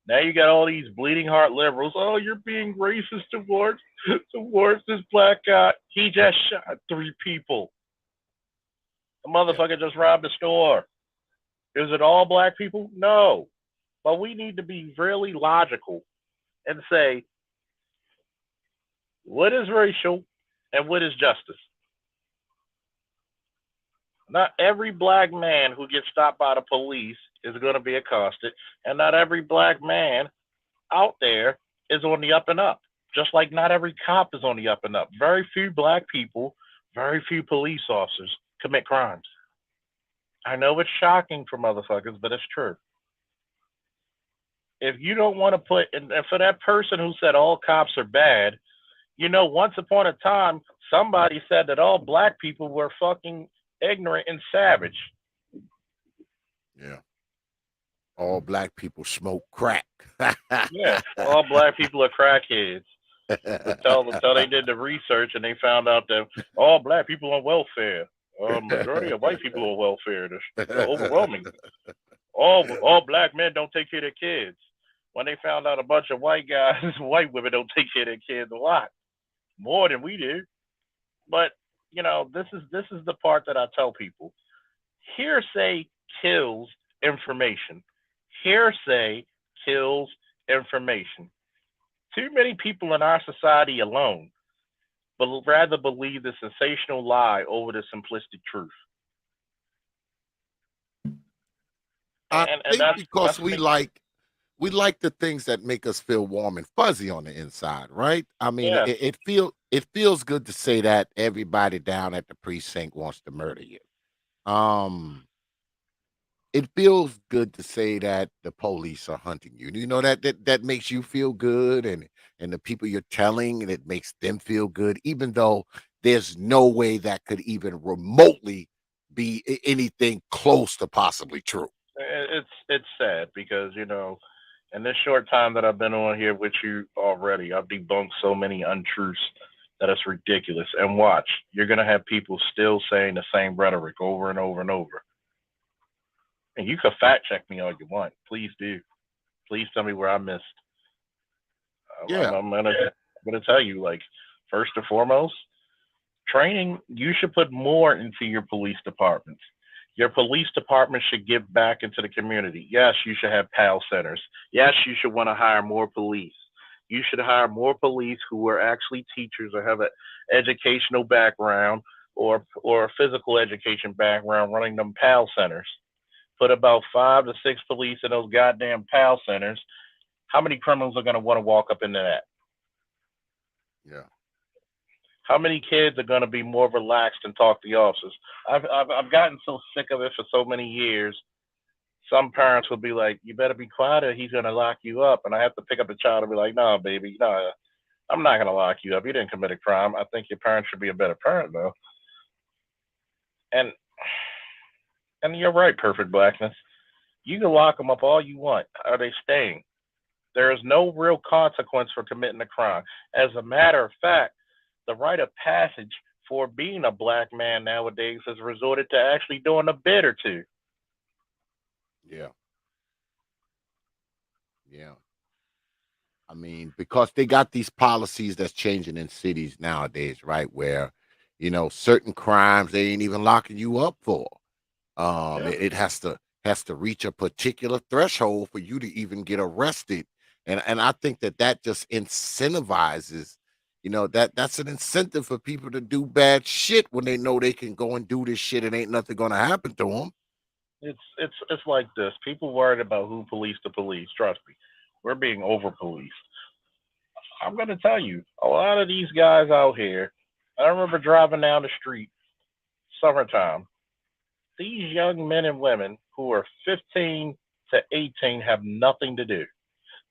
Now you got all these bleeding heart liberals. Oh, you're being racist towards this black guy. He just shot 3 people. The Yeah, motherfucker just robbed a store. Is it all black people? No. But we need to be really logical and say what is racial and what is justice. Not every black man who gets stopped by the police is going to be accosted, and not every black man out there is on the up and up. Just like not every cop is on the up and up. Very few black people, very few police officers commit crimes. I know it's shocking for motherfuckers, but it's true. If you don't want to put, and for that person who said all cops are bad, once upon a time, somebody said that all black people were fucking ignorant and savage. yeah. All black people smoke crack. Yeah, all black people are crackheads. Until they did the research and they found out that all black people on welfare, majority of white people on welfare, the overwhelming, all black men don't take care of their kids. When they found out a bunch of white guys, white women don't take care of their kids a lot more than we do. But this is the part that I tell people: hearsay kills information. Hearsay kills information. Too many people in our society alone but rather believe the sensational lie over the simplistic truth. I And think that's because that's we me. like the things that make us feel warm and fuzzy on the inside, right? I mean, Yes. it feels good to say that everybody down at the precinct wants to murder you. Um, it feels good to say that the police are hunting you. You know that makes you feel good, and the people you're telling, and it makes them feel good, even though there's no way that could even remotely be anything close to possibly true. It's sad because in this short time that I've been on here with you already, I've debunked so many untruths that it's ridiculous. And watch, you're gonna have people still saying the same rhetoric over and over and over. And you can fact check me all you want. Please do. Please tell me where I missed. I'm, Yeah, I'm gonna tell you, like, first and foremost, training. You should put more into your police departments. Your police department should give back into the community. Yes, you should have PAL centers. Yes, you should want to hire more police. You should hire more police who are actually teachers or have an educational background or a physical education background running them PAL centers. Put about 5 to 6 police in those goddamn PAL centers. How many criminals are going to want to walk up into that? yeah. How many kids are going to be more relaxed and talk to the officers? I've gotten so sick of it for so many years. Some parents will be like, "You better be quiet, or he's going to lock you up." And I have to pick up the child and be like, "No, baby, no, I'm not going to lock you up. You didn't commit a crime. I think your parents should be a better parent, though." And and you're right, perfect blackness. You can lock them up all you want. Are they staying? There is no real consequence for committing a crime. As a matter of fact, the rite of passage for being a black man nowadays has resorted to actually doing a bit or two. Yeah, yeah. I mean, because they got these policies that's changing in cities nowadays, right? Where, certain crimes they ain't even locking you up for. Yeah, It has to reach a particular threshold for you to even get arrested, and I think that just incentivizes, that's an incentive for people to do bad shit when they know they can go and do this shit and ain't nothing gonna happen to them. it's like this. People worried about who policed the police. Trust me, we're being over policed. I'm gonna tell you, a lot of these guys out here. I remember driving down the street, summertime. These young men and women who are 15 to 18 have nothing to do.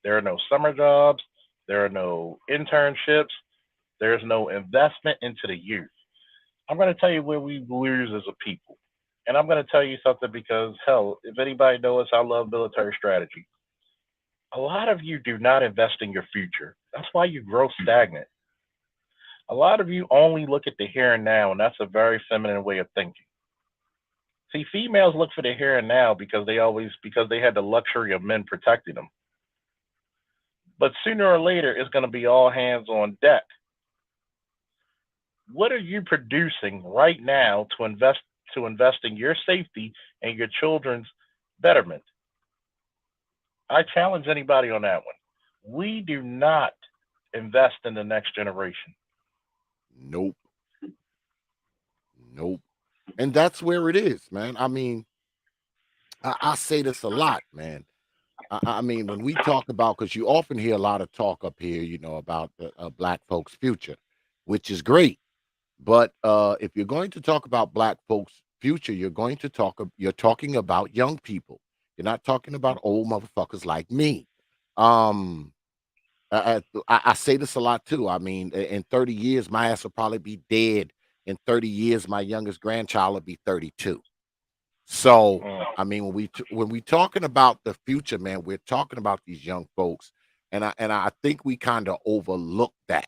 There are no summer jobs. There are no internships. There's no investment into the youth. I'm going to tell you where we lose as a people. And I'm going to tell you something because, hell, if anybody knows I love military strategy, a lot of you do not invest in your future. That's why you grow stagnant. A lot of you only look at the here and now, and that's a very feminine way of thinking. See, females look for the here and now because they had the luxury of men protecting them. But sooner or later, it's going to be all hands on deck. What are you producing right now to invest in your safety and your children's betterment? I challenge anybody on that one. We do not invest in the next generation. Nope, nope. And that's where it is, man. I mean, I say this a lot, man. I mean, when we talk about, because you often hear a lot of talk up here, about black folks' future, which is great. But if you're going to talk about black folks' future, you're talking about young people. You're not talking about old motherfuckers like me. Um, I say this a lot too. I mean, in 30 years, my ass will probably be dead. In 30 years, my youngest grandchild will be 32. So, Mm. I mean, when we talking about the future, man, we're talking about these young folks, and I think we kind of overlook that.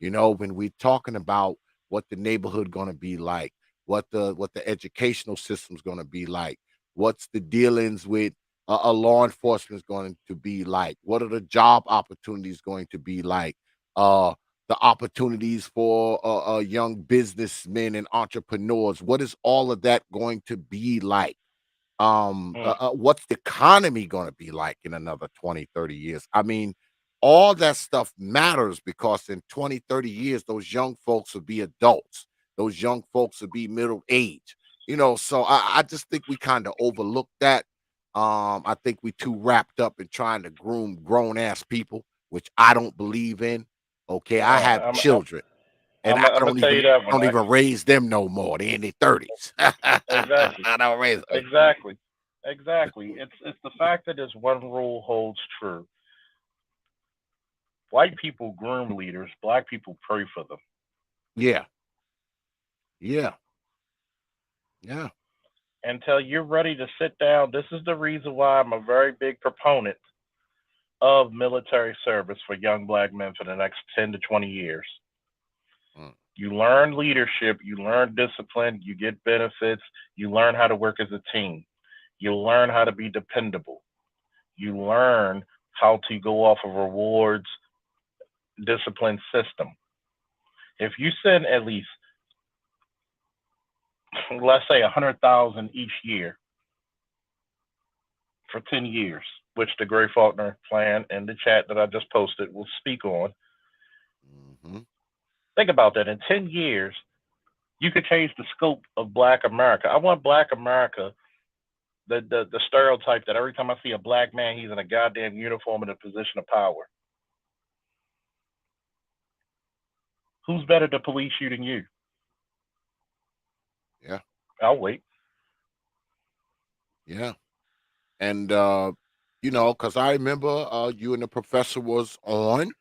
When we're talking about what the neighborhood going to be like, what the educational system's going to be like, what's the dealings with a law enforcement is going to be like, what are the job opportunities going to be like, uh, the opportunities for young businessmen and entrepreneurs. What is all of that going to be like? Mm. What's the economy going to be like in another 20, 30 years? I mean, all that stuff matters because in 20, 30 years, those young folks will be adults. Those young folks will be middle age. So I just think we kind of overlook that. I think we too wrapped up in trying to groom grown ass people, which I don't believe in. Okay, I have I'm, I'm, children, and I'm, I I'm gonna don't tell even you that I one. don't even raise them no more. They in their 30s. Exactly, I don't raise them. exactly, exactly. It's the fact that this one rule holds true. White people groom leaders. Black people pray for them. Yeah, yeah, yeah. Until you're ready to sit down, this is the reason why I'm a very big proponent of military service for young black men for the next 10 to 20 years. Mm, You learn leadership, you learn discipline, you get benefits, you learn how to work as a team, you learn how to be dependable, you learn how to go off of rewards discipline system. If you send at least, let's say, 100,000 each year for 10 years, which the Gray Faulkner plan and the chat that I just posted will speak on. mhm. Think about that. In 10 years, you could change the scope of Black America. I want Black America, the stereotype that every time I see a black man, he's in a goddamn uniform in a position of power. Who's better to police you than you? Yeah, I'll wait. yeah. And because I remember you and the professor was on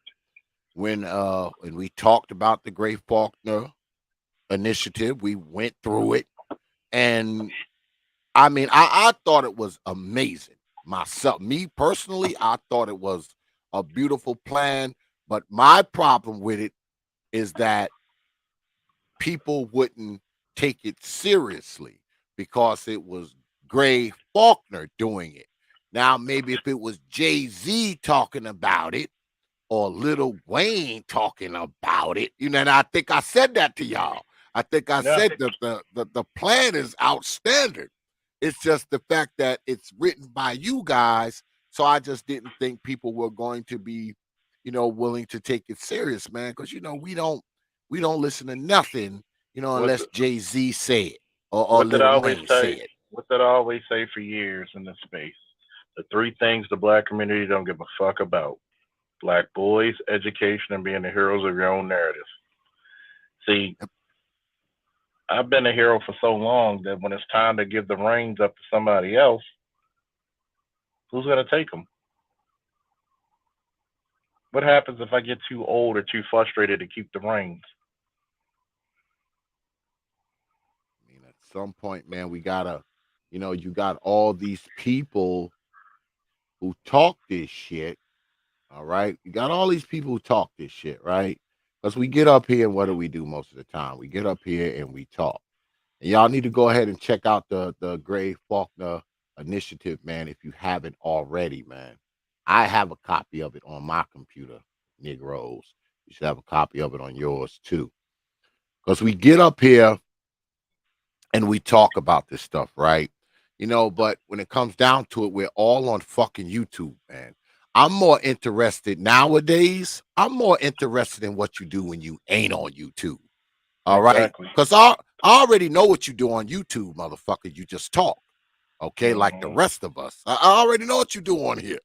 when we talked about the Great Faulkner initiative. We went through it. And I mean, I thought it was amazing myself. Me personally, I thought it was a beautiful plan. But my problem with it is that people wouldn't take it seriously because it was Gray Faulkner doing it. Now, maybe if it was Jay-Z talking about it or Lil Wayne talking about it, and I think I said that to y'all. I think I Yeah. said that the plan is outstanding. It's just the fact that it's written by you guys. So I just didn't think people were going to be, willing to take it serious, man. Because we don't listen to nothing, What unless Jay-Z say it or what did I Lil always Wayne say say? it. What did I always say for years in this space? The three things the black community don't give a fuck about: black boys, education, and being the heroes of your own narrative. See, I've been a hero for so long that when it's time to give the reins up to somebody else, who's gonna take them? What happens if I get too old or too frustrated to keep the reins? I mean, at some point, man, we gotta, you got all these people who talk this shit. All right. You got all these people who talk this shit, right? Because we get up here and what do we do most of the time? We get up here and we talk. And y'all need to go ahead and check out the Gray Faulkner initiative, man, if you haven't already, man. I have a copy of it on my computer, Negroes. You should have a copy of it on yours too. Because we get up here and we talk about this stuff, right? But when it comes down to it, we're all on fucking YouTube, man. I'm more interested nowadays. I'm more interested in what you do when you ain't on YouTube. All right. Exactly. Because I already know what you do on YouTube, motherfucker. You just talk. Okay. Like the Hmm. rest of us. I already know what you do on here.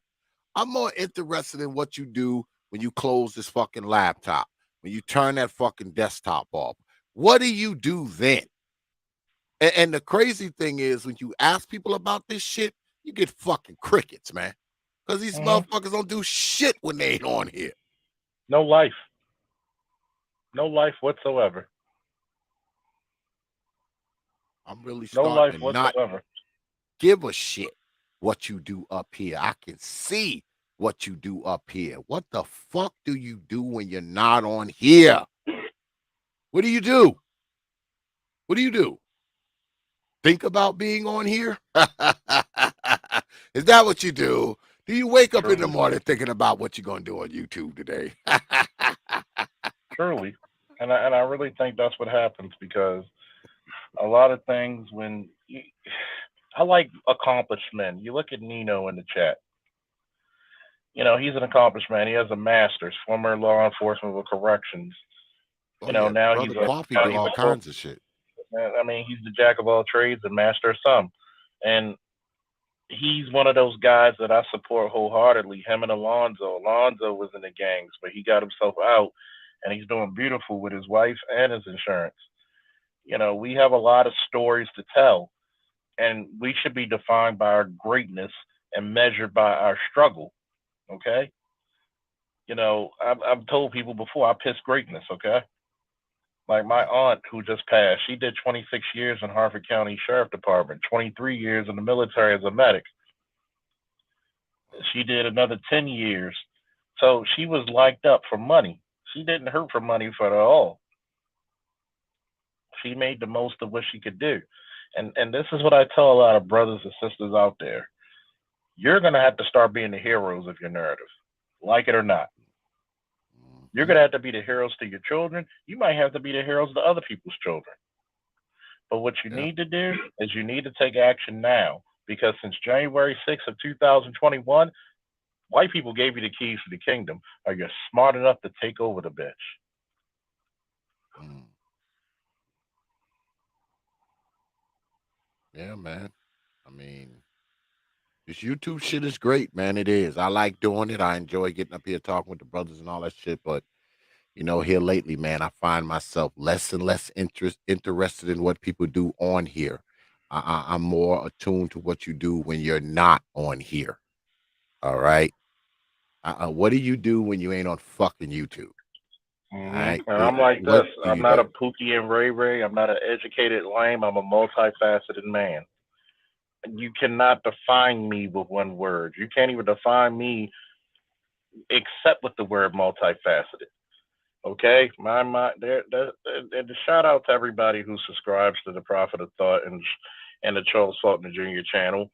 I'm more interested in what you do when you close this fucking laptop, when you turn that fucking desktop off. What do you do then? And the crazy thing is, when you ask people about this shit, you get fucking crickets, man. Because these Hmm. motherfuckers don't do shit when they ain't on here. No life. No life whatsoever. I'm really No starting life to not whatsoever. give a shit what you do up here. I can see what you do up here. What the fuck do you do when you're not on here? What do you do? What do you do? Think about being on here? Is that what you do? Do you wake up in the Truly. morning thinking about what you're going to do on YouTube today? Truly. And I really think that's what happens because a lot of things when I like accomplished men. You look at Nino in the chat. He's an accomplished man. He has a master's, former law enforcement with corrections. Oh yeah, Now brother Coffee do he all was kinds of shit. I mean, he's the jack of all trades and master of some. And he's one of those guys that I support wholeheartedly. Him and Alonzo. Alonzo was in the gangs, but he got himself out, and he's doing beautiful with his wife and his insurance. We have a lot of stories to tell, and we should be defined by our greatness and measured by our struggle. Okay. I've told people before I piss greatness. Okay. Like my Mm, aunt who just passed, she did 26 years in Harford County Sheriff Department, 23 years in the military as a medic. She did another 10 years. So she was liked up for money. She didn't hurt for money for at all. She made the most of what she could do. And this is what I tell a lot of brothers and sisters out there. You're gonna have to start being the heroes of your narrative, like it or not. You're mhm. gonna have to be the heroes to your children. You might have to be the heroes to other people's children. But what you Yeah. need to do is you need to take action now because since January 6th of 2021, white people gave you the keys to the kingdom. Are you smart enough to take over the bitch? Mm. Yeah, man. I mean, this YouTube shit is great, man. It is. I like doing it. I enjoy getting up here talking with the brothers and all that shit. But here lately, man, I find myself less and less interested in what people do on here. I'm more attuned to what you do when you're not on here. All right. What do you do when you ain't on fucking YouTube? right. And I'm like What this. do I'm you not a do? Pookie and Ray Ray. I'm not an educated lame. I'm a multifaceted man. You cannot define me with one word. You can't even define me except with the word multifaceted. Okay, and the shout out to everybody who subscribes to the Prophet of Thought and the Charles Faulkner Jr. channel,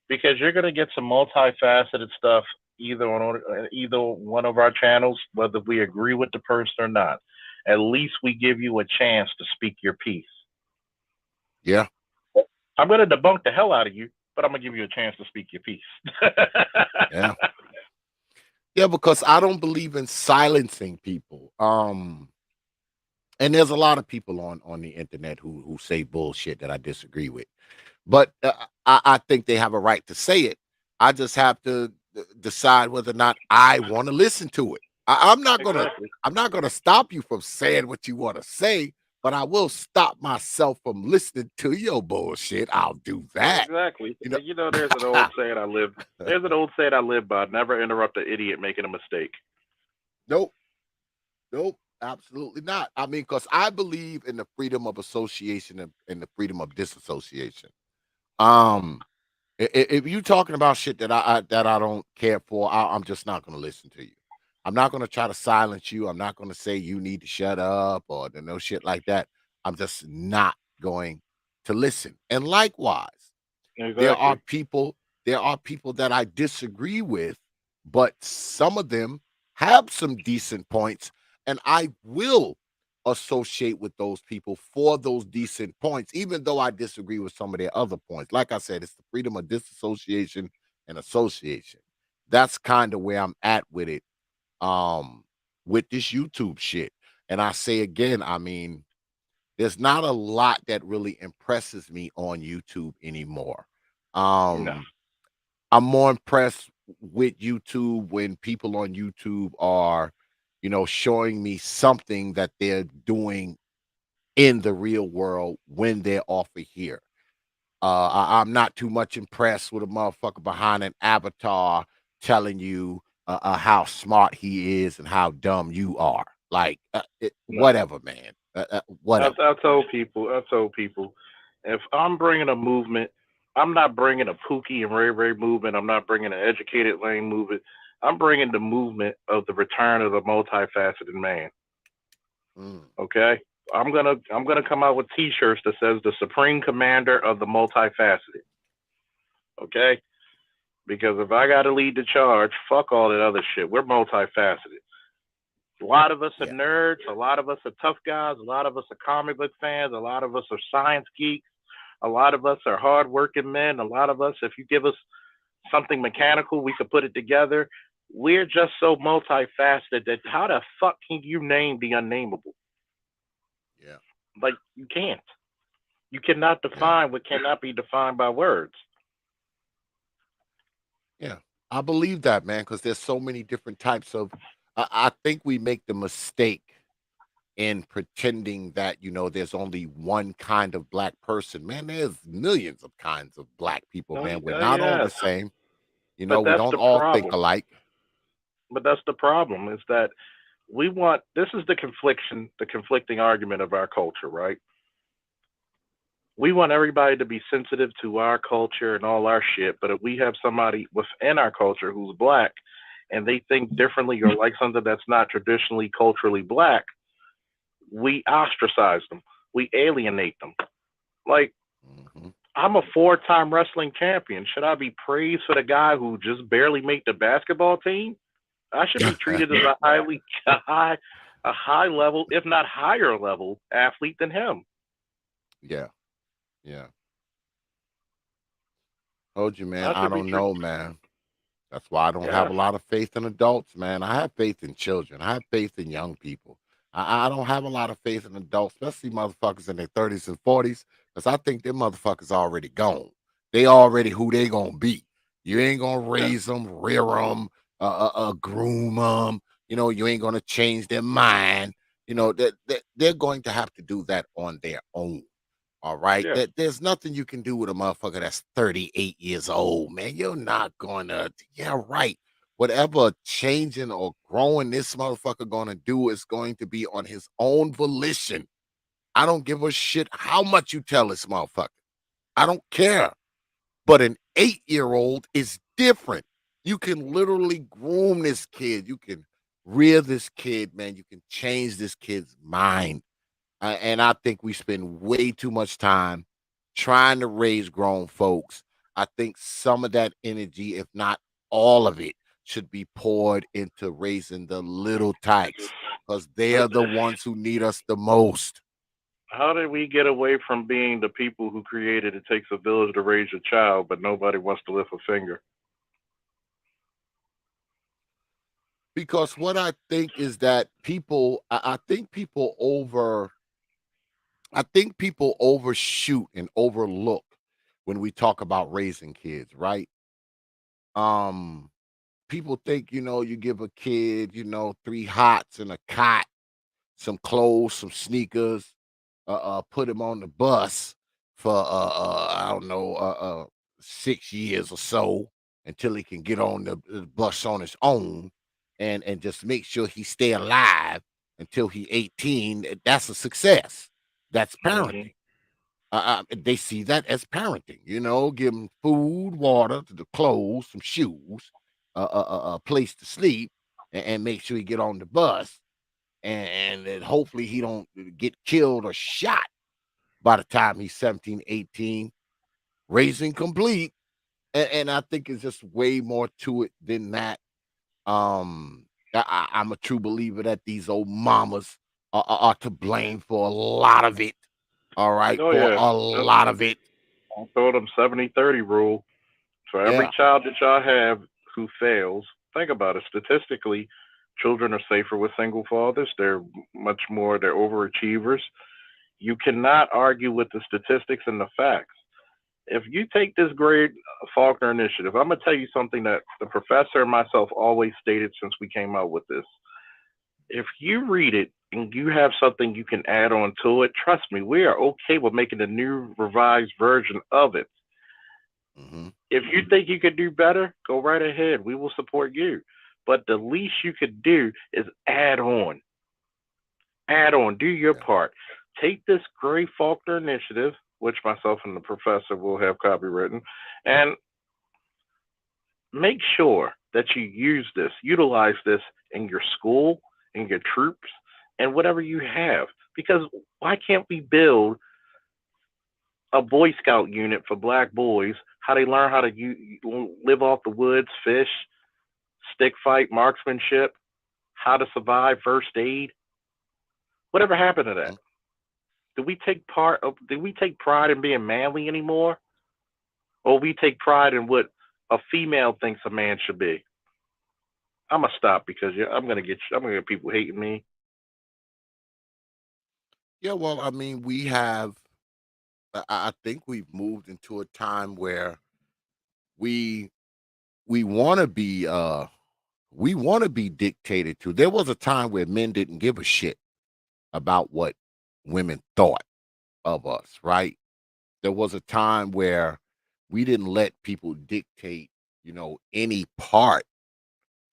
because you're gonna get some multifaceted stuff either one of our channels, whether we agree with the person or not. At least we give you a chance to speak your piece. Yeah, I'm gonna debunk the hell out of you, but I'm gonna give you a chance to speak your piece. yeah, yeah. Because I don't believe in silencing people. And there's a lot of people on the internet who say bullshit that I disagree with. But I think they have a right to say it. I just have to decide whether or not I want to listen to it. I'm not gonna Exactly. I'm not gonna stop you from saying what you want to say, but I will stop myself from listening to your bullshit. I'll do that. Exactly. You know. You know, there's an old saying I live. There's an old saying I live by: never interrupt an idiot making a mistake. Nope, nope, absolutely not. I mean, because I believe in the freedom of association and the freedom of disassociation. Um, if you talking about shit that I don't care for, I'm just not going to listen to you. I'm not going to try to silence you. I'm not going to say you need to shut up or no shit like that. I'm just not going to listen. And likewise, there are Exactly. people there are people that I disagree with, but some of them have some decent points, and I will associate with those people for those decent points, even though I disagree with some of their other points. Like I said, it's the freedom of disassociation and association. That's kind of where I'm at with it, um, with this YouTube shit. And I say again, I mean, there's not a lot that really impresses me on YouTube anymore. No. Um, I'm more impressed with YouTube when people on YouTube are, showing me something that they're doing in the real world when they're off of here. I'm not too much impressed with a motherfucker behind an avatar telling you how smart he is and how dumb you are. Like, No. whatever, man. Whatever. I told people, if I'm bringing a movement, I'm not bringing a Pookie and Ray Ray movement. I'm not bringing an educated lane movement. I'm bringing the movement of the return of the multifaceted man. Mm, Okay, I'm gonna come out with T-shirts that says the Supreme Commander of the Multifaceted. Okay, because if I got to lead the charge, fuck all that other shit. We're multifaceted. A lot of us are yeah. nerds. A lot of us are tough guys. A lot of us are comic book fans. A lot of us are science geeks. A lot of us are hardworking men. A lot of us, if you give us something mechanical, we could put it together. We're just so multifaceted that how the fuck can you name the unnameable? Yeah. Like, you can't. You cannot Yeah. define what cannot be defined by words. Yeah, I believe that, man, because there's so many different types of. I think we make the mistake in pretending that there's only one kind of black person. Man, there's millions of kinds of black people. Oh, Man, we're not all the yes, same. but We that's don't the all think problem. alike. But that's the problem is that we want this is the conflicting argument of our culture, right? We want everybody to be sensitive to our culture and all our shit, but if we have somebody within our culture who's black and they think differently or like something that's not traditionally culturally black, we ostracize them. We alienate them. Like, Hmm. I'm a four-time wrestling champion. Should I be praised for the guy who just barely made the basketball team? I should be treated as a high level, if not higher level, athlete than him. Yeah, yeah. Told you, man. I I should be don't treated. know, man. That's why I don't have Yeah, a lot of faith in adults, man. I have faith in children. I have faith in young people. I don't have a lot of faith in adults, especially motherfuckers in their 30s and 40s, because I think them motherfuckers already gone. They already who they gonna be. You ain't gonna yeah, raise them, rear them, groom them. You ain't gonna change their mind. They're going to have to do that on their own. All right. yeah. There's nothing you can do with a motherfucker that's 38 years old, man. You're not gonna, yeah, right. whatever changing or growing this motherfucker gonna do is going to be on his own volition. I don't give a shit how much you tell this motherfucker. I don't care. But an 8-year-old is different. You can literally groom this kid. You can rear this kid, man. You can change this kid's mind. And I think we spend way too much time trying to raise grown folks. I think some of that energy, if not all of it, should be poured into raising the little tykes because they But are the ones who need us the most. how did we get away from being the people who created it takes a village to raise a child, but nobody wants to lift a finger? Because what I think is that I think people overshoot and overlook when we talk about raising kids, right? Um, People think, you give a kid, three hots and a cot, some clothes, some sneakers, put him on the bus for I don't know, 6 years or so until he can get on the bus on his own, and just make sure he stay alive until he 18. That's a success. That's Hmm. parenting. They see that as parenting. Give him food, water, the clothes, some shoes, a place to sleep, and make sure he get on the bus and then hopefully he don't get killed or shot by the time he's 17, 18, raising complete. And I think it's just way more to it than that. I'm a true believer that these old mamas are to blame for a lot of it. All right, Oh for yeah, a that's lot of it. I told them 70-30 rule. For every Yeah. child that y'all have who fails, think about it. Statistically, children are safer with single fathers. They're overachievers. You cannot argue with the statistics and the facts. If you take this great Faulkner initiative, I'm going to tell you something that the professor and myself always stated since we came out with this. If you read it and you have something you can add on to it, trust me, we are okay with making a new revised version of it. Hmm. If you think you could do better, go right ahead. We will support you. But the least you could do is add on, do your Yeah. part. Take this Gray Faulkner initiative, which myself and the professor will have copywritten, and make sure that you utilize this in your school, in your troops, and whatever you have. Because why can't we build a Boy Scout unit for black boys? How they learn how to live off the woods, fish, stick fight, marksmanship, how to survive, first aid. Whatever happened to that? Mhm. Do we take pride in being manly anymore? Or we take pride in what a female thinks a man should be? I'm gonna stop because I'm gonna get people hating me. Yeah, well, I mean, I think we've moved into a time where we we want to be dictated to. There was a time where men didn't give a shit about what women thought of us, right? There was a time where we didn't let people dictate, any part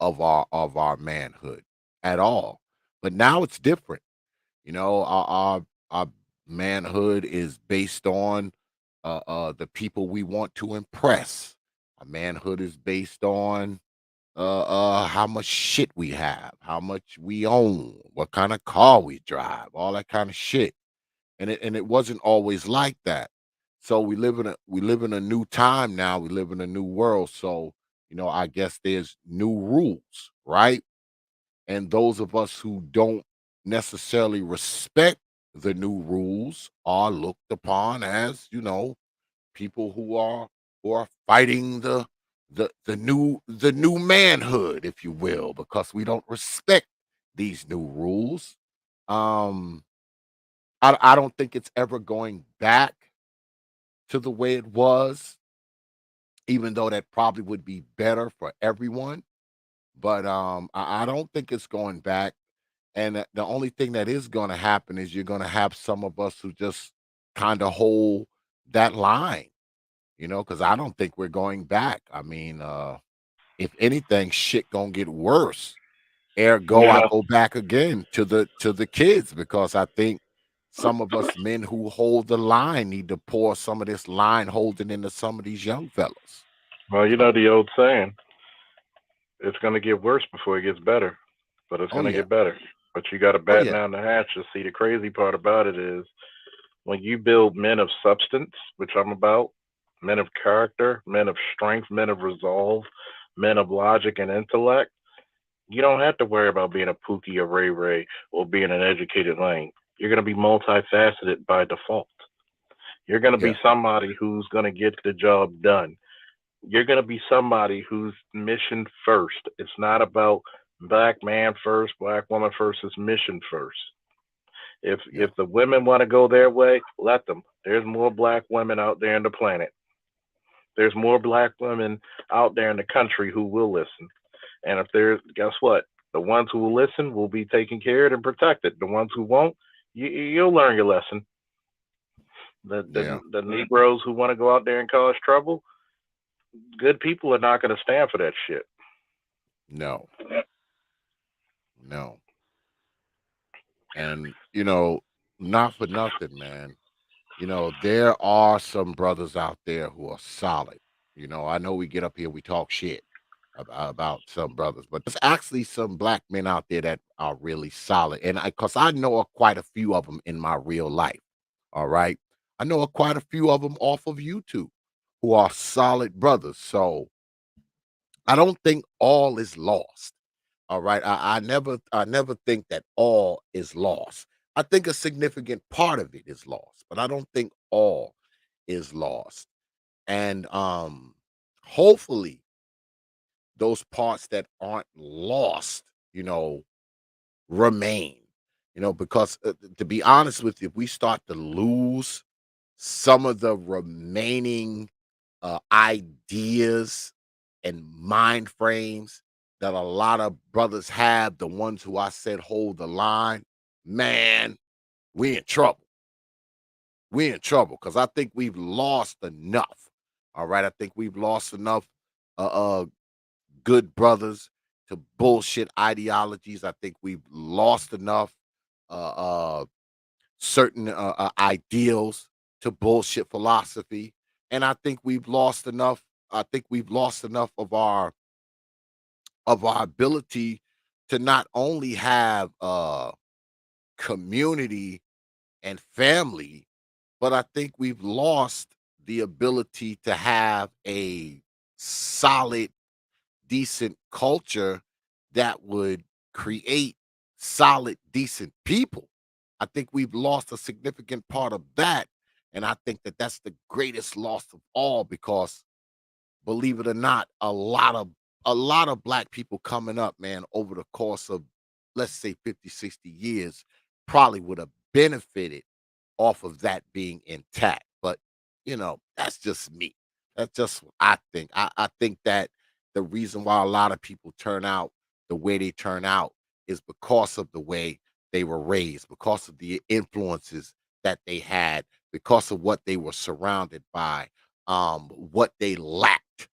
of our manhood at all. But now it's different. Our manhood is based on the people we want to impress. Our manhood is based on how much shit we have, how much we own, what kind of car we drive, all that kind of shit. And it wasn't always like that. So we live in a new time now. We live in a new world. So, I guess there's new rules, right? And those of us who don't necessarily respect the new rules are looked upon as, people who are fighting the new manhood, if you will, because we don't respect these new rules. Um, I don't think it's ever going back to the way it was, even though that probably would be better for everyone. But I don't think it's going back. And the only thing that is going to happen is you're going to have some of us who just kind of hold that line, because I don't think we're going back. I mean, if anything, shit gonna get worse. Ergo, I Yeah. go back again to the kids because I think some of us men who hold the line need to pour some of this line holding into some of these young fellas. Well, you know So, the old saying, it's going to get worse before it gets better, but it's oh going to yeah, get better. But you got to oh batten yeah, down the hatches. See, the crazy part about it is when you build men of substance, which I'm about, men of character, men of strength, men of resolve, men of logic and intellect, you don't have to worry about being a Pookie or Ray Ray or being an educated lane. You're going to be multifaceted by default. You're going to be yeah, somebody who's going to get the job done. You're going to be somebody who's mission first. It's not about black man first, black woman first. It's mission first. yeah, If the women want to go their way, let them. There's more black women out there in the planet. There's more black women out there in the country who will listen. And if there's, guess what? The ones who will listen will be taken care of and protected. The ones who won't, you'll learn your lesson. The yeah. the the Negroes who want to go out there and cause trouble, good people are not going to stand for that shit. No, no. And not for nothing, man. There are some brothers out there who are solid. I know we get up here, we talk shit about some brothers, but there's actually some black men out there that are really solid. And because I know quite a few of them in my real life. All right. I know quite a few of them off of YouTube who are solid brothers. So I don't think all is lost. All right. I never think that all is lost. I think a significant part of it is lost, but I don't think all is lost. And hopefully those parts that aren't lost, remain. Because to be honest with you, if we start to lose some of the remaining ideas and mind frames that a lot of brothers have, the ones who I said hold the line, man, we in trouble. We in trouble because I think we've lost enough. All right, I think we've lost enough good brothers to bullshit ideologies. I think we've lost enough uh, certain ideals to bullshit philosophy, and I think we've lost enough. I think we've lost enough of our ability to not only have community and family, but I think we've lost the ability to have a solid, decent culture that would create solid, decent people. I think we've lost a significant part of that. And I think that that's the greatest loss of all because believe it or not, a lot of black people coming up, man, over the course of let's say 50, 60 years probably would have benefited off of that being intact. But that's just me. That's just what I think. I think that the reason why a lot of people turn out the way they turn out is because of the way they were raised, because of the influences that they had, because of what they were surrounded by, what they lacked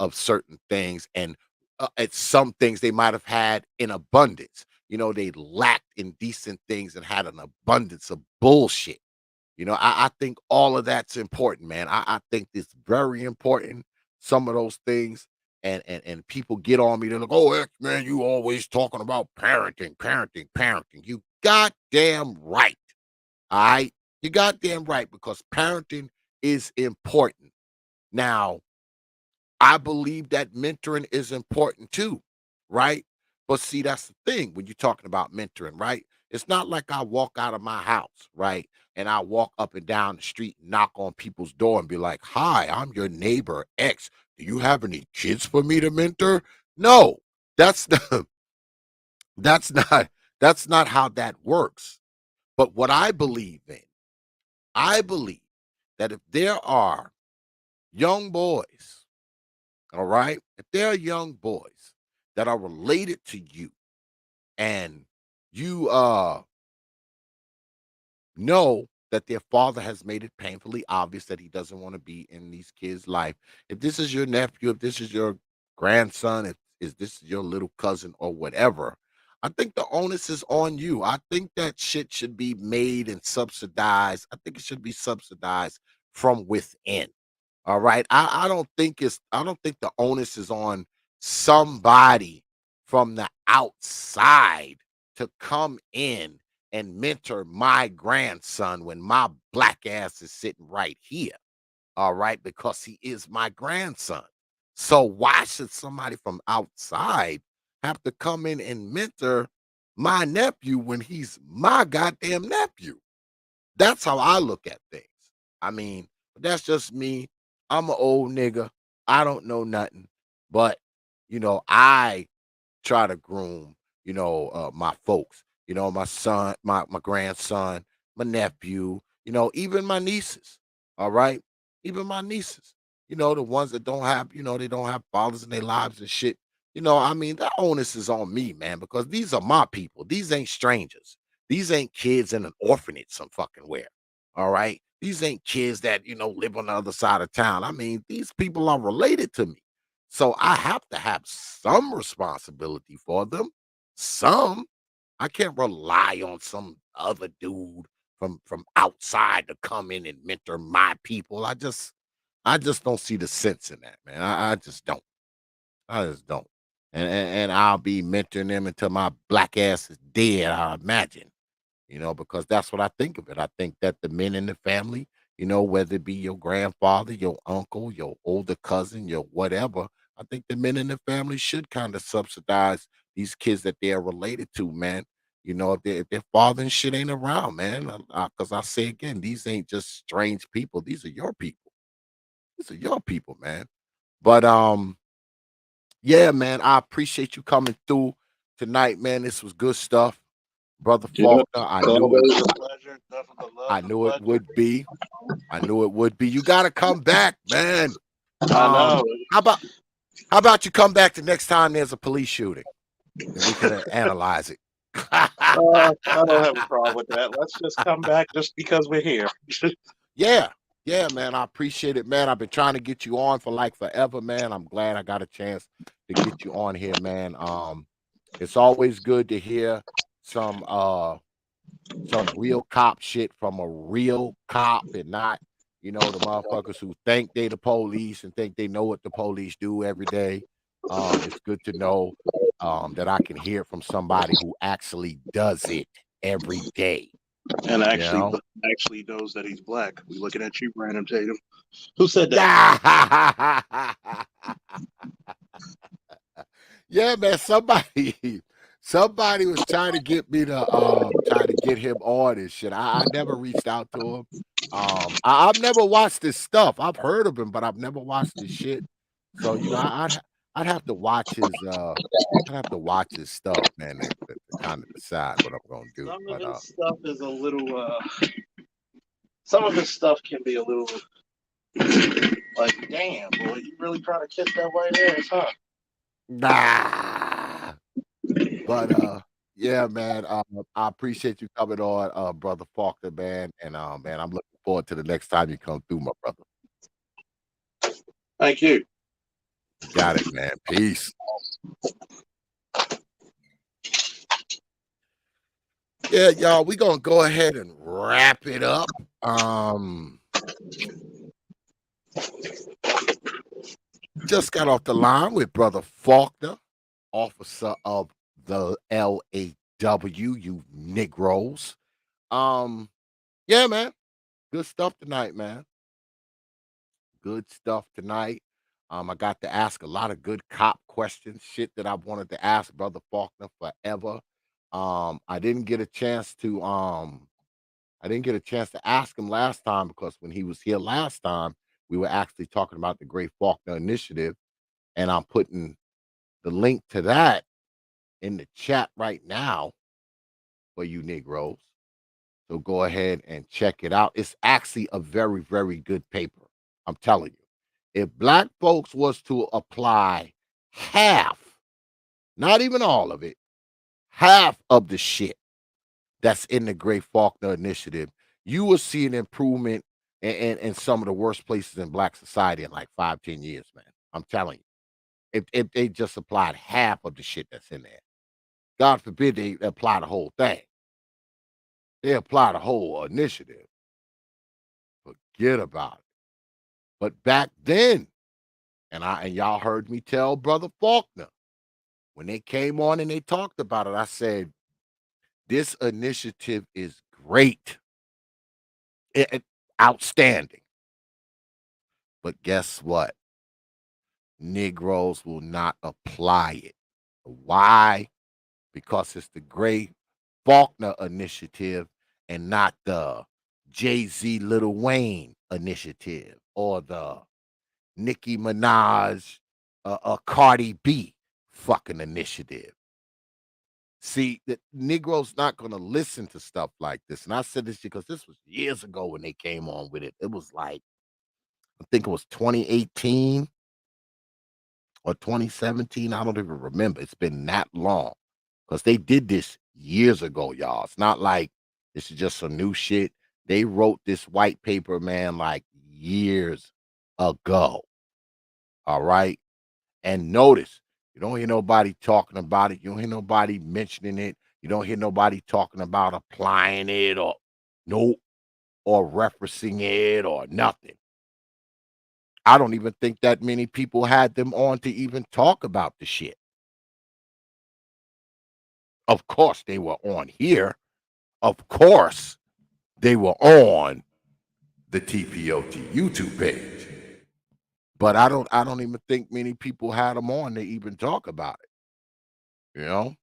of certain things, and at some things they might have had in abundance. They lacked in decent things and had an abundance of bullshit. I think all of that's important, man. I think it's very important. Some of those things, and people get on me. They're like, "Oh, X man, you always talking about parenting, parenting, parenting." You goddamn right. All right, you goddamn right because parenting is important. Now, I believe that mentoring is important too, right? But see, that's the thing when you're talking about mentoring, right? It's not like I walk out of my house, right? And I walk up and down the street and knock on people's door and be like, "Hi, I'm your neighbor X. Do you have any kids for me to mentor?" No, that's not, that's not that's not how that works. But what I believe that if there are young boys, all right, if there are young boys that are related to you and you know that their father has made it painfully obvious that he doesn't want to be in these kids' life. If this is your nephew, if this is your grandson, if is this your little cousin or whatever, I think the onus is on you. I think that shit should be made and subsidized. I think it should be subsidized from within. All right. I don't think the onus is on somebody from the outside to come in and mentor my grandson when my black ass is sitting right here. All right, because he is my grandson. So why should somebody from outside have to come in and mentor my nephew when he's my goddamn nephew? That's how I look at things. I mean, that's just me. I'm an old nigga. I don't know nothing. But, I try to groom, my folks, my son, my grandson, my nephew, even my nieces. All right. Even my nieces, the ones that don't have, they don't have fathers in their lives and shit. I mean, that onus is on me, man, because these are my people. These ain't strangers. These ain't kids in an orphanage some fucking where. All right. These ain't kids that, live on the other side of town. I mean, these people are related to me. So I have to have some responsibility for them. Some. I can't rely on some other dude from outside to come in and mentor my people. I just don't see the sense in that, man. I just don't. I just don't. And I'll be mentoring them until my black ass is dead, I imagine, because that's what I think of it. I think that the men in the family, whether it be your grandfather, your uncle, your older cousin, your whatever, I think the men in the family should kind of subsidize these kids that they're related to, man. If their father and shit ain't around, man. Because I say again, these ain't just strange people. These are your people. These are your people, man. But yeah, man, I appreciate you coming through tonight, man. This was good stuff, brother Yep. Faulkner. I knew it. Always a pleasure. Nothing but love I and knew it pleasure. would be. I knew it would be. You got to come back, man. I know. How about you come back the next time there's a police shooting, and we can analyze it. I don't have a problem with that. Let's just come back just because we're here. Yeah, yeah, man. I appreciate it, man. I've been trying to get you on for like forever, man. I'm glad I got a chance to get you on here, man. It's always good to hear some some real cop shit from a real cop and not, the motherfuckers who think they the police and think they know what the police do every day. It's good to know that I can hear from somebody who actually does it every day. And You know? actually knows that he's black. We looking at you, Brandon Tatum. Who said that? Yeah, man. Somebody was trying to get me to try to get him on and shit. I never reached out to him. I've never watched his stuff. I've heard of him, but I've never watched his shit. So I'd have to watch his stuff, man, to kind of decide what I'm gonna do. Some of But his stuff is a little. Some of his stuff can be a little like, damn, boy, you really trying to kiss that white ass, huh? nah. But yeah, man. I appreciate you coming on, brother Faulkner, man. And man, I'm looking forward to the next time you come through, my brother. Thank you. Got it, man. Peace. Yeah, y'all, we gonna go ahead and wrap it up. Just got off the line with brother Faulkner, officer of the LAW, you Negroes. Yeah, man. Good stuff tonight, man. Good stuff tonight. I got to ask a lot of good cop questions, shit that I wanted to ask brother Faulkner forever. I didn't get a chance to ask him last time because when he was here last time, we were actually talking about the Great Faulkner Initiative, and I'm putting the link to that in the chat right now for you Negroes. So go ahead and check it out. It's actually a very, very good paper. I'm telling you. If black folks was to apply half, not even all of it, half of the shit that's in the Great Faulkner Initiative, you will see an improvement in some of the worst places in black society in like 5, 10 years, man. I'm telling you. if they just applied half of the shit that's in there. God forbid they apply the whole thing. They apply the whole initiative. Forget about it. But back then, and y'all heard me tell Brother Faulkner when they came on and they talked about it, I said, this initiative is great. Outstanding. But guess what? Negroes will not apply it. Why? Because it's the great Faulkner initiative and not the Jay-Z Lil Wayne initiative or the Nicki Minaj Cardi B fucking initiative. See, the Negroes not going to listen to stuff like this. And I said this because this was years ago when they came on with it. It was like, I think it was 2018 or 2017. I don't even remember. It's been that long because they did this years ago, y'all. It's not like this is just some new shit. They wrote this white paper, man, like years ago. All right. And notice, you don't hear nobody talking about it. You don't hear nobody mentioning it. You don't hear nobody talking about applying it or no, or referencing it or nothing. I don't even think that many people had them on to even talk about the shit. Of course, they were on here. Of course, they were on the T.P.O.T YouTube page. But I don't even think many people had them on to even talk about it. You know,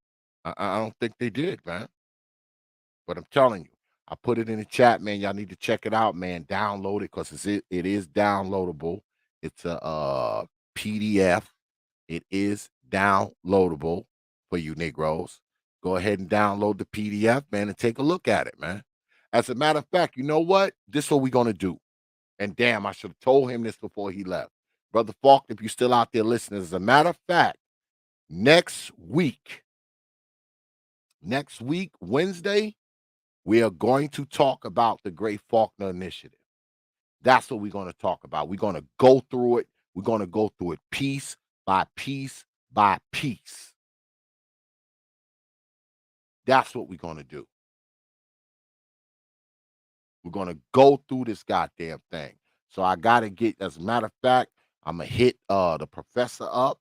I don't think they did, man. But I'm telling you, I put it in the chat, man. Y'all need to check it out, man. Download it because it is downloadable. It's a PDF. It is downloadable for you Negroes. Go ahead and download the PDF, man, and take a look at it, man. As a matter of fact, you know what? This is what we're gonna do. And damn, I should have told him this before he left. Brother Falk, if you're still out there listening, as a matter of fact, next week, Wednesday, we are going to talk about the Great Faulkner Initiative. That's what we're going to talk about. We're going to go through it. We're going to go through it piece by piece by piece. That's what we're going to do. We're going to go through this goddamn thing. So I got to get, as a matter of fact, I'm going to hit the professor up,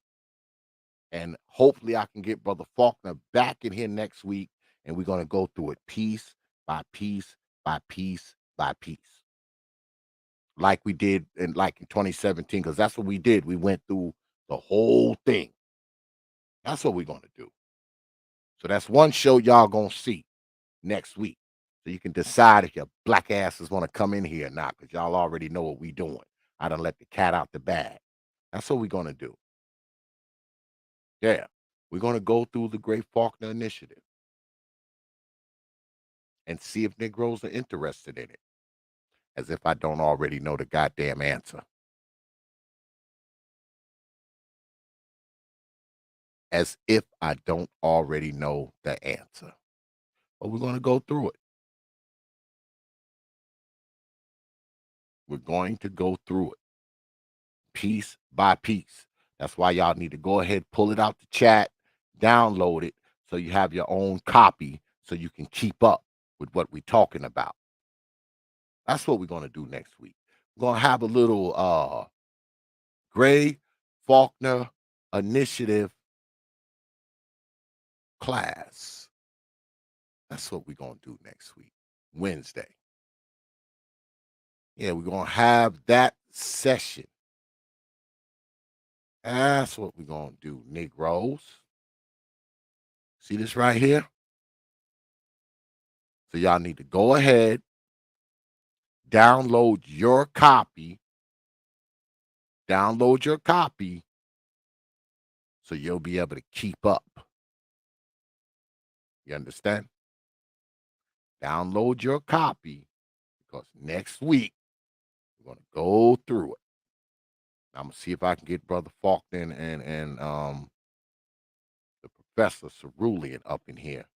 and hopefully I can get Brother Faulkner back in here next week, and we're going to go through it piece by piece by piece by piece. Like we did in 2017, because that's what we did. We went through the whole thing. That's what we're going to do. So that's one show y'all going to see next week. So you can decide if your black asses want to come in here or not, because y'all already know what we doing. I done let the cat out the bag. That's what we're going to do. Yeah. We're going to go through the Great Faulkner Initiative and see if Negroes are interested in it. As if I don't already know the goddamn answer. As if I don't already know the answer. But we're going to go through it. We're going to go through it piece by piece. That's why y'all need to go ahead, pull it out the chat, download it so you have your own copy so you can keep up with what we're talking about. That's what we're going to do next week. We're going to have a little Gray Faulkner Initiative class. That's what we're going to do next week, Wednesday. Yeah, we're going to have that session. That's what we're going to do, Negroes. See this right here? So y'all need to go ahead, download your copy. Download your copy so you'll be able to keep up. You understand? Download your copy because next week we're going to go through it. I'm going to see if I can get Brother Faulkner and the Professor Cerulean up in here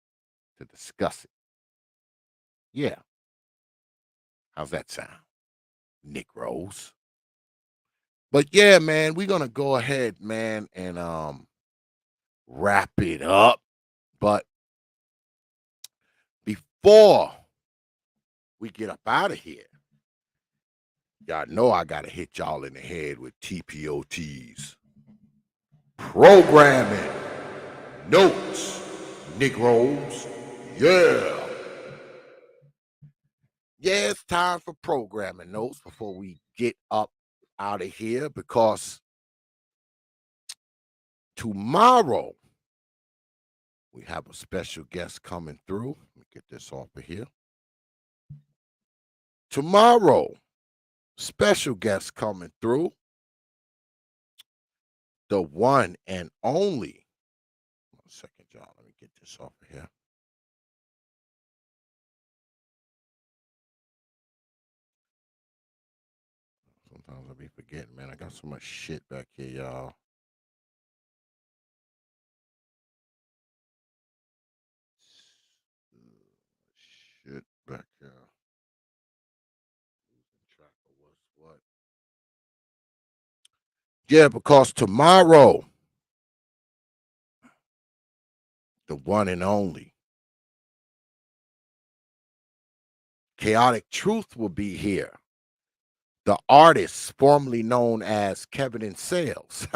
to discuss it. Yeah. How's that sound? Negroes. But yeah, man, we're gonna go ahead, man, and wrap it up. But before we get up out of here, y'all know I gotta hit y'all in the head with T.P.O.T's programming notes, Negroes. Yeah. Yeah, it's time for programming notes before we get up out of here because tomorrow we have a special guest coming through. Let me get this off of here. Tomorrow, special guest coming through. The one and only. 1 second, y'all. Let me get this off of here. Sometimes I be forgetting, man. I got so much shit back here, y'all. Shit back here. Losing track of what's what. Yeah, because tomorrow, the one and only Chaotic Truth will be here. The artist formerly known as Kevin in Sales.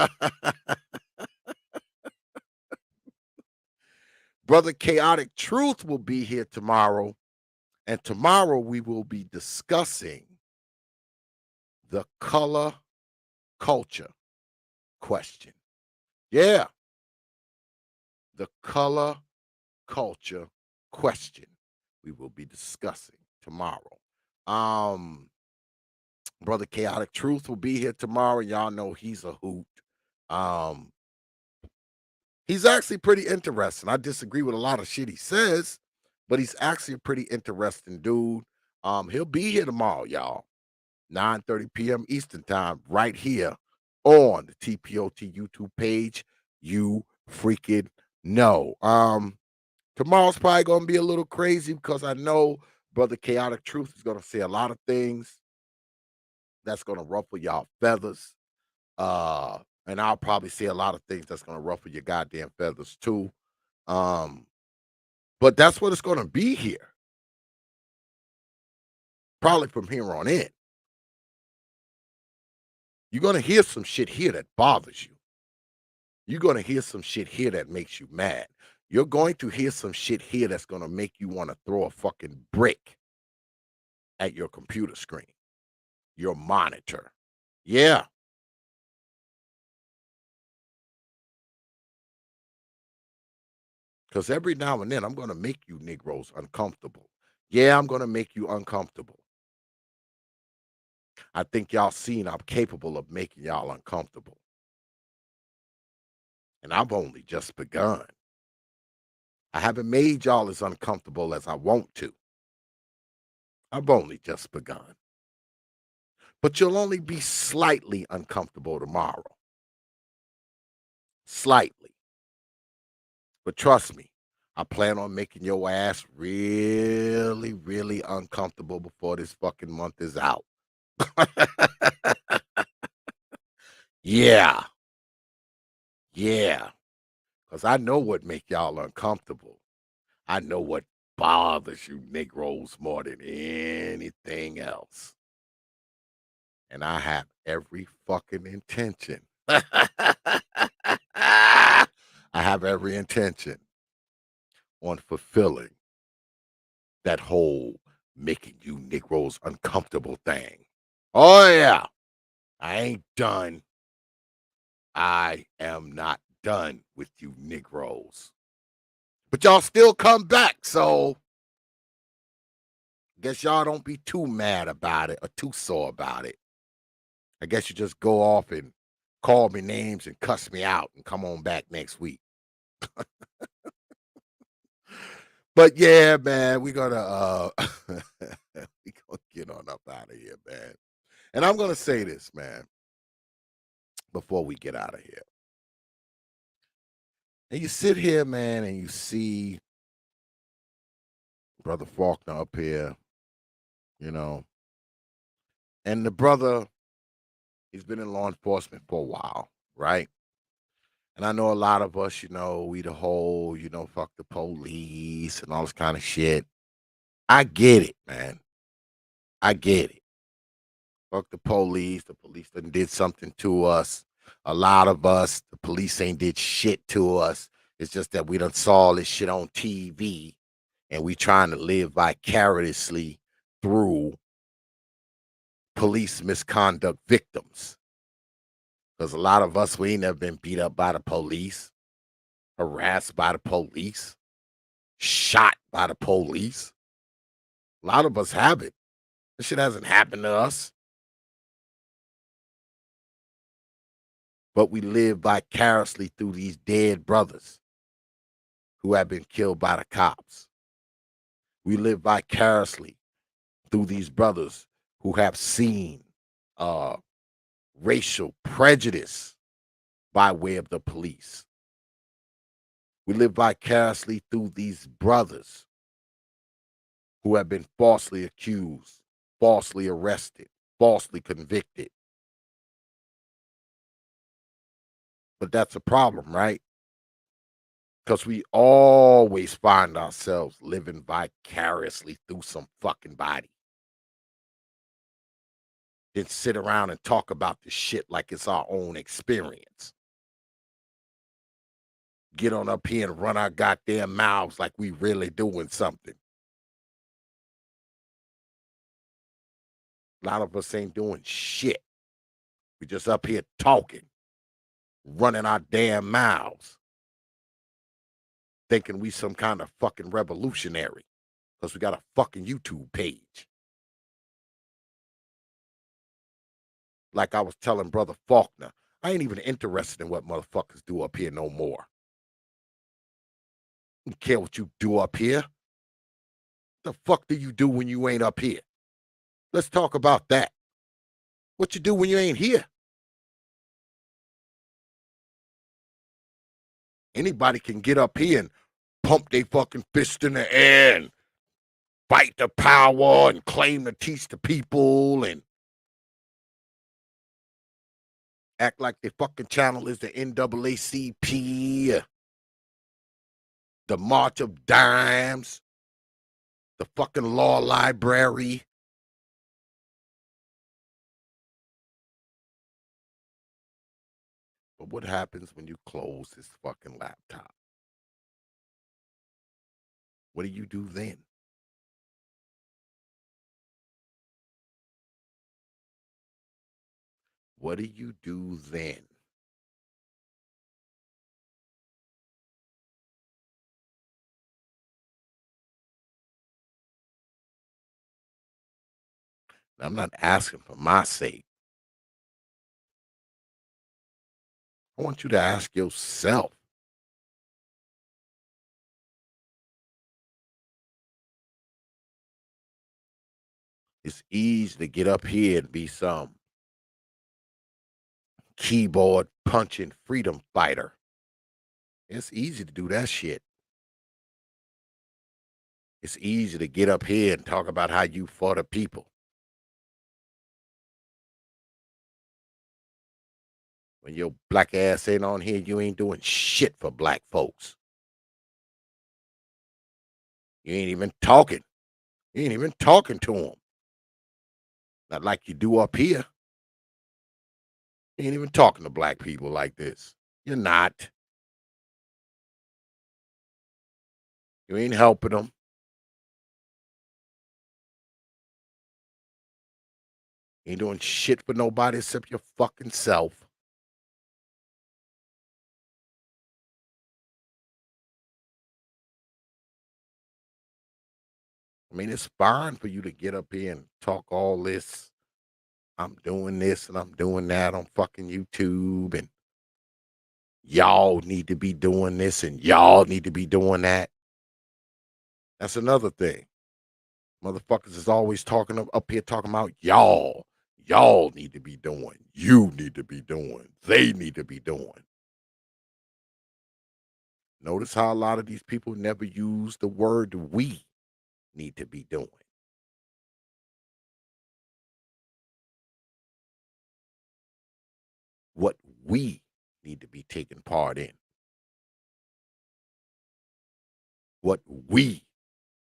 Brother Chaotic Truth will be here tomorrow. And tomorrow we will be discussing the color culture question. Yeah. The color culture question we will be discussing tomorrow. Brother Chaotic Truth will be here tomorrow. Y'all know he's a hoot. He's actually pretty interesting. I disagree with a lot of shit he says, but he's actually a pretty interesting dude. He'll be here tomorrow, y'all. 9:30 p.m. Eastern time, right here on the T.P.O.T YouTube page. You freaking know. Tomorrow's probably gonna be a little crazy because I know Brother Chaotic Truth is gonna say a lot of things that's gonna ruffle y'all feathers. And I'll probably say a lot of things that's gonna ruffle your goddamn feathers too. Um, but that's what it's gonna be here. Probably from here on in. You're gonna hear some shit here that bothers you. You're going to hear some shit here that makes you mad. You're going to hear some shit here that's going to make you want to throw a fucking brick at your computer screen, your monitor. Yeah. Because every now and then I'm going to make you Negroes uncomfortable. Yeah, I'm going to make you uncomfortable. I think y'all seen I'm capable of making y'all uncomfortable. And I've only just begun. I haven't made y'all as uncomfortable as I want to. I've only just begun. But you'll only be slightly uncomfortable tomorrow. Slightly. But trust me, I plan on making your ass really, really uncomfortable before this fucking month is out. Yeah. Yeah. Because I know what make y'all uncomfortable. I know what bothers you Negroes more than anything else. And I have every fucking intention. I have every intention on fulfilling that whole making you Negroes uncomfortable thing. Oh, yeah. I ain't done. I am not done with you Negroes. But y'all still come back, so guess y'all don't be too mad about it or too sore about it. I guess you just go off and call me names and cuss me out and come on back next week. But yeah, man, we're gonna we gonna get on up out of here, man. And I'm gonna say this, man, before we get out of here. And you sit here, man, and you see Brother Faulkner up here, you know, and the brother He's been in law enforcement for a while, right? And I know a lot of us, we the whole, fuck the police and all this kind of shit. I get it, man. I get it. Fuck the police. The police done did something to us. A lot of us, the police ain't did shit to us. It's just that we done saw this shit on TV and we trying to live vicariously through police misconduct victims. Because a lot of us, we ain't never been beat up by the police, harassed by the police, shot by the police. A lot of us haven't. This shit hasn't happened to us. But we live vicariously through these dead brothers who have been killed by the cops. We live vicariously through these brothers who have seen racial prejudice by way of the police. We live vicariously through these brothers who have been falsely accused, falsely arrested, falsely convicted. But that's a problem, right? Because we always find ourselves living vicariously through some fucking body. Then sit around and talk about this shit like it's our own experience. Get on up here and run our goddamn mouths like we really doing something. A lot of us ain't doing shit. We just up here talking, running our damn mouths, thinking we some kind of fucking revolutionary because we got a fucking YouTube page. Like I was telling Brother Faulkner, I ain't even interested in what motherfuckers do up here no more. I don't care what you do up here. The fuck do you do when you ain't up here? Let's talk about that. What you do when you ain't here? Anybody can get up here and pump their fucking fist in the air and fight the power and claim to teach the people and act like their fucking channel is the NAACP, the March of Dimes, the fucking law library. But what happens when you close this fucking laptop? What do you do then? What do you do then? I'm not asking for my sake. I want you to ask yourself. It's easy to get up here and be some keyboard punching freedom fighter. It's easy to do that shit. It's easy to get up here and talk about how you for the people. When your black ass ain't on here, you ain't doing shit for black folks. You ain't even talking. You ain't even talking to them. Not like you do up here. You ain't even talking to black people like this. You're not. You ain't helping them. You ain't doing shit for nobody except your fucking self. I mean, it's fine for you to get up here and talk all this. I'm doing this and I'm doing that on fucking YouTube, and y'all need to be doing this and y'all need to be doing that. That's another thing. Motherfuckers is always talking up here talking about y'all. Y'all need to be doing. You need to be doing. They need to be doing. Notice how a lot of these people never use the word we need to be doing. we need to be taking part in, what we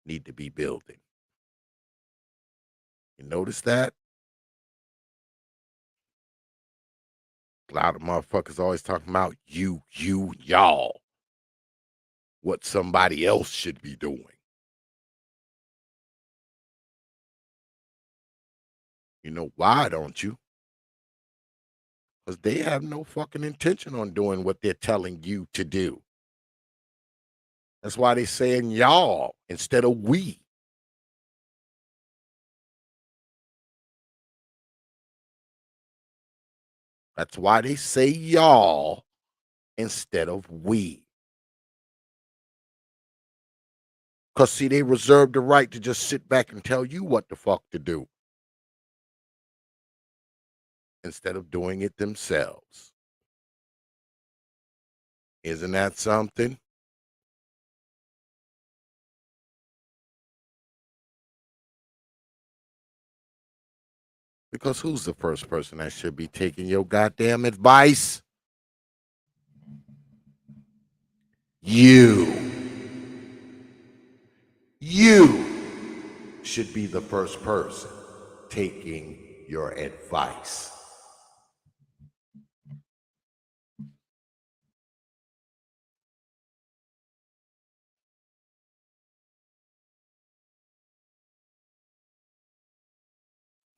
need to be building. You notice that? A lot of motherfuckers always talking about you, y'all. What somebody else should be doing. You know why, don't you? Because they have no fucking intention on doing what they're telling you to do. That's why they're saying y'all instead of we. That's why they say y'all instead of we. Because, see, they reserve the right to just sit back and tell you what the fuck to do instead of doing it themselves. Isn't that something? Because who's the first person that should be taking your goddamn advice? You. You should be the first person taking your advice.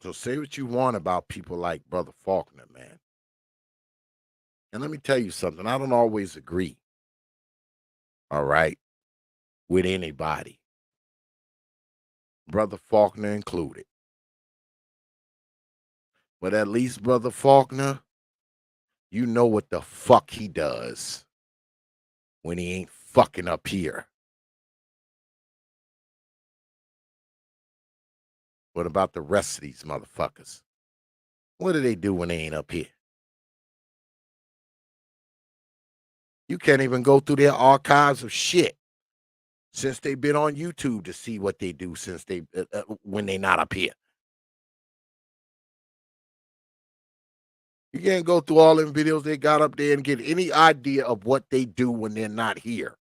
So say what you want about people like Brother Faulkner, man. And let me tell you something. I don't always agree, all right, with anybody, Brother Faulkner included. But at least Brother Faulkner, you know what the fuck he does when he ain't fucking up here. What about the rest of these motherfuckers? What do they do when they ain't up here? You can't even go through their archives of shit since they've been on YouTube to see what they do since they when they not up here. You can't go through all them videos they got up there and get any idea of what they do when they're not here.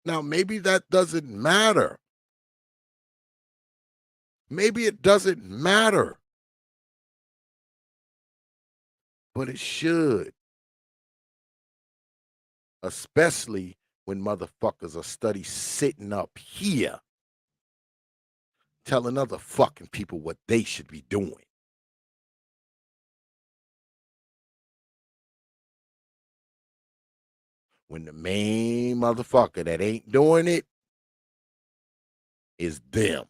Now, maybe that doesn't matter. Maybe it doesn't matter. But it should. Especially when motherfuckers are study sitting up here telling other fucking people what they should be doing. When the main motherfucker that ain't doing it is them.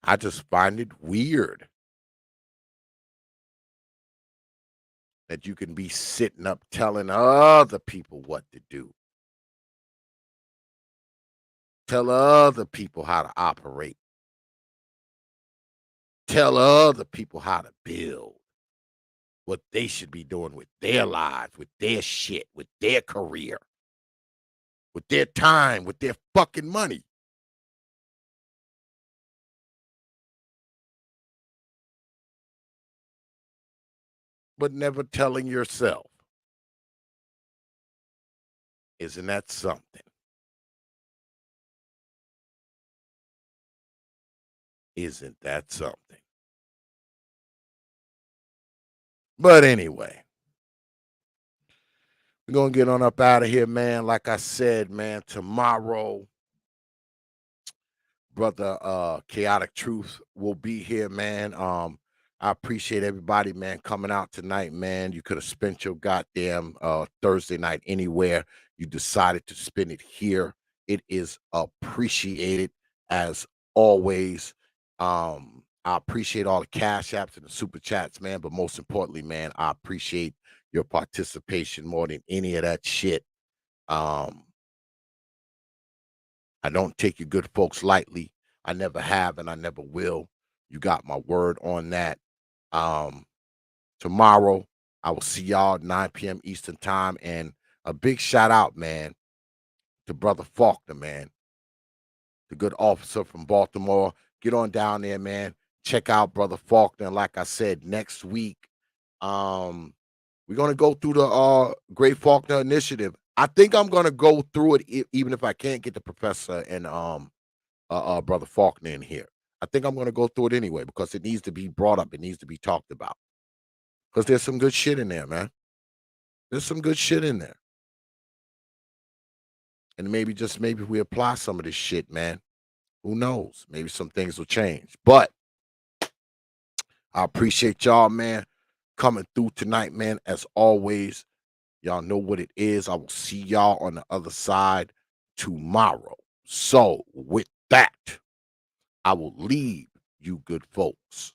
I just find it weird that you can be sitting up telling other people what to do. Tell other people how to operate. Tell other people how to build. What they should be doing with their lives, with their shit, with their career, with their time, with their fucking money. But never telling yourself. Isn't that something? Isn't that something? But anyway, we're going to get on up out of here, man. Like I said, man, tomorrow, Brother Chaotic Truth will be here, man. I appreciate everybody, man, coming out tonight, man. You could have spent your goddamn Thursday night anywhere. You decided to spend it here. It is appreciated as always. I appreciate all the cash apps and the super chats, man. But most importantly, man, I appreciate your participation more than any of that shit. I don't take you good folks lightly. I never have and I never will. You got my word on that. Tomorrow, I will see y'all at 9 p.m. Eastern time. And a big shout out, man, to Brother Faulkner, man. the good officer from Baltimore. Get on down there, man. Check out Brother Faulkner. Like I said, next week, we're gonna go through the Great Faulkner Initiative. I think I'm gonna go through it even if I can't get the professor and Brother Faulkner in here. I think I'm gonna go through it anyway because it needs to be brought up. It needs to be talked about. Because there's some good shit in there, man. There's some good shit in there. And maybe we apply some of this shit, man. Who knows? Maybe some things will change. But I appreciate y'all, man, coming through tonight, man. As always, y'all know what it is. I will see y'all on the other side tomorrow. So with that, I will leave you good folks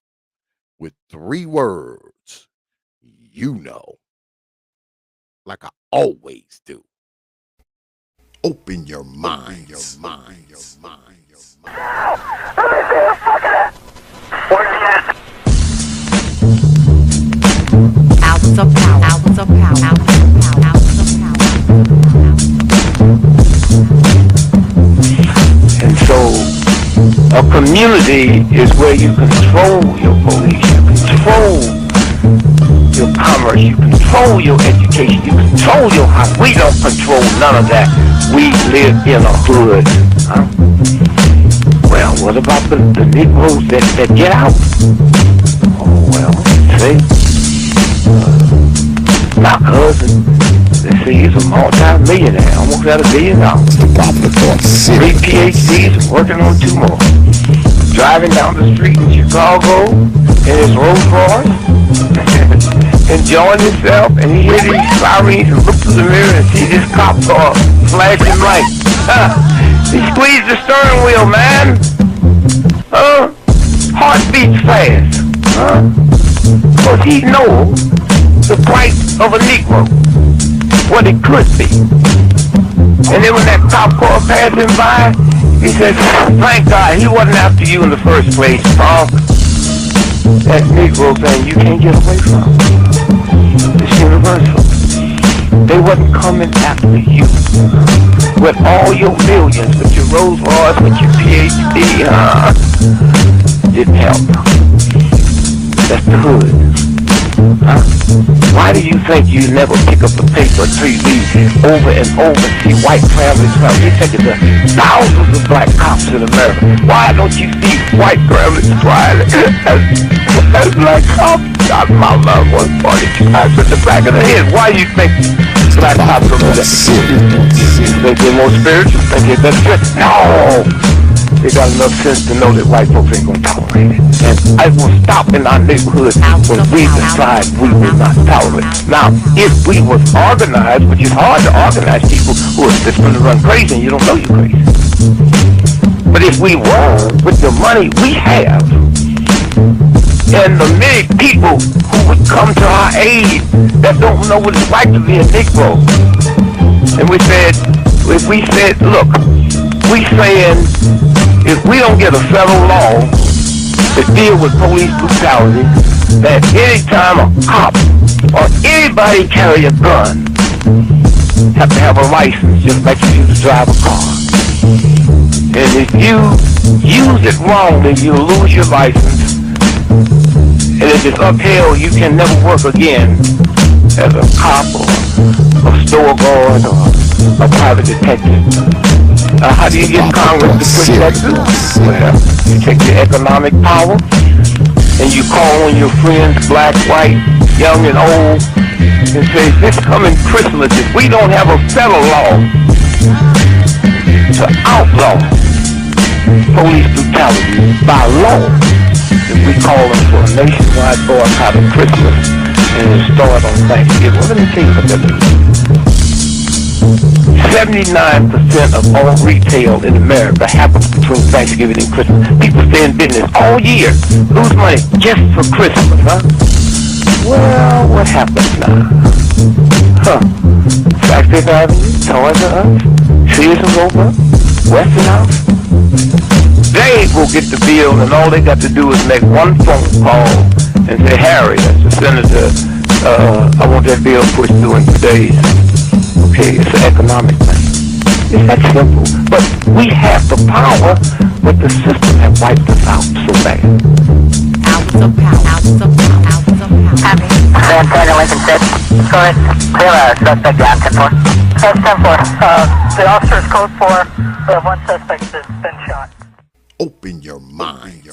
with 3 words, you know, like I always do. Open your mind. Hours of power. Hours of power. Hours of power. Hours of power. And so a community is where you control your police, you control your commerce, you control your education, you control your house. We don't control none of that. We live in a hood. Huh? Well, what about the Negroes that get out? Oh, well, see, my cousin, they say he's a multi-millionaire, almost at $1 billion. 3 PhDs, working on 2 more. Driving down the street in Chicago in his Rolls Royce, enjoying himself, and he hears these sirens and looks through the mirror and sees this cop car flashing lights. He squeezed the steering wheel, man. Heart beats fast. Because he knows the price of a Negro, what it could be. And then when that cop car passed him by, he said, thank God he wasn't after you in the first place, punk. That Negro thing you can't get away from. It's universal. They wasn't coming after you. With all your millions, with your Rolls Royce, with your PhD, didn't help. That's the hood. Why do you think you never pick up a paper until you read over and over see white families? You think it's thousands of black cops in America. Why don't you see white families crying as black cops shot my loved one 42 times in the back of the head? Why do you think black cops are that? You think they're more spiritual? Think they're better? No! They got enough sense to know that white folks ain't gonna tolerate it. And I will stop in our neighborhood when we decide we will not tolerate it. Now, if we was organized, which is hard to organize people who are just gonna run crazy and you don't know you're crazy. But if we were, with the money we have, and the many people who would come to our aid that don't know what it's like to be a Negro, and we said, if we said, look, we saying, if we don't get a federal law to deal with police brutality, that anytime a cop or anybody carry a gun, have to have a license just like you used to drive a car. And if you use it wrongly, you'll lose your license. And if it's upheld, you can never work again as a cop or a store guard or a private detective. How do you get Congress to push that through? Well, you take your economic power and you call on your friends, black, white, young and old, and say, this coming Christmas, if we don't have a federal law to outlaw police brutality by law, then we call them for a nationwide boycott of Christmas and it start on Thanksgiving. Well, let me tell you what that means. 79% of all retail in America happens between Thanksgiving and Christmas. People stay in business all year, lose money just for Christmas, huh? Well, what happens now? Sac Fifth Avenue, Toys R Us, Sears and Roebuck, Westinghouse. They will get the bill and all they got to do is make one phone call and say, Harry, that's the senator, I want that bill pushed through in 2 days. Okay, it's an economic thing. It's that simple. But we have the power, but the system has wiped us out so bad. Hours of power. Hours of power. Hours of power. Copy. San Antonio, Lincoln 6. Go ahead. Clear suspect down, 10-4. That's 10-4. The officer is code 4. We have one suspect that's been shot. Open your mind.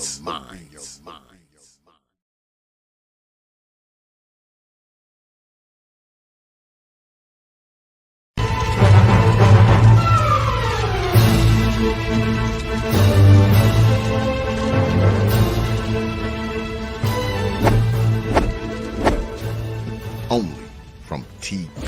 Only from T.P.O.T.